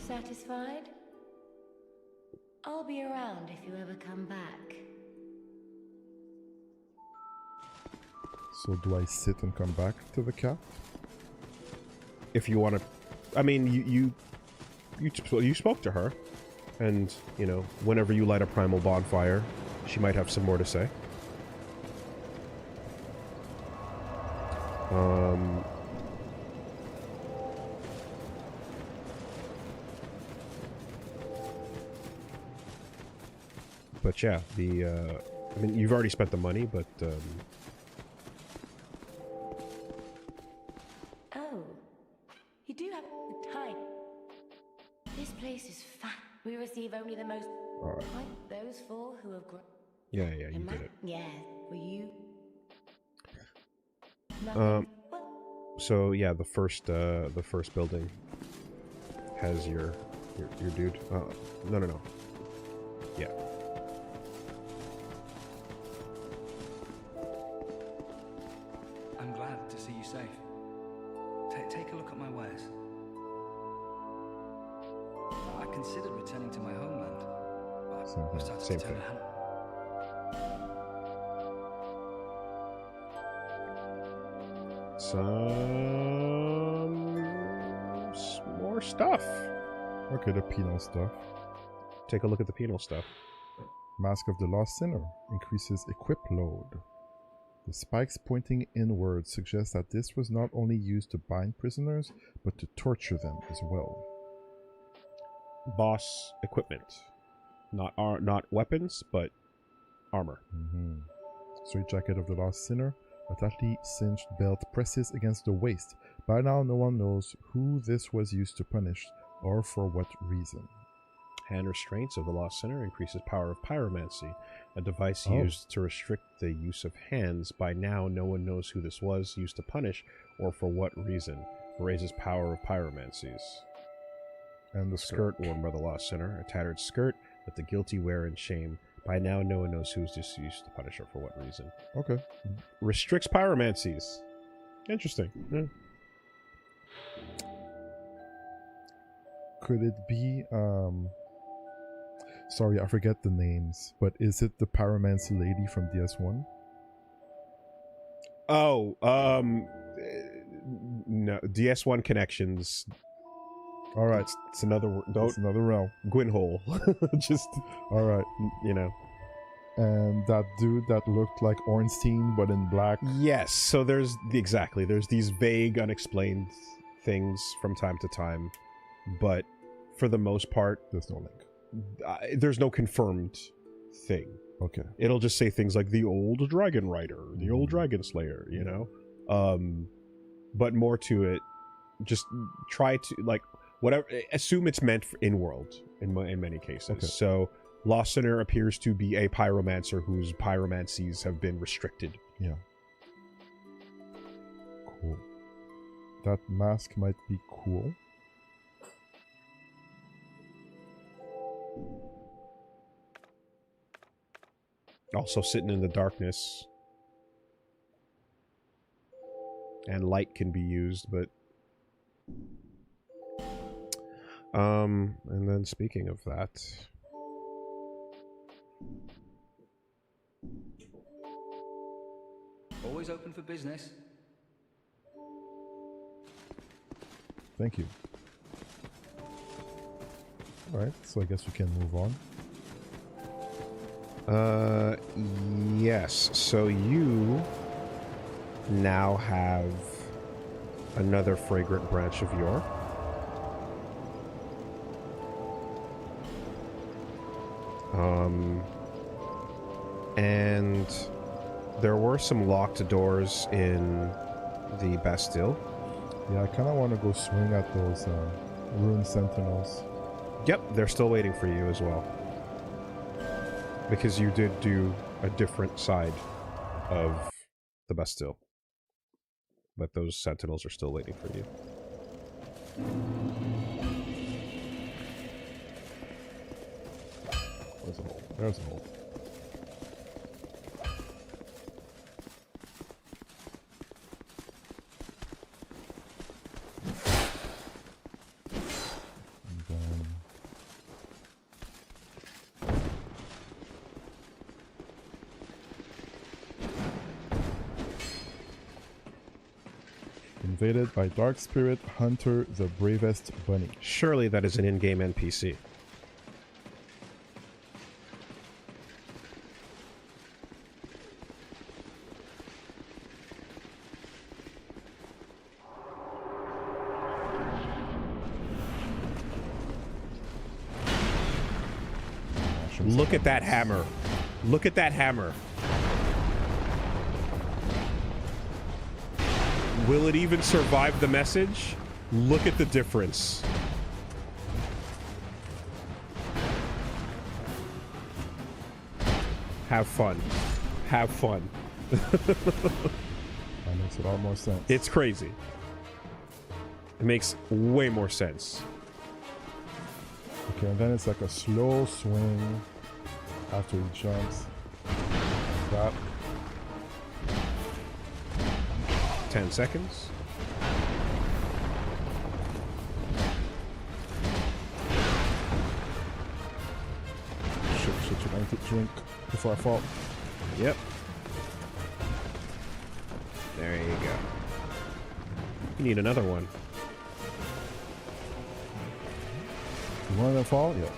Satisfied? I'll be around if you ever come back. So do I sit and come back to the cat? If you want to, I mean, you spoke to her, and you know, whenever you light a primal bonfire, she might have some more to say. But yeah, I mean, you've already spent the money, but Oh, you do have the time. This place is fat. We receive only the most. Alright. Like those four who have grown. yeah, you did it. Yeah, were you? Um, Well, So yeah, the first building has your dude. No. Yeah. I'm glad to see you safe. Take a look at my wares. I considered returning to my homeland, but I've started Same to turn thing. a hand. Some more stuff. Okay, the penal stuff. Take a look at the penal stuff. Mask of the Lost Sinner increases equip load. The spikes pointing inward suggest that this was not only used to bind prisoners, but to torture them as well. Boss equipment, not weapons, but armor. Straight jacket of the Lost Sinner. A tightly cinched belt presses against the waist. By now, no one knows who this was used to punish or for what reason. Hand restraints of the Lost Sinner increases power of pyromancy, a device used to restrict the use of hands. By now, no one knows who this was used to punish or for what reason. Raises power of pyromancies. And the Skirt worn by the Lost Sinner, a tattered skirt that the guilty wear in shame. By now, no one knows who's just used to punish or for what reason. Okay. Restricts pyromancies. Interesting. Yeah. Could it be, sorry, I forget the names, but is it the pyromancy lady from DS1? Oh, no, DS1 connections. All right, It's another word. Don't it's another realm. Gwynhole. Just, All right, you know. and that dude that looked like Ornstein but in black. Yes, so there's these vague, unexplained things from time to time, but for the most part, There's no link. there's no confirmed thing. Okay. It'll just say things like the old dragon rider, the old dragon slayer, you know. But more to it, just try to like whatever. Assume it's meant for in-world in many cases. Okay. So Lost Sinner appears to be a pyromancer whose pyromancies have been restricted. Yeah. Cool. That mask might be cool. Also sitting in the darkness. And light can be used, but... and then speaking of that... Always open for business. Thank you. Alright, so I guess we can move on. Yes. So you now have another fragrant branch of yore. And there were some locked doors in the Bastille. Yeah, I kind of want to go swing at those ruined sentinels. Yep, they're still waiting for you as well. Because you did do a different side of the Bastille. But those sentinels are still waiting for you. There's a hole. There's a hole. And then... Invaded by Dark Spirit Hunter, the Bravest Bunny. Surely that is an in-game NPC. Look at that hammer. Look at that hammer. Will it even survive the message? Look at the difference. Have fun. Have fun. That makes a lot more sense. It's crazy. It makes way more sense. Okay, and then it's like a slow swing after he jumps. That. 10 seconds. Shit, I need to drink before I fall. Yep. There you go. You need another one. You want to fall? Yeah.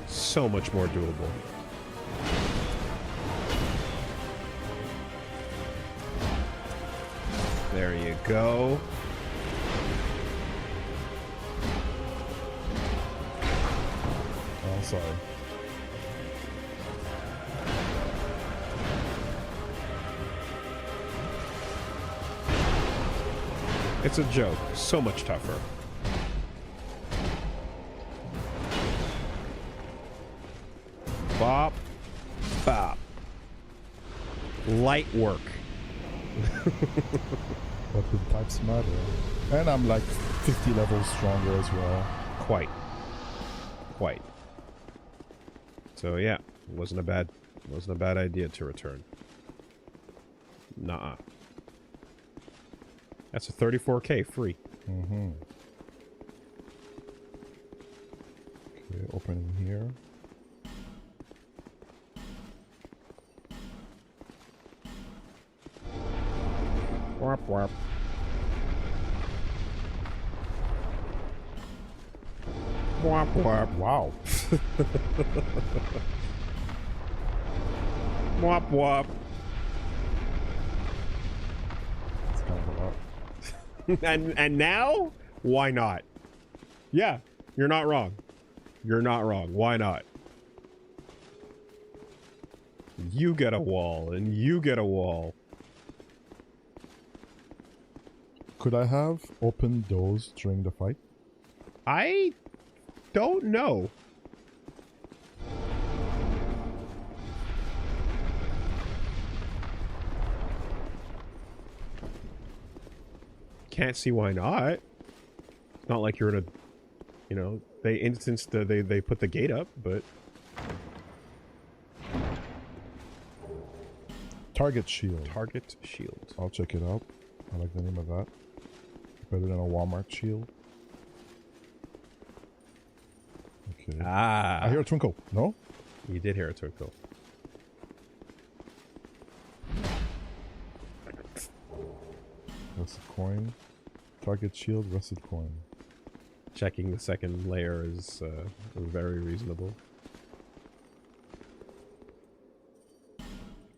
So much more doable. There you go. Oh, sorry. It's a joke. So much tougher. Bop. Bop. Light work. But the types matter. And I'm like 50 levels stronger as well. Quite. So yeah, wasn't a bad idea to return. Nuh-uh. That's a 34k free. Mm-hmm. Okay, opening here. Warp warp. Warp warp. Wow. Wop wop. It's kind of a lot. And now, why not? Yeah, you're not wrong. You're not wrong. Why not? You get a wall, and you get a wall. Could I have opened those during the fight? I don't know. Can't see why not. It's not like you're in a, you know, they instanced they put the gate up, but Target shield. target shield. I'll check it out. I like the name of that. Better than a Walmart shield. Okay. Ah, I hear a twinkle. No? you did hear a twinkle. Rusted coin. Target shield, rusted coin. Checking the second layer is very reasonable.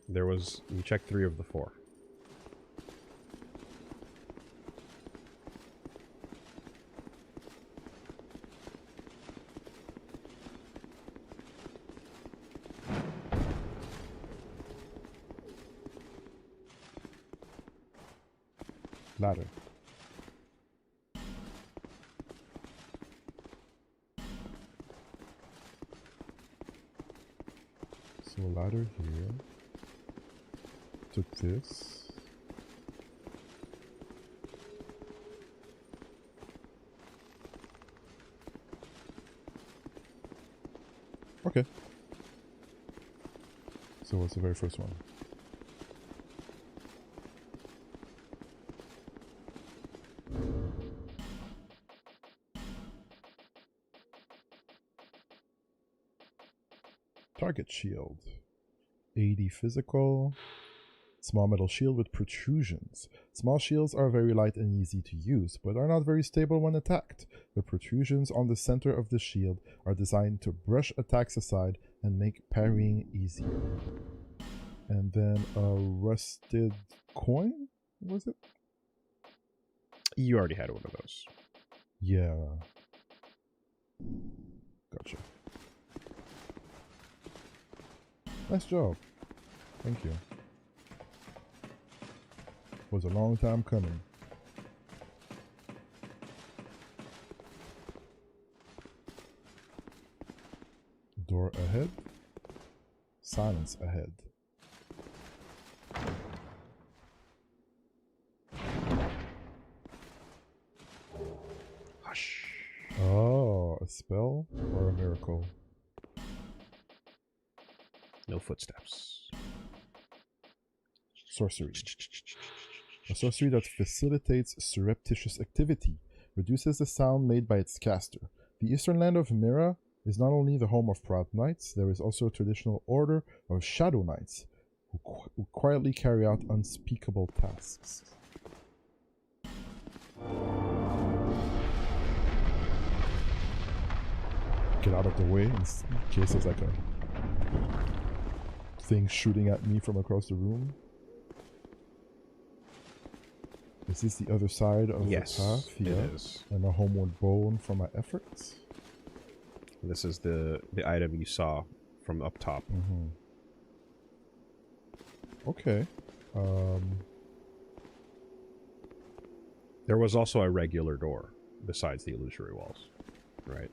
You checked 3 of the 4. Ladder. So a ladder here. Took this. Okay. So what's the very first one? Target shield. 80 physical. Small metal shield with protrusions. Small shields are very light and easy to use, but are not very stable when attacked. The protrusions on the center of the shield are designed to brush attacks aside and make parrying easier. And then a rusted coin? Was it? You already had one of those. Yeah. Gotcha. Nice job. Thank you. Was a long time coming. Door ahead. Silence ahead. Hush. Oh, a spell or a miracle? No footsteps. Sorcery. A sorcery that facilitates surreptitious activity, reduces the sound made by its caster. The eastern land of Mira is not only the home of proud knights, there is also a traditional order of shadow knights who quietly carry out unspeakable tasks. Get out of the way in case there's like a thing shooting at me from across the room. Is this the other side of the path? It is. And a homeward bone for my efforts? This is the item you saw from up top. Mm-hmm. Okay. There was also a regular door besides the illusory walls, right?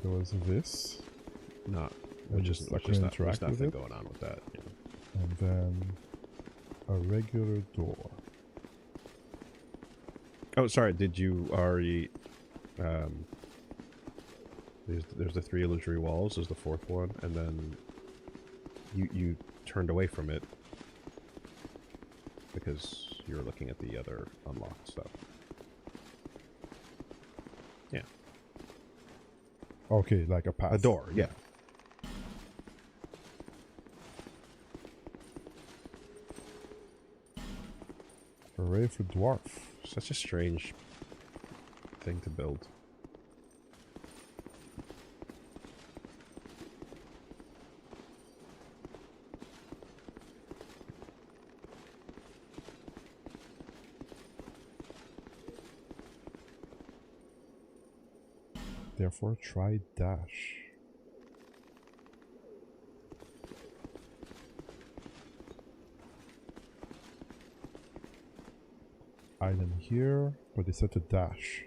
There was this. Not, I which is just there's couldn't interact with nothing it. going on with that. Yeah. And then a regular door. Oh, sorry. Did you already? There's the 3 illusory walls. There's the 4th one, and then you turned away from it because you were looking at the other unlocked stuff. Yeah. Okay, like a path. A door. Yeah. Hooray for dwarf. Such a strange thing to build. Therefore, try dash. Item here, but they said to dash.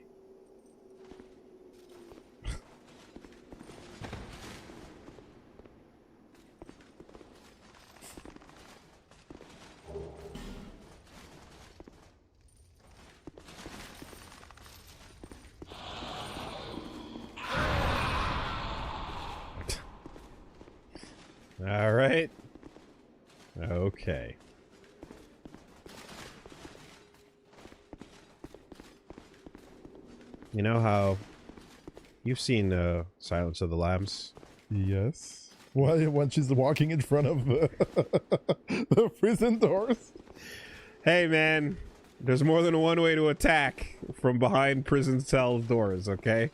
All right. Okay. You know how you've seen Silence of the Lambs? Yes. Why, when she's walking in front of the prison doors? Hey, man, there's more than one way to attack from behind prison cell doors, okay?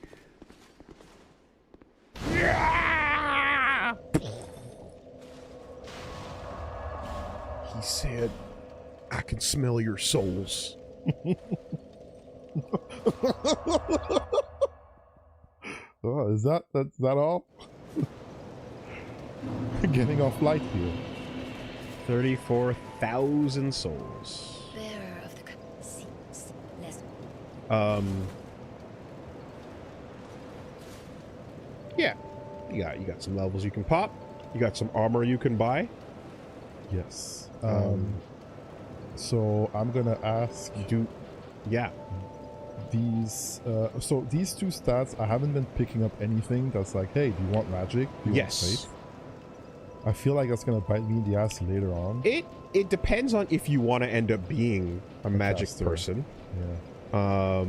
Yeah! He said, I can smell your souls. Oh, is that all? Getting off light here. 34,000 souls. Bearer of the seats, less. Yeah. You got some levels you can pop. You got some armor you can buy. Yes. So I'm gonna ask Yeah. these. So these two stats, I haven't been picking up anything that's like, hey, do you want magic? Do you want faith? I feel like that's gonna bite me in the ass later on. It depends on if you want to end up being a magic caster. person. Yeah.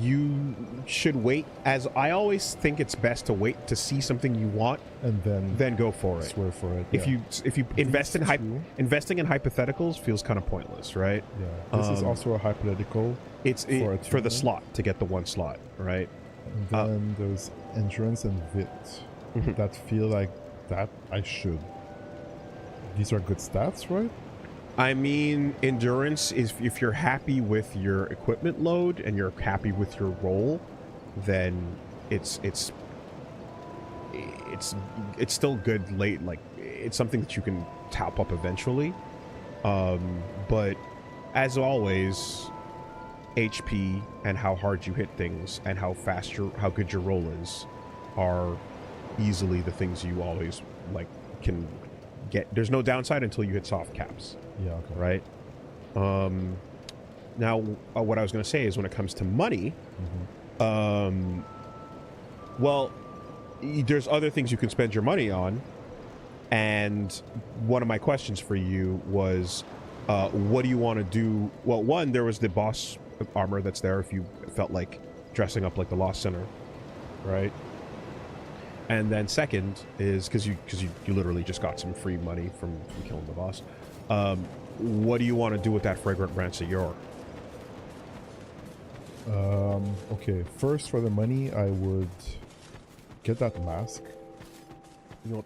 You should wait. As I always think, it's best to wait to see something you want And then go for it. swear for it. If yeah. you invest in two. investing in hypotheticals feels kind of pointless, right? Yeah. This is also a hypothetical. It's For a for the tournament? slot, to get the one slot, right? And then there's endurance and wit Mhm. that feel like that I should. These are good stats, right? I mean, endurance is if you're happy with your equipment load and you're happy with your roll, then it's still good late. Like, it's something that you can top up eventually. But as always, HP and how hard you hit things and how good your roll is are easily the things you always like can get. There's no downside until you hit soft caps. Yeah, okay. Right. Now, what I was going to say is when it comes to money, well, there's other things you can spend your money on. And one of my questions for you was, what do you want to do? Well, one, there was the boss armor that's there if you felt like dressing up like the Lost Sinner, right? And then second is because you literally just got some free money from killing the boss. What do you want to do with that fragrant branch of yore? Okay, first for the money, I would get that mask.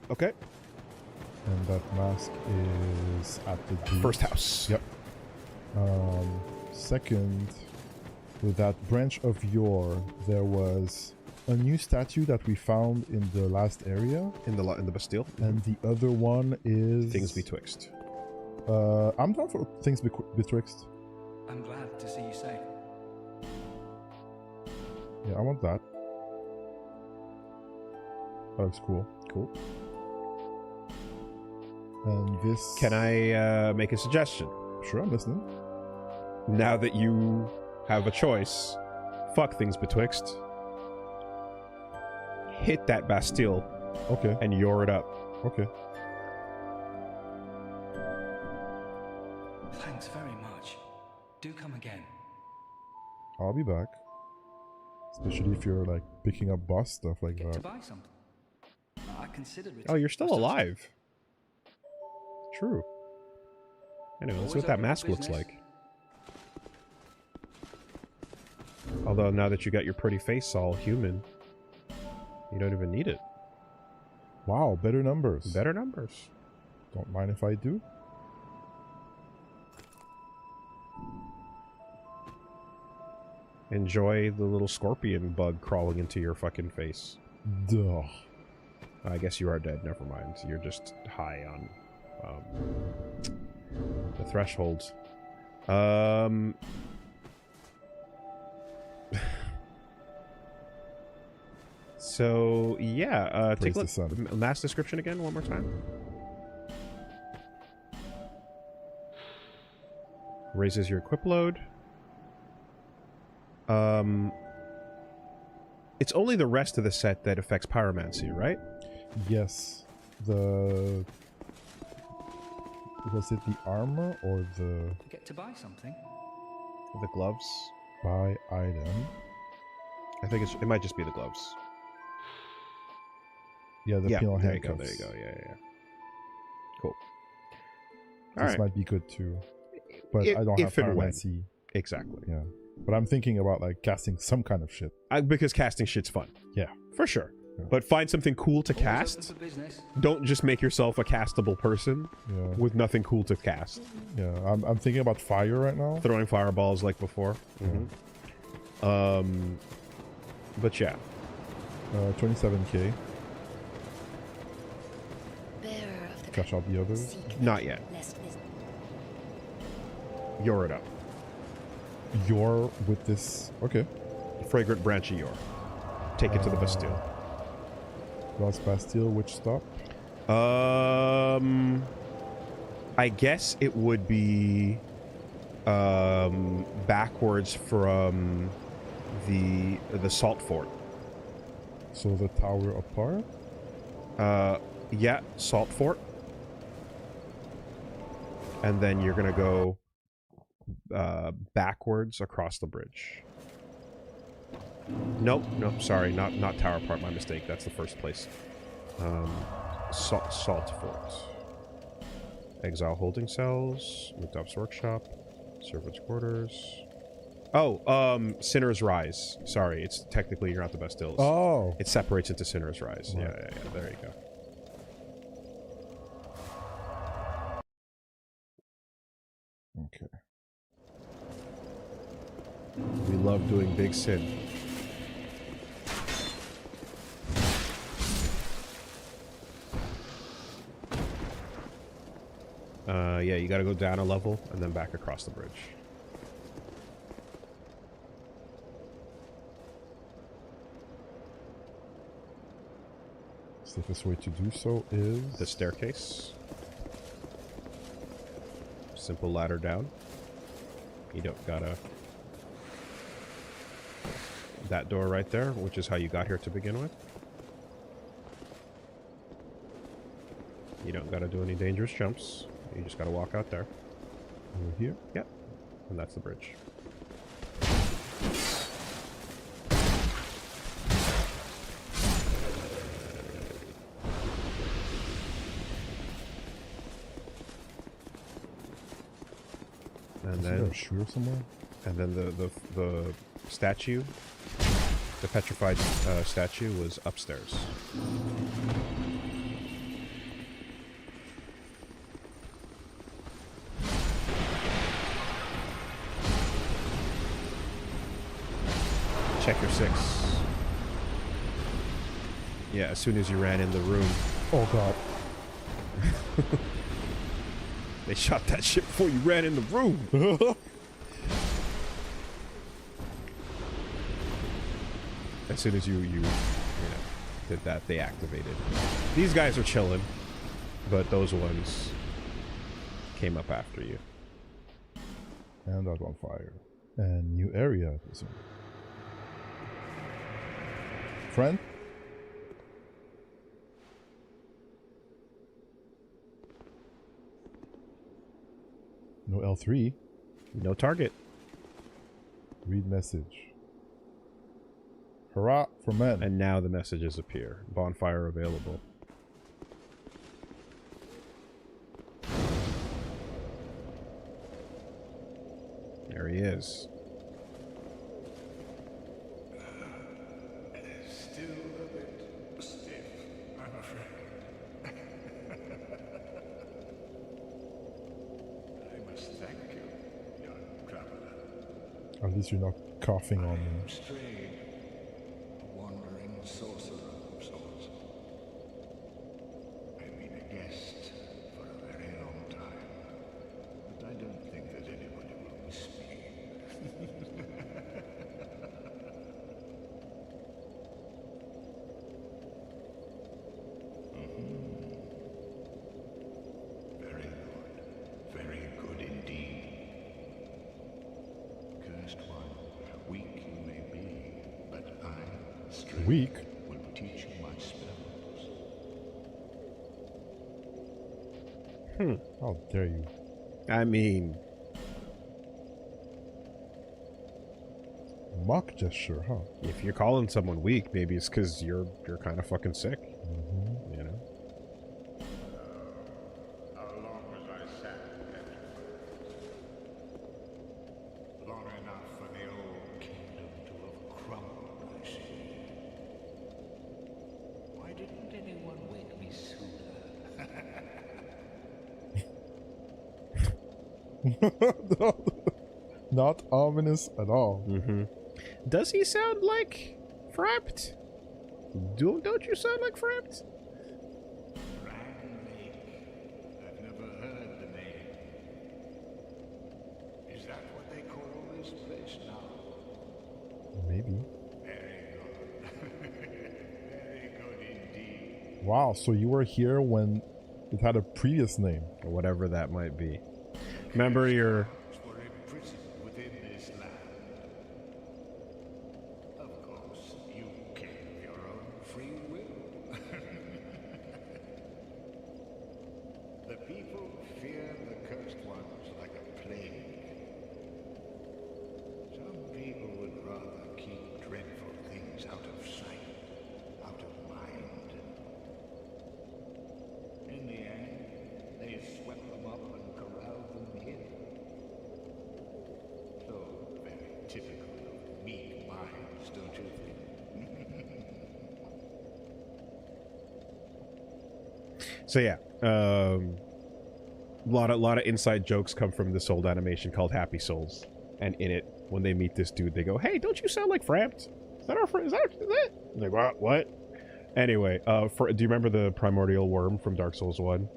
Okay. And that mask is at the booth. First house. Yep. Second, with that branch of yore, there was a new statue that we found in the last area. In the Bastille. And the other one is... Things Betwixt. I'm down for Things Betwixt. I'm glad to see you safe. Yeah, I want that. That looks cool. Cool. And this... Can I make a suggestion? Sure, I'm listening. Now that you have a choice, fuck Things Betwixt. Hit that Bastille. Okay. And yore it up. Okay. Thanks very much. Do come again. I'll be back. Especially if you're like picking up boss stuff like Get to that. buy something. I considered Oh, you're still alive. True. Anyway, let's see what that mask looks like. Although now that you got your pretty face all human, you don't even need it. Wow, better numbers. Better numbers. Don't mind if I do. Enjoy the little scorpion bug crawling into your fucking face. Duh. I guess you are dead. Never mind. You're just high on the threshold. So yeah, take a look. Mass description again, one more time. Raises your equip load. It's only the rest of the set that affects pyromancy, right? Yes. Was it the armor or the... Get to buy something? The gloves. Buy item. I think it might just be the gloves. Yeah, the Yeah, penal there you go, handcuffs. there you go. Yeah. Cool. This Alright. might be good too. But I don't have If and when. pyromancy. Exactly. Yeah. But I'm thinking about like casting some kind of shit. Because casting shit's fun. Yeah. For sure. Yeah. But find something cool to Always open cast. for business. Don't just make yourself a castable person Yeah. with nothing cool to cast. Yeah. I'm thinking about fire right now. Throwing fireballs like before. But yeah. 27k. Bearer of the Cash out the others. secret, Not yet. lest vis- Yor it up. You're with this. Okay. Fragrant branch of Yor. Take it to the Bastille. Lost Bastille, which stop? I guess it would be backwards from the salt fort. So the tower apart? Yeah, salt fort. And then you're gonna go backwards across the bridge. Nope, sorry, not tower part, my mistake. That's the first place. Salt fort. Exile holding cells, Muktop's workshop, servants' quarters. Oh, Sinner's Rise. Sorry, it's technically you're not the Bastilles. Oh. It separates into Sinner's Rise. Right. Yeah, there you go. Okay. We love doing Big Sin. Yeah, you gotta go down a level and then back across the bridge. Safest way to do so is The staircase. Simple ladder down. You don't gotta... That door right there, which is how you got here to begin with. You don't gotta do any dangerous jumps. You just gotta walk out there. over here. Yep. And that's the bridge. And Is there then a shoe somewhere? the statue, the petrified statue was upstairs. Check your 6. Yeah, as soon as you ran in the room, Oh god. they shot that shit before you ran in the room. As soon as you did that, they activated. These guys are chilling, but those ones came up after you. And that on fire. And new area, I presume. Friend? No L3. No target. Read message. Hurrah for men. And now the messages appear. Bonfire available. There he is. Still a bit stiff, I'm afraid. I must thank you, young traveler. At least you're not coughing on me. Strayed, a wandering sorcerer of sorts. I've been a guest for a very long time, but I don't think that anybody will miss me. Very good indeed. Cursed one, weak you may be, but I, strength, Weak? will teach you my spells. How dare you? I mean, mock gesture, huh? If you're calling someone weak, maybe it's because you're kind of fucking sick. Mm-hmm. You know. How long was I sat there? Long enough for the old kingdom to have crumbled, I see. Why didn't anyone wake me sooner? Not ominous at all. Mm-hmm. Does he sound like Frapped? Don't you sound like Frapped? Grand Lake. I've never heard the name. Is that what they call this place now? Maybe. Very good. Very good indeed. Wow, so you were here when it had a previous name. Or whatever that might be. Remember your... Were imprisoned within this land. Of course, you came of your own free will. The people fear the cursed ones like a plague. Some people would rather keep dreadful things out of sight, out of mind. In the end, they swept them up and corralled them in. So very typical of meek minds, don't you think? So yeah, lot of inside jokes come from this old animation called Happy Souls, and in it, when they meet this dude, they go, "Hey, don't you sound like Frapped? Is that our friend? Is that?" And they go, "What?" Anyway, do you remember the primordial worm from Dark Souls 1?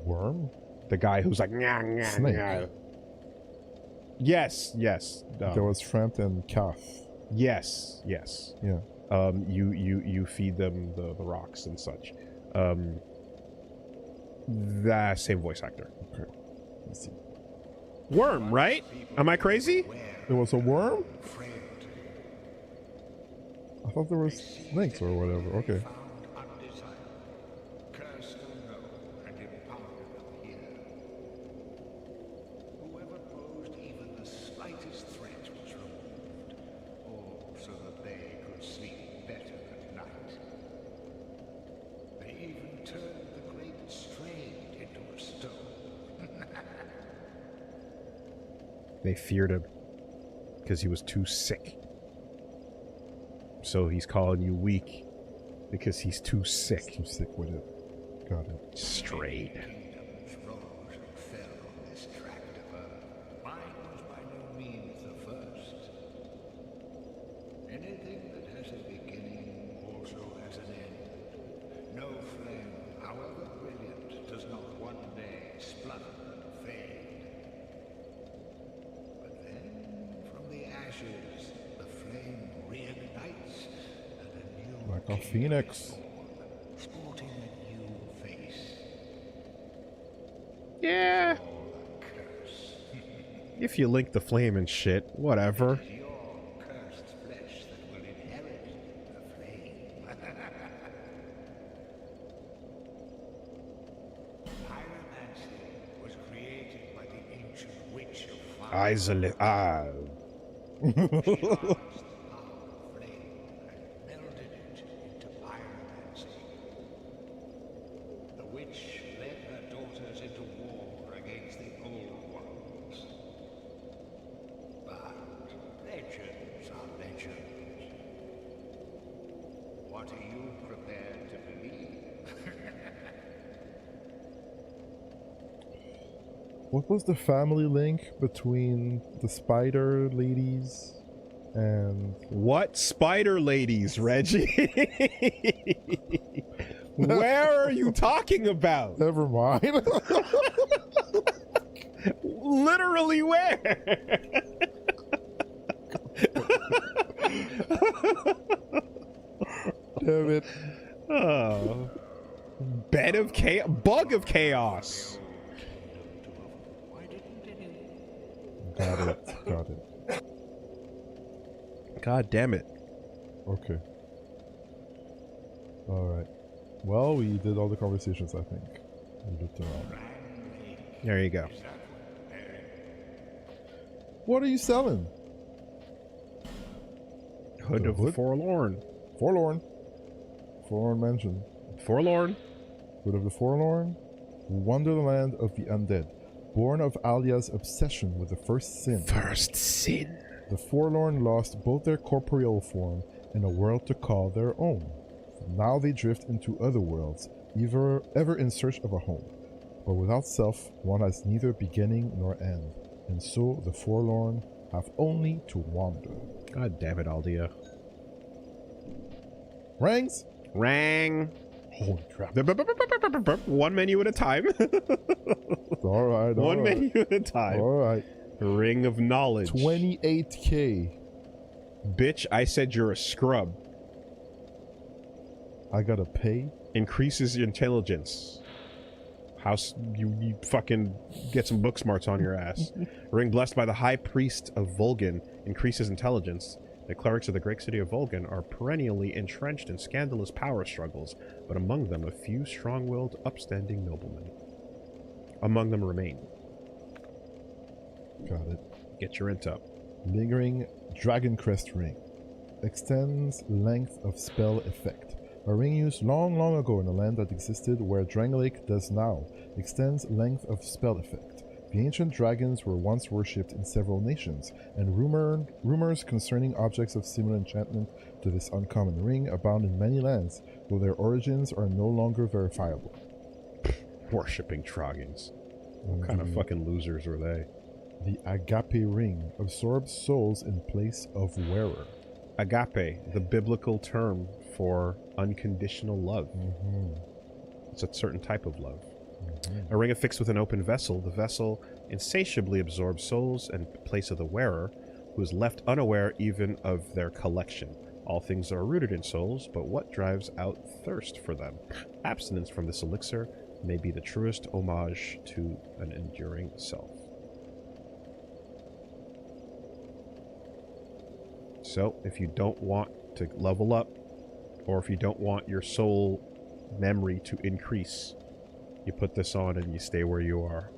Worm? The guy who's like, "Nyah, nyah, Snake. nyah." Yes. There was Framped and Calf. Yes. Yeah. You feed them the rocks and such. The same voice actor. Okay. Let's see. Worm, right? Am I crazy? There was a worm? I thought there was snakes or whatever. Okay. Found undesirable, cursed unknown, and impounded here. Whoever posed even the slightest threat was removed, all so that they could sleep better at night. They even turned the great Strayed into a stone. They feared him because he was too sick. So he's calling you weak because he's too sick. Too sick with it. Got it. Strayed. Kingdoms rose and fell on this tract of earth. Mine was by no means the first. Anything that has a beginning also has an end. No flame, however brilliant, does not one day splutter and fade. But then, from the ashes, the flame reignites, and a new Like a kingdom phoenix. is born, sporting a new face. Yeah. All a curse. If you link the flame and shit, whatever. Your cursed flesh that will inherit the flame. Pyromancy was created by the ancient witch of fire. She harnessed the power of flame and melded it into pyromancy. The witch led her daughters into war against the old ones. But legends are legends. What are you prepared to believe? What was the family link between the spider ladies and... What spider ladies, Reggie? Where are you talking about? Never mind. Literally where? Damn it. Oh. Bed of chaos. Bug of chaos. Why didn't anyone? Got it. Got it. God damn it. Okay. Alright. Well, we did all the conversations, I think. We looked around. There you go. What are you selling? Hood of the Forlorn. Forlorn. Forlorn Mansion. Forlorn. Hood of the Forlorn. Wonderland of the Undead. Born of Alia's obsession with the first sin. First sin. The Forlorn lost both their corporeal form and a world to call their own. Now they drift into other worlds, ever in search of a home. But without self, one has neither beginning nor end, and so the Forlorn have only to wander. God damn it, Aldia. Rangs? Rang. Holy crap. One menu at a time. Alright, One menu at a time. Alright. Ring of Knowledge. 28k. Bitch, I said you're a scrub. I gotta pay? Increases your intelligence. You fucking get some book smarts on your ass. Ring blessed by the High Priest of Volgan increases intelligence. The clerics of the great city of Volgan are perennially entrenched in scandalous power struggles, but among them a few strong-willed, upstanding noblemen. Among them remain. Got it. Get your int up. Lingering Dragon Crest Ring. Extends length of spell effect. A ring used long, long ago in a land that existed where Drangleic does now. Extends length of spell effect. The ancient dragons were once worshipped in several nations, and rumors concerning objects of similar enchantment to this uncommon ring abound in many lands, though their origins are no longer verifiable. Worshipping dragons. What kind of fucking losers were they? The Agape Ring absorbs souls in place of wearer. Agape, the biblical term for unconditional love. It's a certain type of love. A ring affixed with an open vessel. The vessel insatiably absorbs souls in place of the wearer, who is left unaware even of their collection. All things are rooted in souls, but what drives out thirst for them? Abstinence from this elixir may be the truest homage to an enduring self. So, if you don't want to level up, or if you don't want your soul memory to increase, you put this on and you stay where you are.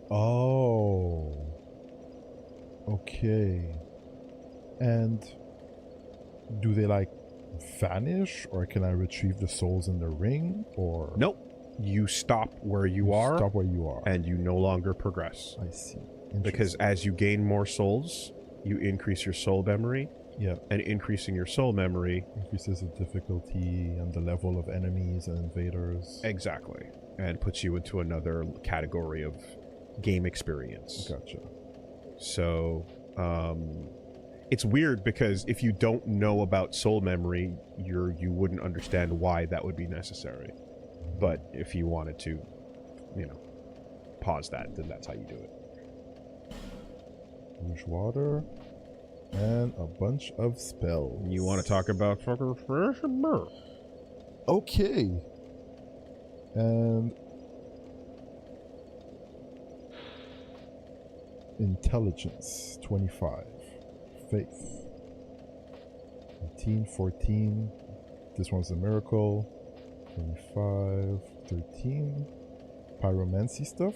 Oh. Okay. And do they like vanish, or can I retrieve the souls in the ring, or? Nope. You stop where you are. Stop where you are. And you no longer progress. I see. Because as you gain more souls, you increase your soul memory. Yeah. And increasing your soul memory increases the difficulty and the level of enemies and invaders. Exactly. And puts you into another category of game experience. Gotcha. So, it's weird because if you don't know about soul memory, you wouldn't understand why that would be necessary. But if you wanted to, pause that, then that's how you do it. Rouge water. And a bunch of spells. You want to talk about fucker fresh? Okay. And intelligence 25. Faith 18, 14. This one's a miracle. 25, 13. Pyromancy stuff.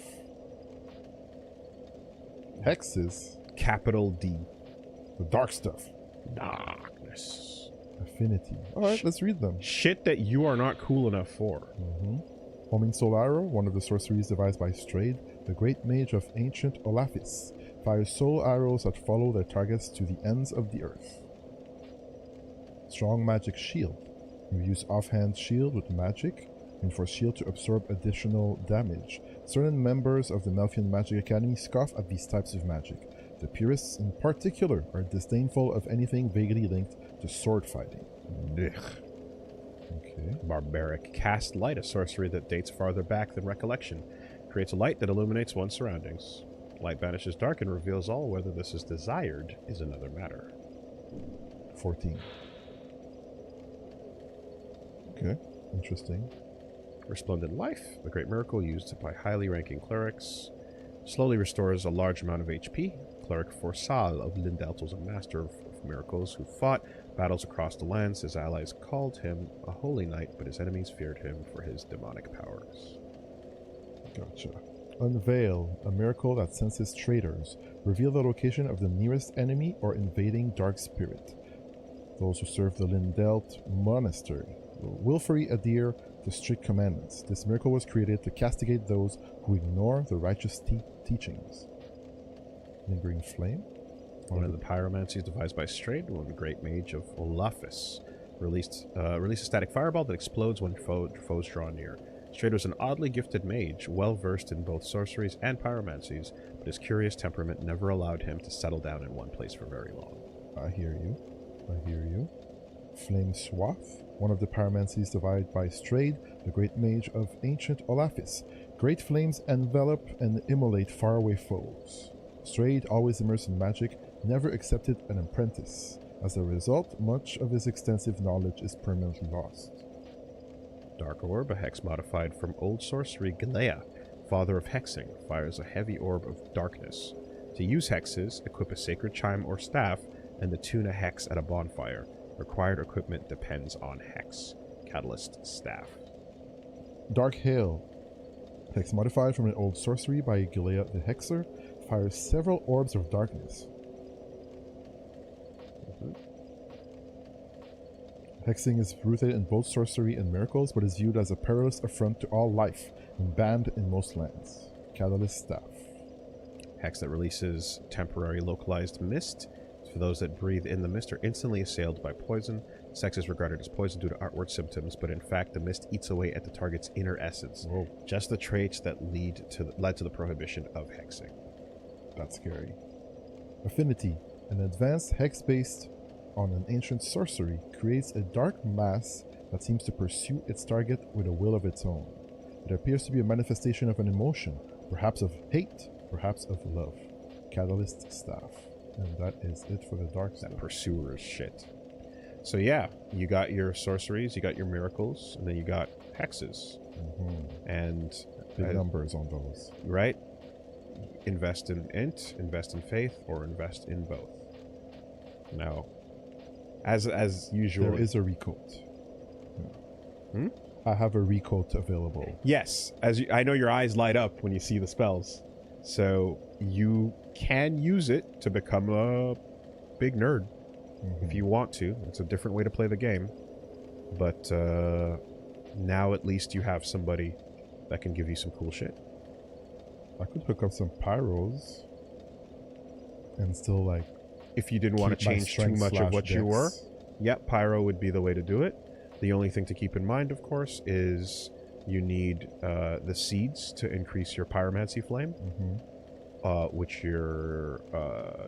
Hexes. Capital D. The dark stuff. Darkness. Affinity. Alright, let's read them. Shit that you are not cool enough for. Homing Soul Arrow, one of the sorceries devised by Strayed, the great mage of ancient Olafis, fires soul arrows that follow their targets to the ends of the earth. Strong Magic Shield. You use offhand shield with magic, and for shield to absorb additional damage. Certain members of the Melfian Magic Academy scoff at these types of magic. The purists, in particular, are disdainful of anything vaguely linked to sword fighting. Ugh. Okay. Barbaric. Cast Light, a sorcery that dates farther back than recollection. Creates a light that illuminates one's surroundings. Light banishes dark and reveals all. Whether this is desired is another matter. 14. Okay, interesting. Resplendent Life, the great miracle used by highly ranking clerics. Slowly restores a large amount of HP. Cleric Forsal of Lindelt was a master of miracles who fought battles across the lands. His allies called him a holy knight, but his enemies feared him for his demonic powers. Gotcha. Unveil, a miracle that senses traitors. Reveal the location of the nearest enemy or invading dark spirit. those who serve the Lindelt Monastery will willfully adhere to strict commandments. This miracle was created to castigate those who ignore the righteous teachings. Lingering flame? One of the pyromancies devised by Strayed, one of the great mage of Olafis. Release a static fireball that explodes when foes draw near. Strayed was an oddly gifted mage, well versed in both sorceries and pyromancies, but his curious temperament never allowed him to settle down in one place for very long. I hear you. I hear you. Flame Swath, one of the pyromancies devised by Strayed, the great mage of ancient Olafis. Great flames envelop and immolate faraway foes. Strayed, always immersed in magic, never accepted an apprentice. As a result, much of his extensive knowledge is permanently lost. Dark Orb, a hex modified from Old Sorcery. Galea, father of hexing, fires a heavy orb of darkness. To use hexes, equip a sacred chime or staff and attune a hex at a bonfire. Required equipment depends on hex. Catalyst staff. Dark Hail, hex modified from an Old Sorcery by Galea the Hexer, fires several orbs of darkness. Hexing is rooted in both sorcery and miracles, but is viewed as a perilous affront to all life and banned in most lands. Catalyst staff. Hex that releases temporary localized mist. For those that breathe in the mist are instantly assailed by poison. This hex is regarded as poison due to outward symptoms, but in fact the mist eats away at the target's inner essence. Whoa. Just the traits that led to the prohibition of hexing. That's scary. Affinity, an advanced hex based on an ancient sorcery, creates a dark mass that seems to pursue its target with a will of its own. It appears to be a manifestation of an emotion, perhaps of hate, perhaps of love. Catalyst staff. And that is it for the dark stuff. That pursuer's shit. So yeah, you got your sorceries, you got your miracles, and then you got hexes. And big numbers on those. Right? Invest in int, invest in faith, or invest in both. Now, as usual, there is a recoat. I have a recoat available. Yes, I know your eyes light up when you see the spells, so you can use it to become a big nerd if you want to. It's a different way to play the game, but now at least you have somebody that can give you some cool shit. I could hook up some pyros and still like, if you didn't want to change too much of what you were, yep, pyro would be the way to do it. The only thing to keep in mind, of course, is you need the seeds to increase your pyromancy flame, which you're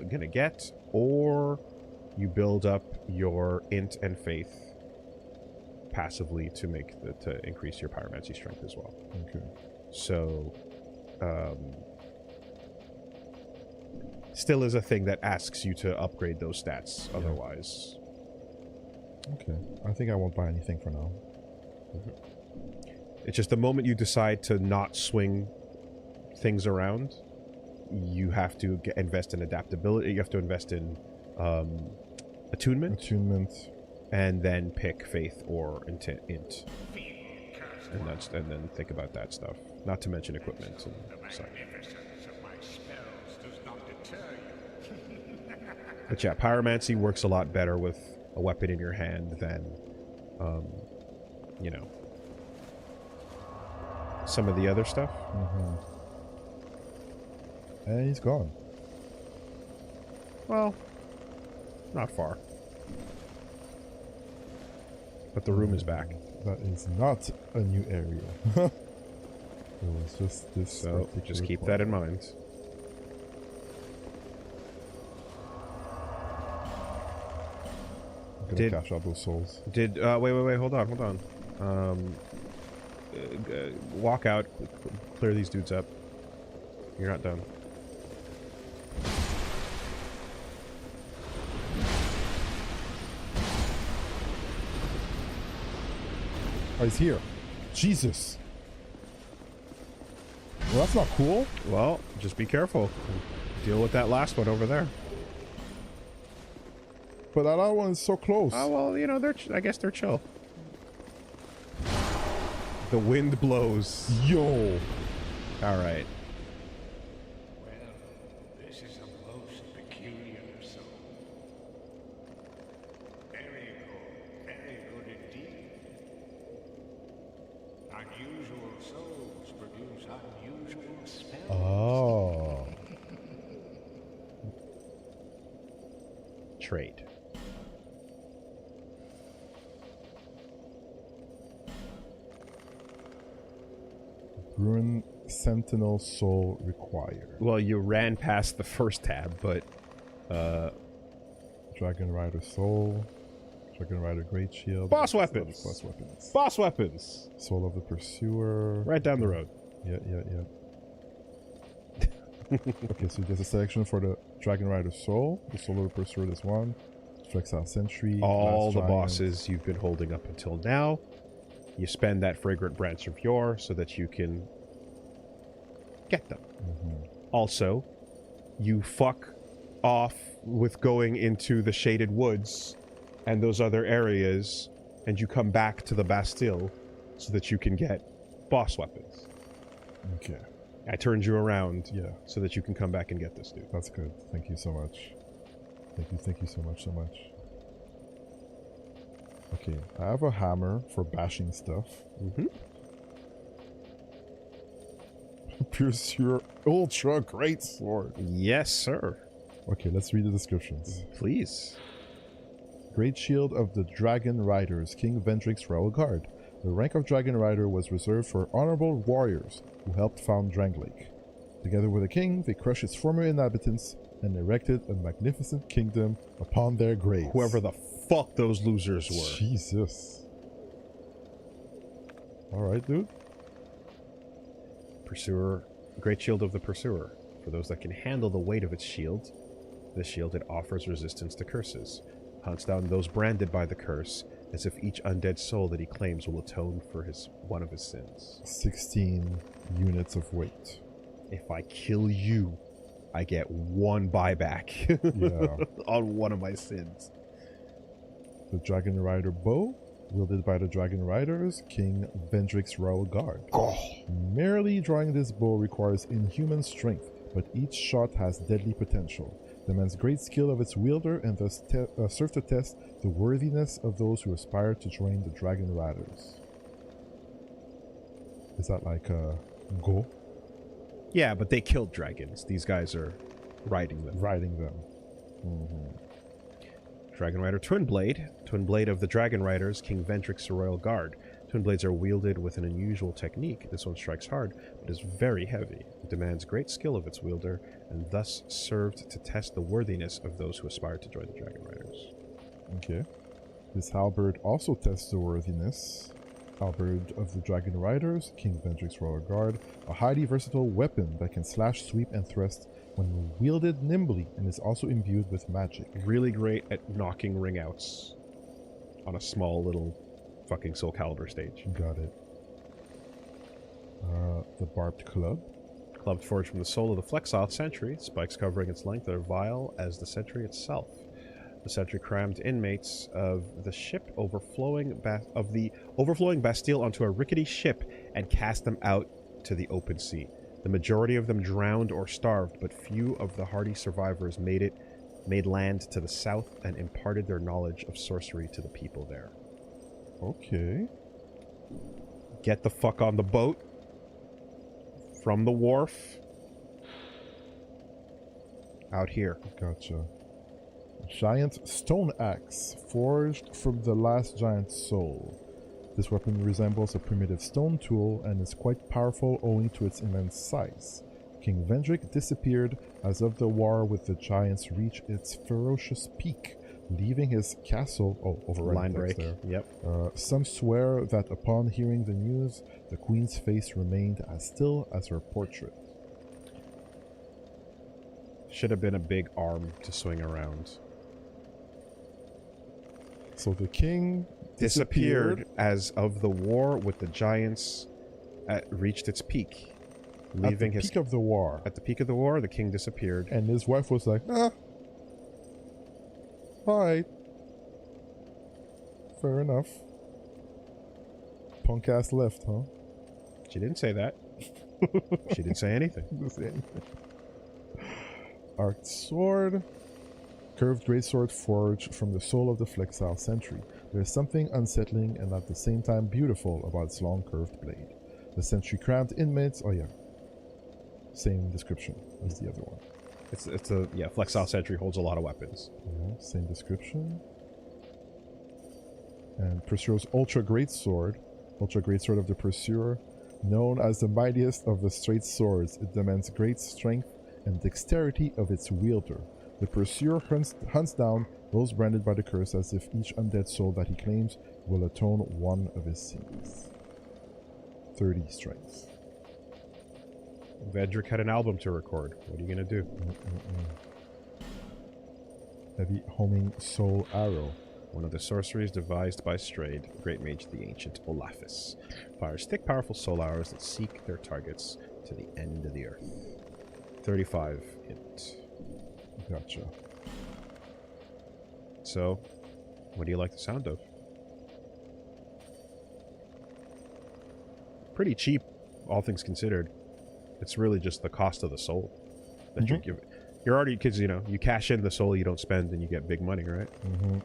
gonna get, or you build up your int and faith passively to increase your pyromancy strength as well. Okay. So, still is a thing that asks you to upgrade those stats. Otherwise, okay. I think I won't buy anything for now. It's just the moment you decide to not swing things around, you have to invest in adaptability. You have to invest in attunement, and then pick faith or int, and then think about that stuff. Not to mention equipment and such. But yeah, pyromancy works a lot better with a weapon in your hand than, you know, some of the other stuff. And he's gone. Well, not far. But the room is back. That is not a new area. It was just this. So just keep that in mind. I'm gonna cash out those souls. Wait, hold on. Walk out, clear these dudes up. You're not done. Oh, he's here. Jesus. Well, that's not cool. Well, just be careful. Deal with that last one over there. But that other one is so close. Oh, well, you know, I guess they're chill. The wind blows. Yo. All right. Well, this is a most peculiar soul. Very trade. Ruin Sentinel Soul required. Well, you ran past the first tab, but Dragon Rider Soul. Dragon Rider Great Shield. boss weapons. Boss weapons. Boss weapons. Soul of the Pursuer. Right down the road. Yeah. Okay, so there's a selection for the Dragon Rider Soul. The Soul of the Pursuer, this one. Flexile Sentry. All Last the Giant. bosses you've been holding up until now. You spend that fragrant branch of yore so that you can get them. Also, you fuck off with going into the shaded woods and those other areas, and you come back to the Bastille so that you can get boss weapons. Okay. I turned you around Yeah. so that you can come back and get this, dude. That's good. Thank you so much. Thank you so much. Okay, I have a hammer for bashing stuff. Pursuer Ultra Great Sword. Yes, sir. Okay, let's read the descriptions. Please. Great Shield of the Dragon Riders, King Vendrick's Royal Guard. The rank of Dragon Rider was reserved for honorable warriors who helped found Drangleic. Together with the king, they crushed its former inhabitants and erected a magnificent kingdom upon their graves. Whoever the fuck those losers were. Jesus. Alright, dude. Pursuer, Great Shield of the Pursuer. For those that can handle the weight of its shield, this shield it offers resistance to curses. Hunts down those branded by the curse, as if each undead soul that he claims will atone for one of his sins. 16 units of weight. If I kill you, I get one buyback Yeah. on one of my sins. The Dragon Rider Bow, wielded by the Dragon Riders, King Vendrick's Royal Guard. Merely drawing this bow requires inhuman strength, but each shot has deadly potential. Demands great skill of its wielder and thus serve to test the worthiness of those who aspire to join the Dragon Riders. Is that like a go? Yeah, but they killed dragons. These guys are riding them. Riding them. Dragon Rider Twin Blade. Twin Blade of the Dragon Riders, King Vendrick's Royal Guard. Twin blades are wielded with an unusual technique. This one strikes hard, but is very heavy. It demands great skill of its wielder, and thus served to test the worthiness of those who aspire to join the Dragon Riders. Okay. This halberd also tests the worthiness. Halberd of the Dragon Riders, King Vendrick's Royal Guard, a highly versatile weapon that can slash, sweep, and thrust when wielded nimbly, and is also imbued with magic. Really great at knocking ring outs on a small little fucking Soul Calibur stage. Got it. The Barbed Club. Clubbed forged from the soul of the Flexile Sentry, spikes covering its length are vile as the Sentry itself. The Sentry crammed inmates of the ship overflowing Bastille onto a rickety ship and cast them out to the open sea. The majority of them drowned or starved, but few of the hardy survivors made land to the south and imparted their knowledge of sorcery to the people there. Okay. Get the fuck on the boat from the wharf out here. Gotcha. Giant Stone Axe, forged from the last giant soul. This weapon resembles a primitive stone tool and is quite powerful owing to its immense size. King Vendrick disappeared as of the war with the giants reached its ferocious peak, leaving his castle... Oh, overriding Line text break. there. Yep. Some swear that upon hearing the news, the queen's face remained as still as her portrait. Should have been a big arm to swing around. So the king Disappeared as of the war with the giants reached its peak. Leaving at the peak of the war. At the peak of the war, the king disappeared. And his wife was like, alright. Fair enough. Punk ass left, huh? She didn't say that. She didn't say anything. Arced sword. Curved greatsword forged from the soul of the Flexile Sentry. There is something unsettling and at the same time beautiful about its long curved blade. The Sentry crammed inmates... Oh yeah. Same description as the other one. It's a yeah. Flexile Sentry holds a lot of weapons. Yeah, same description. And Pursuer's Ultra Greatsword of the Pursuer, known as the mightiest of the straight swords. It demands great strength and dexterity of its wielder. The Pursuer hunts down those branded by the curse as if each undead soul that he claims will atone one of his sins. 30 strength. Vedrick had an album to record. What are you gonna do? Heavy homing soul arrow. One of the sorceries devised by Strayed, Great Mage the Ancient Olafus. Fires thick, powerful soul arrows that seek their targets to the end of the earth. 35 hit. Gotcha. So, what do you like the sound of? Pretty cheap, all things considered. It's really just the cost of the soul that you're giving. You're already, because, you know, you cash in the soul you don't spend and you get big money, right? Mm-hmm.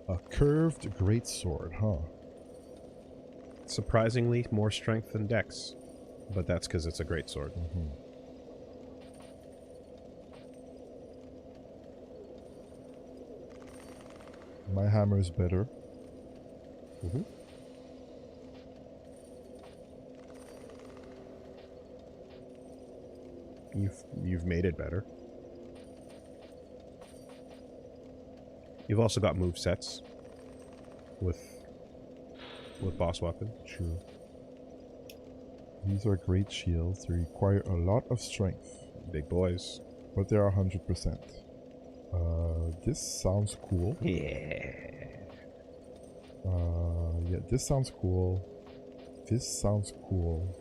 A curved greatsword, huh? Surprisingly, more strength than dex. But that's because it's a great sword. Mm-hmm. My hammer is better. Mm-hmm. You've made it better. You've also got move sets with boss weapon. True. These are great shields. They require a lot of strength. Big boys. But they are 100%. This sounds cool. Yeah. Yeah, this sounds cool. This sounds cool.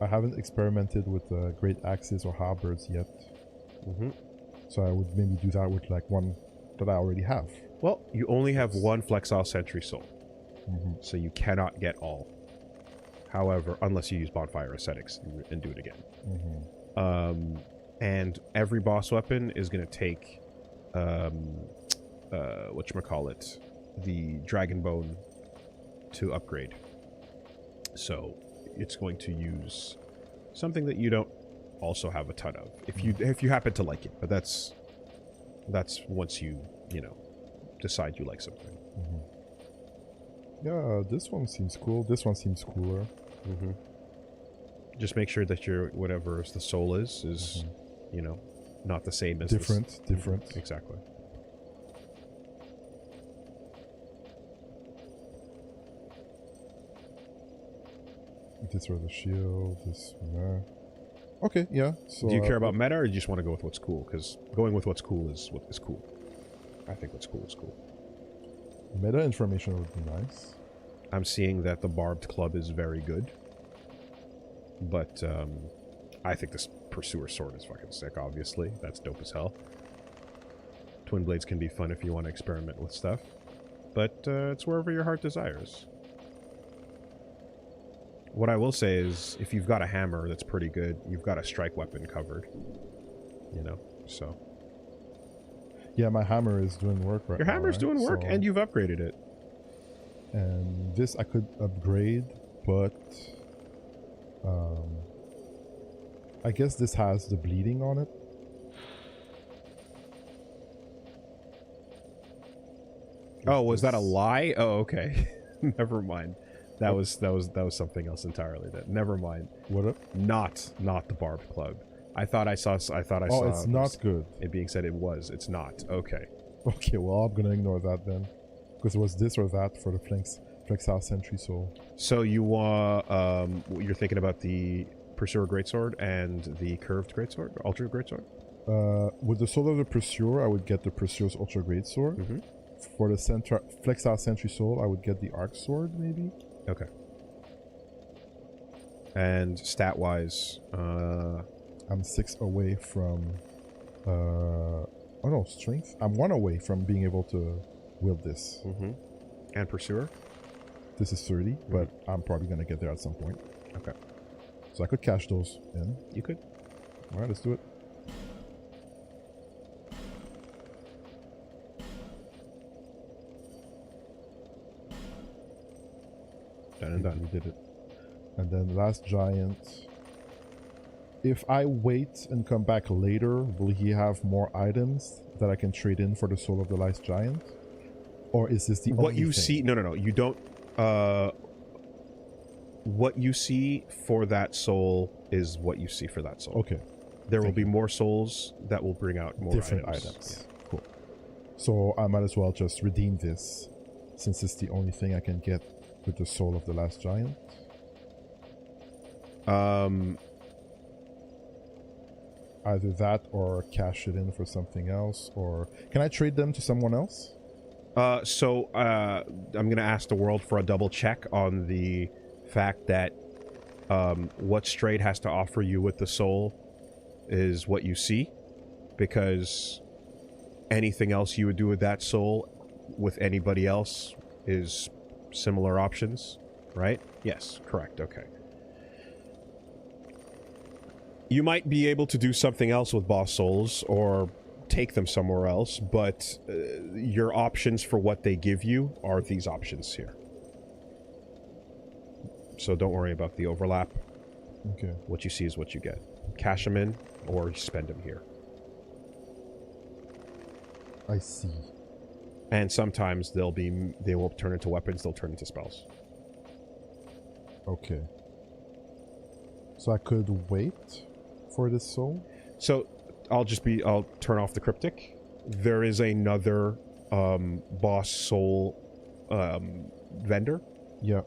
I haven't experimented with great axes or halberds yet. Mm-hmm. So I would maybe do that with like one that I already have. Well, you only have one Flexile Sentry soul. Mm-hmm. So you cannot get all. However, unless you use Bonfire Ascetics and do it again. Mm-hmm. And every boss weapon is going to take, whatchamacallit, the Dragon Bone to upgrade. So it's going to use something that you don't also have a ton of, if you happen to like it. But that's once you know, decide you like something. Mm-hmm. Yeah, this one seems cool. This one seems cooler. Mm-hmm. Just make sure that your whatever the soul is Mm-hmm. you know, not the same as different. Exactly. This was the shield. This. Okay, yeah. So, do you care about meta, or do you just want to go with what's cool? Because going with what's cool is what is cool. I think what's cool is cool. Meta information would be nice. I'm seeing that the barbed club is very good, but I think this Pursuer sword is fucking sick. Obviously, that's dope as hell. Twin blades can be fun if you want to experiment with stuff, but it's wherever your heart desires. What I will say is, if you've got a hammer that's pretty good, you've got a strike weapon covered. You know, so. Yeah, my hammer is doing work right now. Your hammer's doing work, so, and you've upgraded it. And this I could upgrade, but I guess this has the bleeding on it. Oh, was that a lie? Oh, okay. Never mind. That was something else entirely. That never mind. What up? Not the barbed club. I thought I saw. Oh, it's not good. It being said, it was. It's not. Okay. Okay, well, I'm gonna ignore that then, because it was this or that for the Flexile Sentry Soul. So you you're thinking about the Pursuer Greatsword and the curved Greatsword, Ultra Greatsword. With the Soul of the Pursuer, I would get the Pursuer's Ultra Greatsword. Mm-hmm. For the Flexile Sentry Soul, I would get the Arc Sword, maybe. Okay. And stat-wise, I'm 6 away from. Oh no, strength. I'm 1 away from being able to wield this. Mm-hmm. And Pursuer. This is 30, but I'm probably gonna get there at some point. Okay. So I could cash those in. You could. All right, let's do it. Done and done. We did it. And then last giant. If I wait and come back later, will he have more items that I can trade in for the soul of the last giant? Or is this the what only you thing? see? No. You don't. What you see for that soul is what you see for that soul. Okay. There will be more souls that will bring out more Different items. items. Cool. So I might as well just redeem this, since it's the only thing I can get with the soul of the last giant. Either that or cash it in for something else, or can I trade them to someone else? So I'm gonna ask the world for a double check on the fact that what Strayed has to offer you with the soul is what you see, because anything else you would do with that soul with anybody else is similar options, right? Yes, correct. Okay. You might be able to do something else with boss souls or take them somewhere else, but your options for what they give you are these options here. So don't worry about the overlap. Okay. What you see is what you get. Cash them in or spend them here. I see. And sometimes they will turn into weapons, they'll turn into spells. Okay. So I could wait for this soul? So I'll turn off the cryptic. There is another boss soul vendor. Yeah.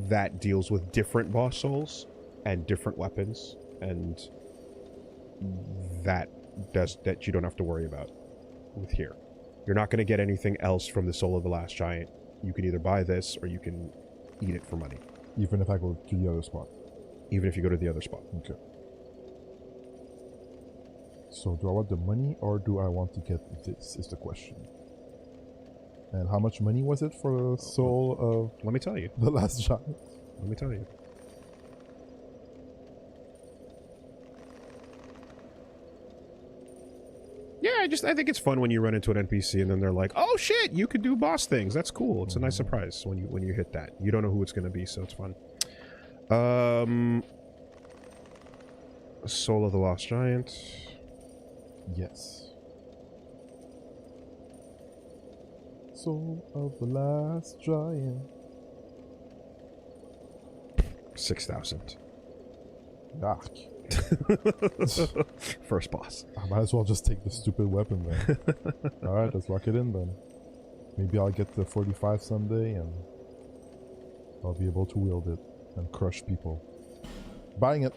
That deals with different boss souls and different weapons, and that you don't have to worry about with here. You're not going to get anything else from the soul of the last giant. You can either buy this or you can eat it for money. Even if I go to the other spot? Even if you go to the other spot. Okay. So do I want the money or do I want to get this is the question. And how much money was it for the soul of Let me tell you. the last giant? Let me tell you. Yeah, I think it's fun when you run into an NPC and then they're like, "Oh shit, you could do boss things." That's cool. It's a nice surprise when you hit that. You don't know who it's going to be, so it's fun. Soul of the Lost Giant. Yes. Soul of the last giant. 6,000. Yuck. First boss. I might as well just take the stupid weapon then. Alright, let's lock it in then. Maybe I'll get the 45 someday and I'll be able to wield it and crush people. Buying it.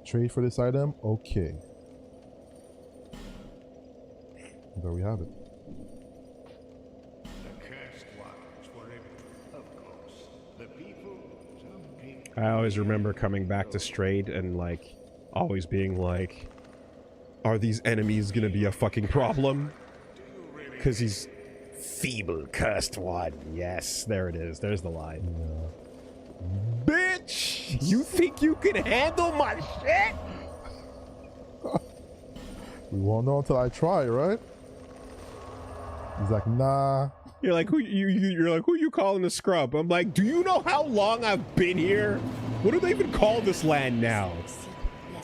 Trade for this item? Okay. There we have it. The cursed ones were of course. The people, some people. I always remember coming back to Strayed and like always being like, are these enemies gonna be a fucking problem? Because he's feeble cursed one. Yes, there it is. There's the line. Yeah. Bitch! You think you can handle my shit? We won't know until I try, right? He's like, nah. You're like, you're like, who you calling a scrub? I'm like, do you know how long I've been here? What do they even call this land now?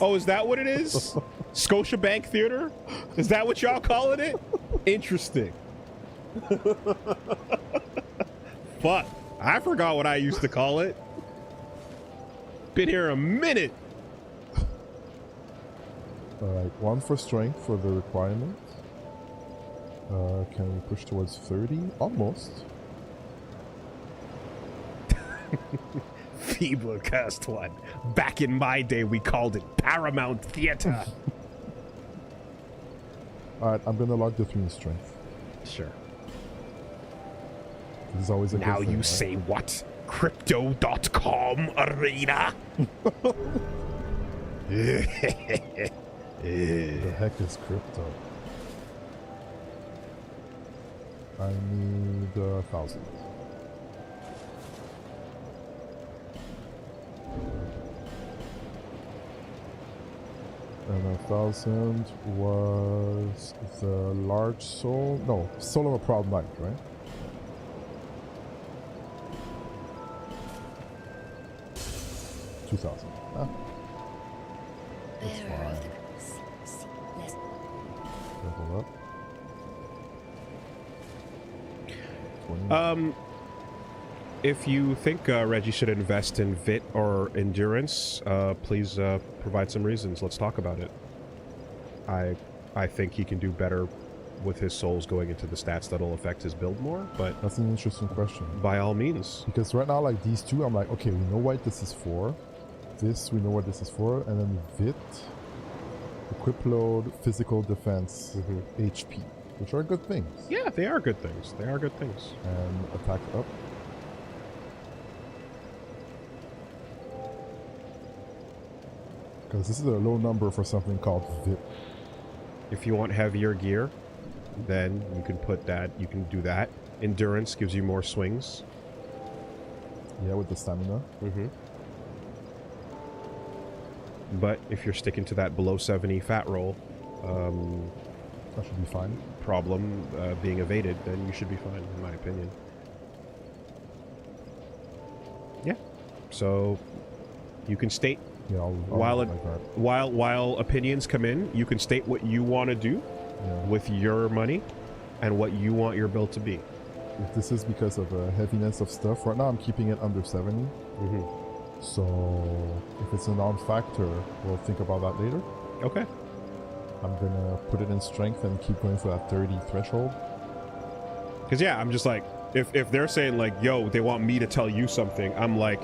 Oh, is that what it is? Scotiabank Theater? Is that what y'all calling it? Interesting. Fuck. I forgot what I used to call it. Been here a minute. Alright, 1 for strength for the requirement. Can we push towards 30? Almost. Feeble cursed one. Back in my day, we called it Paramount Theater. Alright, I'm gonna log the 3 in strength. Sure. This is always a Now good thing, you right? say what? Crypto.com arena? The heck is crypto? I need 1,000. And 1,000 was the large soul? No, soul of a proud knight, right? 2,000. Ah, that's Bearer of fine. the less Level up. 20. If you think Reggie should invest in Vit or Endurance, please provide some reasons. Let's talk about it. I think he can do better with his souls going into the stats that'll affect his build more, but That's an interesting question. by all means. Because right now, like these two, I'm like, okay, we know what this is for. This, we know what this is for. And then Vit, equip load, physical defense, HP, which are good things. Yeah, they are good things. They are good things. And attack up. Because this is a low number for something called Vit. If you want heavier gear, then you can put that, you can do that. Endurance gives you more swings. Yeah, with the stamina. But if you're sticking to that below 70 fat roll That should be fine. problem being evaded, then you should be fine, in my opinion. Yeah. So you can state Yeah, I'll while do it like that. while opinions come in, you can state what you want to do Yeah. with your money and what you want your build to be. If this is because of heaviness of stuff, right now I'm keeping it under 70. So if it's a non-factor, we'll think about that later. Okay. I'm gonna put it in strength and keep going for that 30 threshold. Because yeah, I'm just like, if they're saying like, yo, they want me to tell you something, I'm like,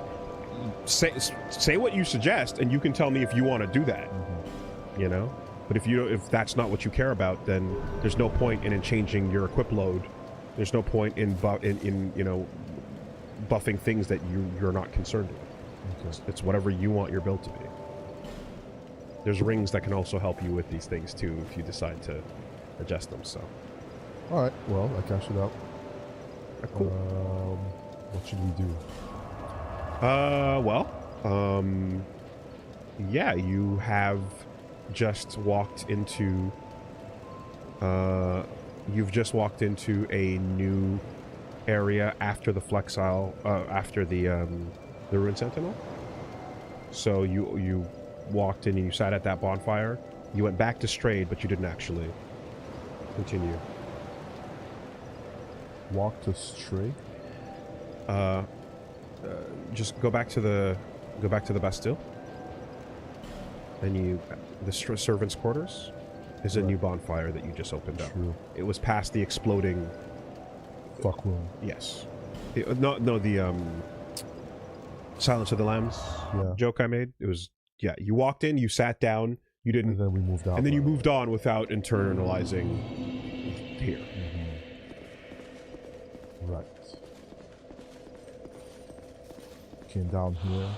say what you suggest, and you can tell me if you want to do that. You know, but if that's not what you care about, then there's no point in changing your equip load. There's no point in you know, buffing things that you're not concerned with. Okay. It's whatever you want your build to be. There's rings that can also help you with these things too, if you decide to adjust them. So. All right. Well, I cashed it out. Cool. What should we do? Yeah, you have just walked into, you've just walked into a new area after the Flexile, after the Ruin Sentinel. So you walked in and you sat at that bonfire. You went back to Strayed, but you didn't actually continue. Walk to stray? Just go back to the Bastille, and the servants' quarters is a new bonfire that you just opened up. True. It was past the exploding. Fuck room. Yes. The Silence of the Lambs joke I made. It was you walked in, you sat down, you didn't, And then we moved out. and then you moved on without internalizing here. Right. Came down here.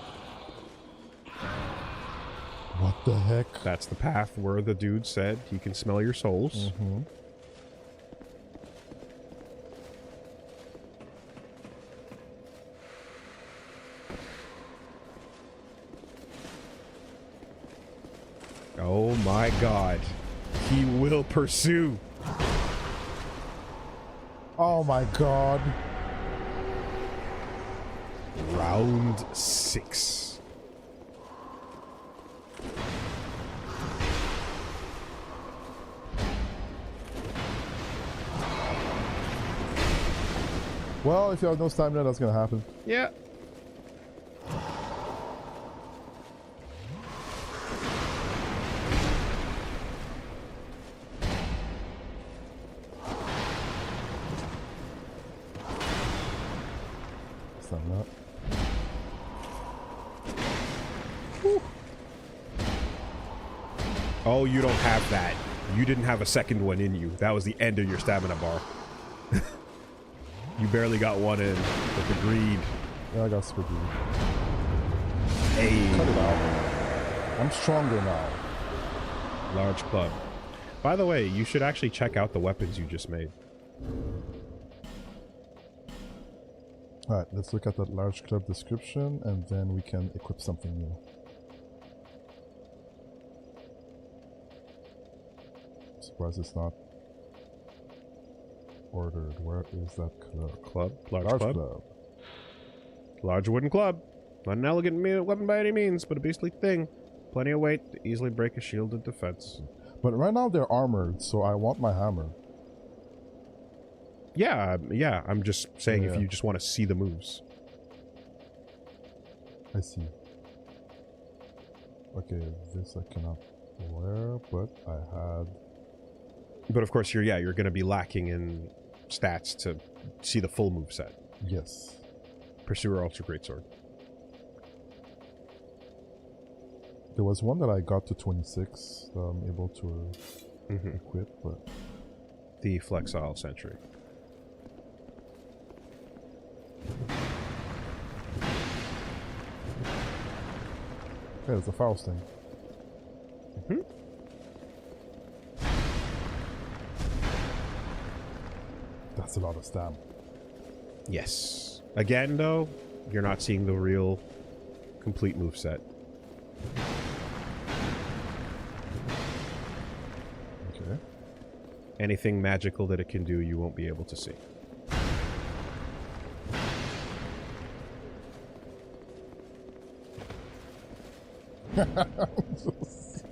What the heck? That's the path where the dude said he can smell your souls. Oh my god. He will pursue. Oh my god. Round 6. Well, if you have no stamina, that's gonna happen. Yeah. Stamina. Oh, you don't have that. You didn't have a second one in you. That was the end of your stamina bar. You barely got one in with the greed. Yeah, I got super greedy. Hey. Cut it out. I'm stronger now. Large club. By the way, you should actually check out the weapons you just made. Alright, let's look at that large club description and then we can equip something new. I'm surprised it's not ordered. Where is that club? Large club. Large wooden club. Not an elegant weapon by any means, but a beastly thing. Plenty of weight to easily break a shield of defense. But right now they're armored, so I want my hammer. Yeah, I'm just saying if Yeah. you just want to see the moves. I see. Okay, this I cannot wear, but I had... But of course, you're going to be lacking in stats to see the full move set. Yes. Pursuer Ultra Greatsword. There was one that I got to 26 that I'm able to equip, but... The Flexile Sentry. Yeah, it's a Faust thing. That's a lot of stamina. Yes. Again, though, you're not seeing the real complete move set. Okay. Anything magical that it can do, you won't be able to see.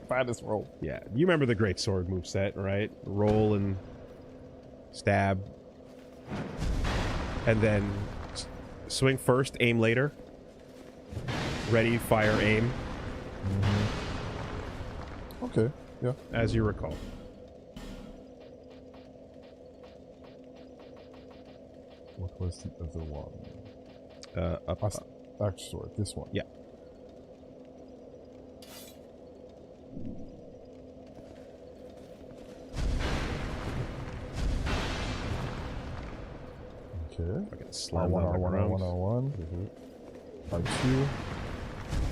Fattest roll. Yeah, you remember the Great Sword moveset, right? Roll and stab. And then swing first, aim later. Ready, fire, aim. Okay, yeah. As you recall. What was the other one? Up. Axe sword, this one. Yeah. Okay. Okay, slam on the ground. R1. R2.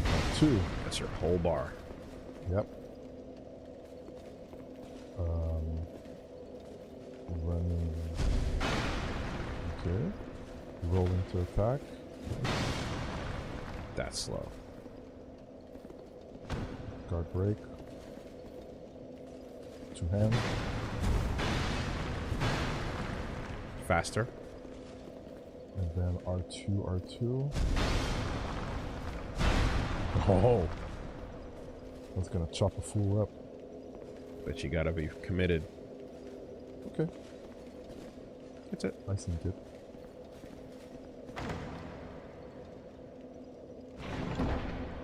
R2. That's your whole bar. Yep. Running. Okay. Rolling to attack. That's slow. Guard break. Two hand. Faster. And then R2. Oh! That's gonna chop a fool up. But you gotta be committed. Okay. That's it. I think it.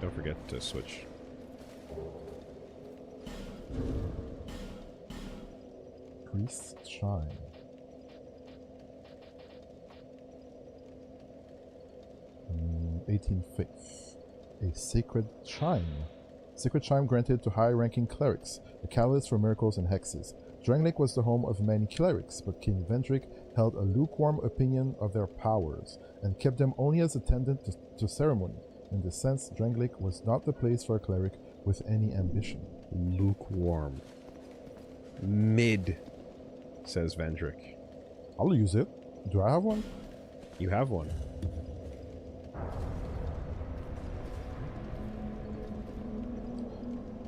Don't forget to switch. Priest's Chime. Mm, 18 Faith. A Sacred Chime. Sacred Chime granted to high-ranking clerics, a catalyst for miracles and hexes. Drangleic was the home of many clerics, but King Vendrick held a lukewarm opinion of their powers, and kept them only as attendant to ceremony. In this sense, Drangleic was not the place for a cleric with any ambition. Lukewarm. Mid, says Vendrick. I'll use it. Do I have one? You have one.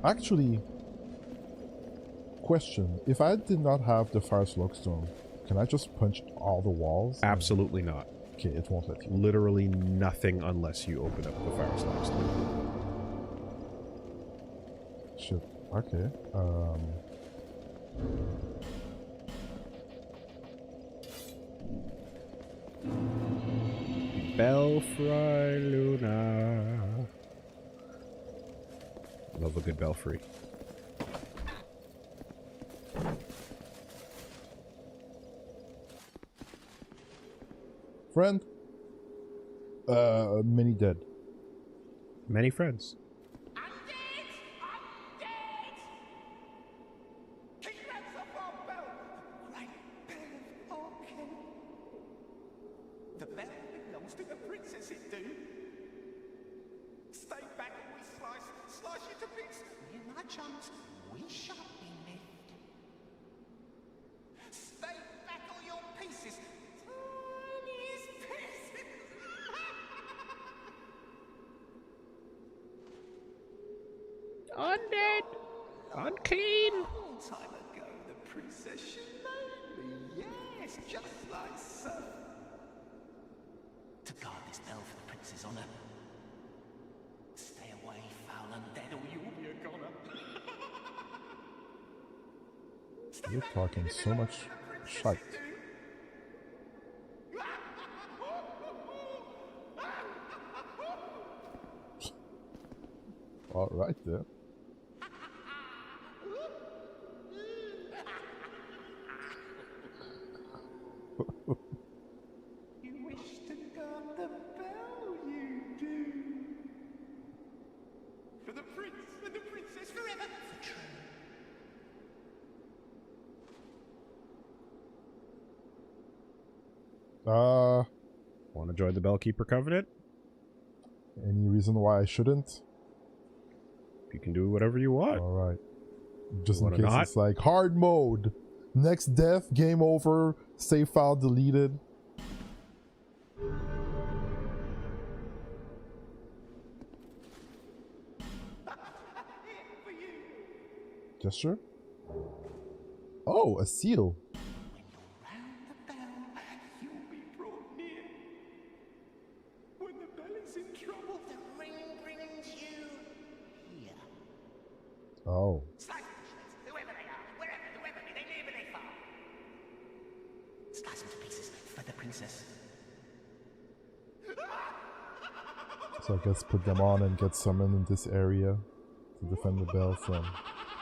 Actually, question. If I did not have the Fire Slugstone, can I just punch all the walls? Absolutely not. Okay, it won't let you. Literally nothing unless you open up the fire slabs. Shit. Okay. Belfry Luna. Love a good belfry. Friend. Many dead. Many friends. The bell belongs to the princess, it do. Stay back and we slice you to bits. Me and my chums, we shan't be left. Stay back all your pieces. Tiniest pieces. Undead! Unclean! A long time ago, the princess she made me. Yes, just like so. To guard this bell for the prince's honor. You're talking so much shite. All right there. You wish to guard the bell, you do. For the prince and the princess forever. For true. Want to join the Bellkeeper Covenant? Any reason why I shouldn't? You can do whatever you want. All right. Just in Wanna case not? it's like hard mode. Next death, game over, save file deleted. Gesture? Oh, a seal. Round the bell, you'll be brought near. When the bell is in trouble, the ring brings you here. Oh. Slice them to shreds, whoever they are, whoever, be they near, be they far. Slice them to pieces for the princess. So I guess put them on and get summoned in this area to defend the bell from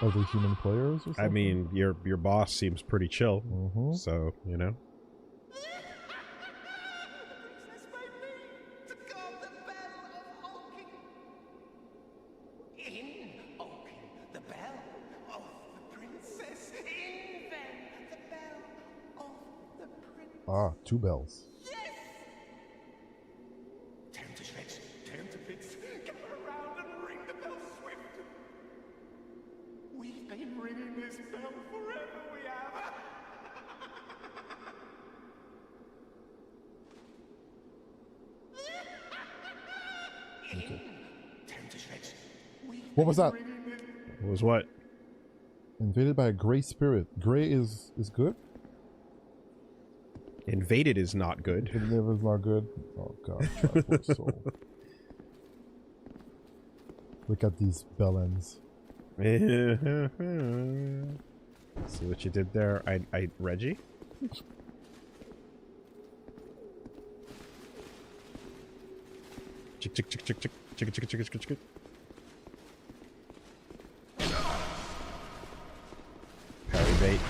other human players or something? I mean, your boss seems pretty chill. Mhm. So, you know. The princess made me to guard the bell of Olkin. In Olkin, the bell of the princess. In them, the bell of the princess. Ah, 2 bells. Tear him to shreds, tear him to bits. Gather around and ring the bell swift. We've been ringing this bell forever, we have. Okay. Tear him to shreds. We've What was that? What was what? Invaded by a gray spirit. Gray is good? Invaded is not good. Invaded is not good. Oh god, Triforce Soul. Look at these bellends. See what you did there, I Reggie? Chick chick chick chick chick chick chick chick chick chick. Parry bait.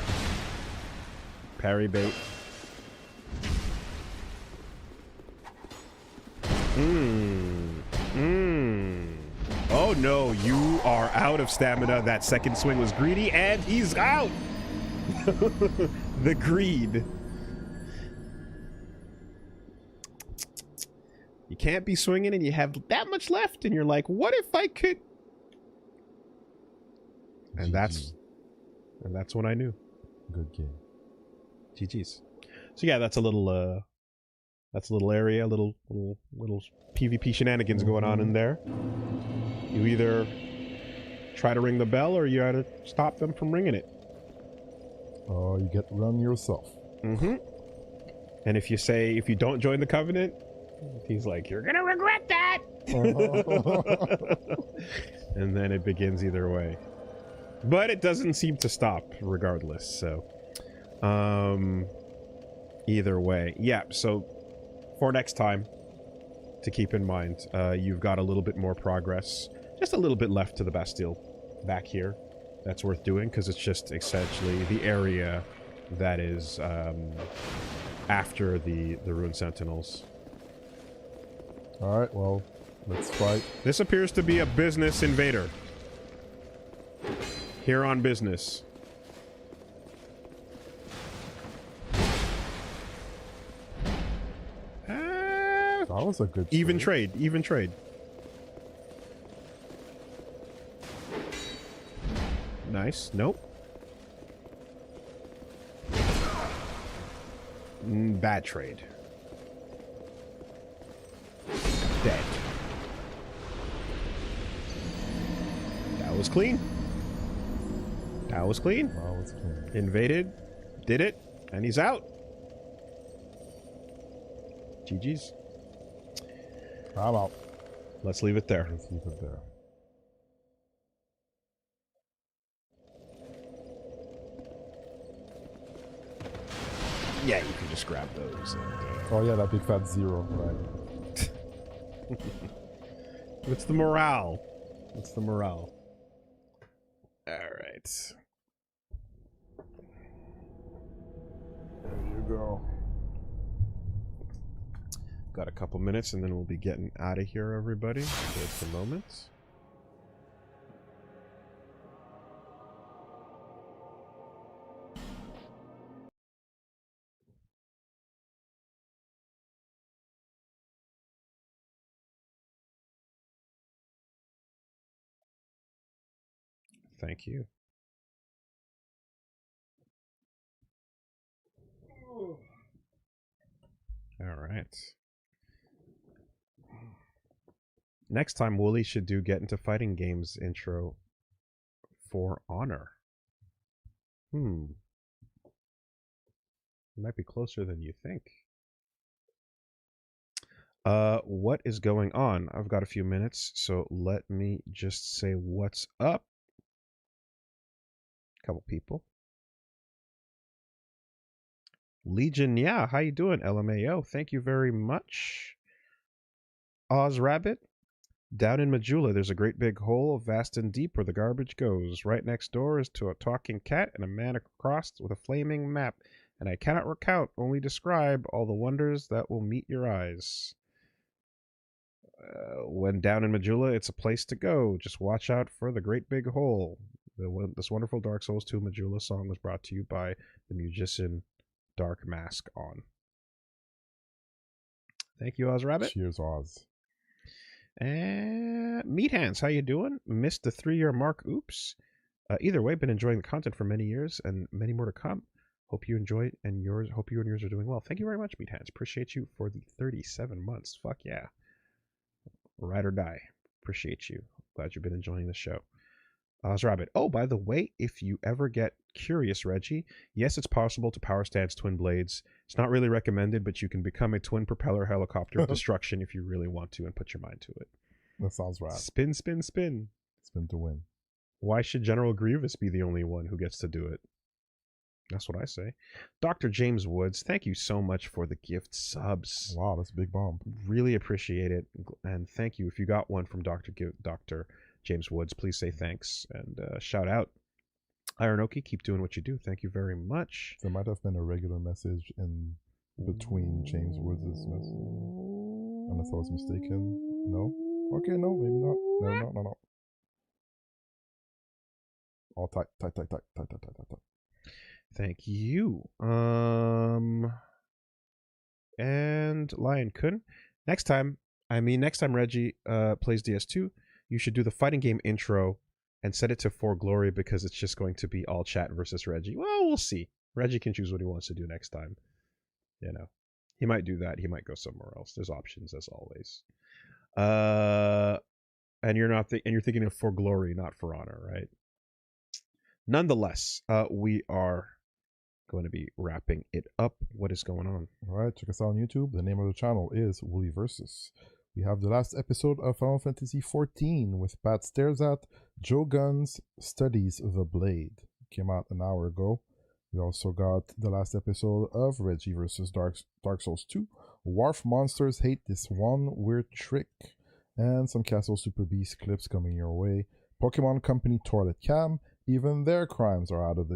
Parry bait. Oh no, you are out of stamina. That second swing was greedy, and he's out! The greed. You can't be swinging and you have that much left, and you're like, what if I could... And that's when I knew. Good game. GG's. So yeah, that's a little area, little PvP shenanigans going on in there. You either try to ring the bell or you gotta stop them from ringing it. Oh, you get run yourself. Mm-hmm. And if you don't join the Covenant, he's like, you're gonna regret that! And then it begins either way. But it doesn't seem to stop regardless, so... either way. Yeah, so for next time, to keep in mind, you've got a little bit more progress. Just a little bit left to the Bastille back here. That's worth doing, because it's just essentially the area that is after the Ruined Sentinels. Alright, well, let's fight. This appears to be a business invader. Here on business. That was a good Even trade, even trade. Nice. Nope. Bad trade. Dead. That was clean. That was clean. That was clean. Invaded. Did it. And he's out. GG's. I'm out. Let's leave it there. Let's leave it there. Yeah, you can just grab those. And, Oh yeah, that big fat 0, right? it's the morale. It's the morale. All right. There you go. Got a couple minutes, and then we'll be getting out of here, everybody. Just a moment. Thank you. All right. Next time, Woolie should do Get Into Fighting Games intro for Honor. It might be closer than you think. What is going on? I've got a few minutes, so let me just say what's up. Couple people. Legion, yeah, how you doing? LMAO, thank you very much. Oz Rabbit, down in Majula, there's a great big hole, vast and deep, where the garbage goes. Right next door is to a talking cat and a man across with a flaming map, and I cannot recount, only describe all the wonders that will meet your eyes. When down in Majula, it's a place to go. Just watch out for the great big hole. This wonderful Dark Souls 2 Majula song was brought to you by the musician Dark Mask On. Thank you, Oz Rabbit. Cheers, Oz. And Meat Hands, how you doing? Missed the 3-year mark. Oops. Either way, been enjoying the content for many years and many more to come. Hope you enjoy it and yours. Hope you and yours are doing well. Thank you very much, Meat Hands. Appreciate you for the 37 months. Fuck yeah. Ride or die. Appreciate you. Glad you've been enjoying the show. Oz Rabbit. Oh, by the way, if you ever get curious, Reggie, yes, it's possible to power stance twin blades. It's not really recommended, but you can become a twin propeller helicopter of destruction if you really want to and put your mind to it. That sounds right. Spin, spin, spin. Spin to win. Why should General Grievous be the only one who gets to do it? That's what I say. Dr. James Woods, thank you so much for the gift subs. Wow, that's a big bomb. Really appreciate it. And thank you. If you got one from Dr. James Woods, please say thanks and shout out. Ironoki, keep doing what you do. Thank you very much. There might have been a regular message in between James Woods' message. Unless I was mistaken. No? Okay, no, maybe not. No. All tight. Thank you. And Lion Kun. Next time Reggie plays DS2, you should do the fighting game intro and set it to For Glory because it's just going to be all chat versus Reggie. Well, we'll see. Reggie can choose what he wants to do next time. You know, he might do that. He might go somewhere else. There's options as always. And you're thinking of For Glory, not For Honor, right? Nonetheless, we are going to be wrapping it up. What is going on? All right, check us out on YouTube. The name of the channel is WoolieVersus. We have the last episode of Final Fantasy XIV with Pat Stares At, Joe Guns Studies the Blade. Came out an hour ago. We also got the last episode of Reggie versus Dark Souls 2. Wharf Monsters Hate This One Weird Trick. And some Castle Super Beast clips coming your way. Pokemon Company Toilet Cam. Even their crimes are out of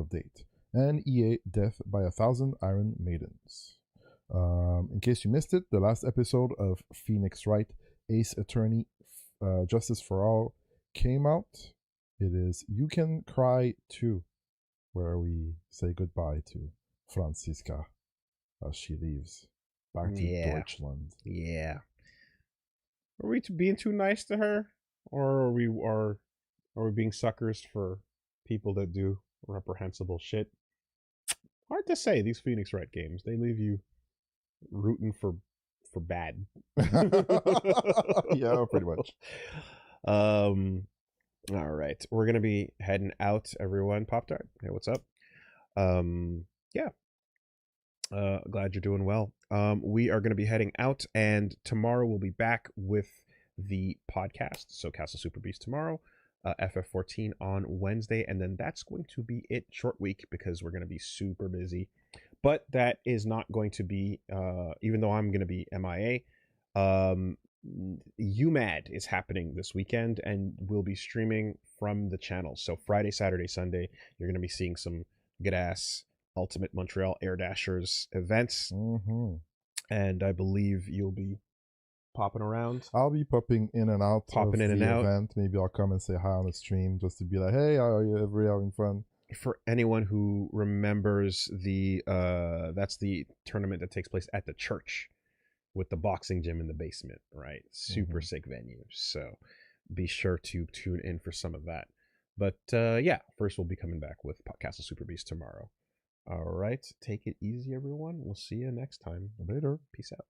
date. And EA Death by 1,000 Iron Maidens. In case you missed it, the last episode of Phoenix Wright, Ace Attorney, Justice for All came out. It is You Can Cry Too, where we say goodbye to Franziska as she leaves back to Deutschland. Yeah. Are we being too nice to her, or are we being suckers for people that do reprehensible shit? Hard to say. These Phoenix Wright games, they leave you rooting for bad. Yeah, pretty much. All right, we're gonna be heading out, everyone. Pop Tart, hey, what's up? Yeah, glad you're doing well. We are gonna be heading out, and tomorrow we'll be back with the podcast. So Castle Super Beast tomorrow, FF14 on Wednesday, and then that's going to be it. Short week because we're gonna be super busy. But that is not going to be, even though I'm going to be MIA, UMAD is happening this weekend, and we'll be streaming from the channel. So Friday, Saturday, Sunday, you're going to be seeing some good-ass Ultimate Montreal Air Dashers events. And I believe you'll be popping around. I'll be popping in and out Popping of in the and out. event. Maybe I'll come and say hi on the stream just to be like, hey, how are you? Everybody having fun? For anyone who remembers the that's the tournament that takes place at the church with the boxing gym in the basement, right? Super sick venue. So be sure to tune in for some of that. But yeah, first we'll be coming back with Castle Super Beast tomorrow. All right, take it easy, everyone. We'll see you next time. Later. Peace out.